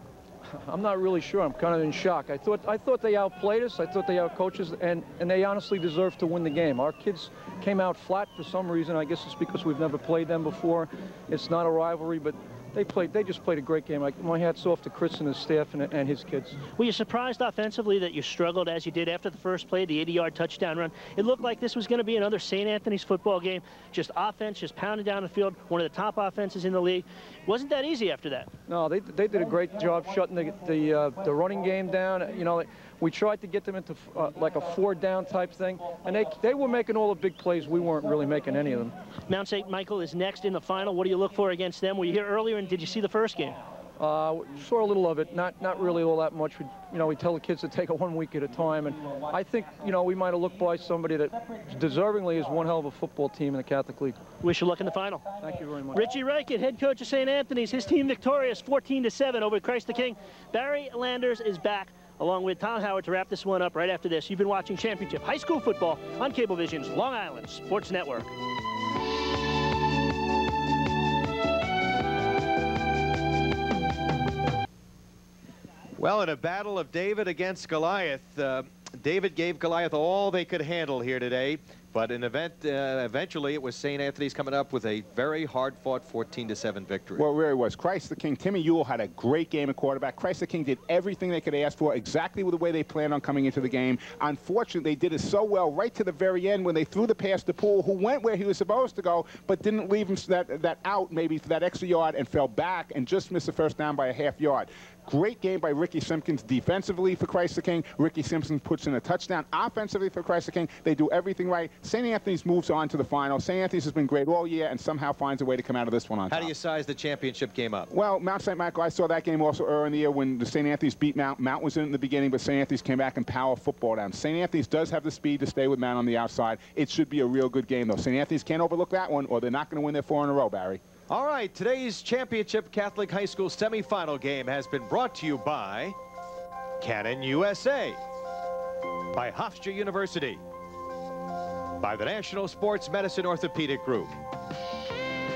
I'm not really sure. I'm kind of in shock. I thought they outplayed us. I thought they outcoached us, and they honestly deserved to win the game. Our kids came out flat for some reason. I guess it's because we've never played them before. It's not a rivalry, but they just played a great game. My hat's off to Chris and his staff and his kids. Were you surprised offensively that you struggled as you did after the first play, the 80-yard touchdown run? It looked like this was going to be another St. Anthony's football game, just offense, just pounding down the field, one of the top offenses in the league. Wasn't that easy after that? No, they did a great job shutting the running game down. You know, we tried to get them into like a 4-down type thing, and they were making all the big plays. We weren't really making any of them. Mount St. Michael is next in the final. What do you look for against them? Were you here earlier, and did you see the first game? Saw a little of it, not really all that much. We tell the kids to take it 1 week at a time, and I think, we might have looked by somebody that deservingly is one hell of a football team in the Catholic League. Wish you luck in the final. Thank you very much. Richie Reichert, head coach of St. Anthony's, his team victorious 14-7 over Christ the King. Barry Landers is back, along with Tom Howard, to wrap this one up right after this. You've been watching Championship High School Football on Cablevision's Long Island Sports Network. Well, in a battle of David against Goliath, David gave Goliath all they could handle here today. But in eventually it was St. Anthony's coming up with a very hard-fought 14-7 victory. Well, it really was. Christ the King, Timmy Ewell had a great game at quarterback. Christ the King did everything they could ask for, exactly the way they planned on coming into the game. Unfortunately, they did it so well right to the very end when they threw the pass to Poole, who went where he was supposed to go, but didn't leave him that out maybe for that extra yard and fell back and just missed the first down by a half yard. Great game by Ricky Simpkins defensively for Christ the King. Ricky Simpkins puts in a touchdown offensively for Christ the King. They do everything right. St. Anthony's moves on to the final. St. Anthony's has been great all year and somehow finds a way to come out of this one on top. How do you size the championship game up? Well, Mount St. Michael, I saw that game also earlier in the year when the St. Anthony's beat Mount. Mount was in the beginning, but St. Anthony's came back and power football down. St. Anthony's does have the speed to stay with Mount on the outside. It should be a real good game, though. St. Anthony's can't overlook that one, or they're not going to win their 4 in a row, Barry. All right, today's championship Catholic high school semifinal game has been brought to you by Canon USA, by Hofstra University, by the National Sports Medicine Orthopedic Group,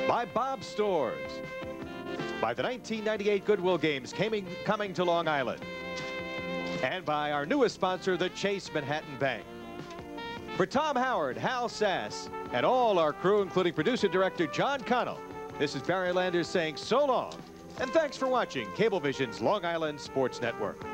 by Bob's Stores, by the 1998 Goodwill Games coming to Long Island, and by our newest sponsor, the Chase Manhattan Bank. For Tom Howard, Hal Sass, and all our crew, including producer-director John Connell, this is Barry Landers saying so long, and thanks for watching Cablevision's Long Island Sports Network.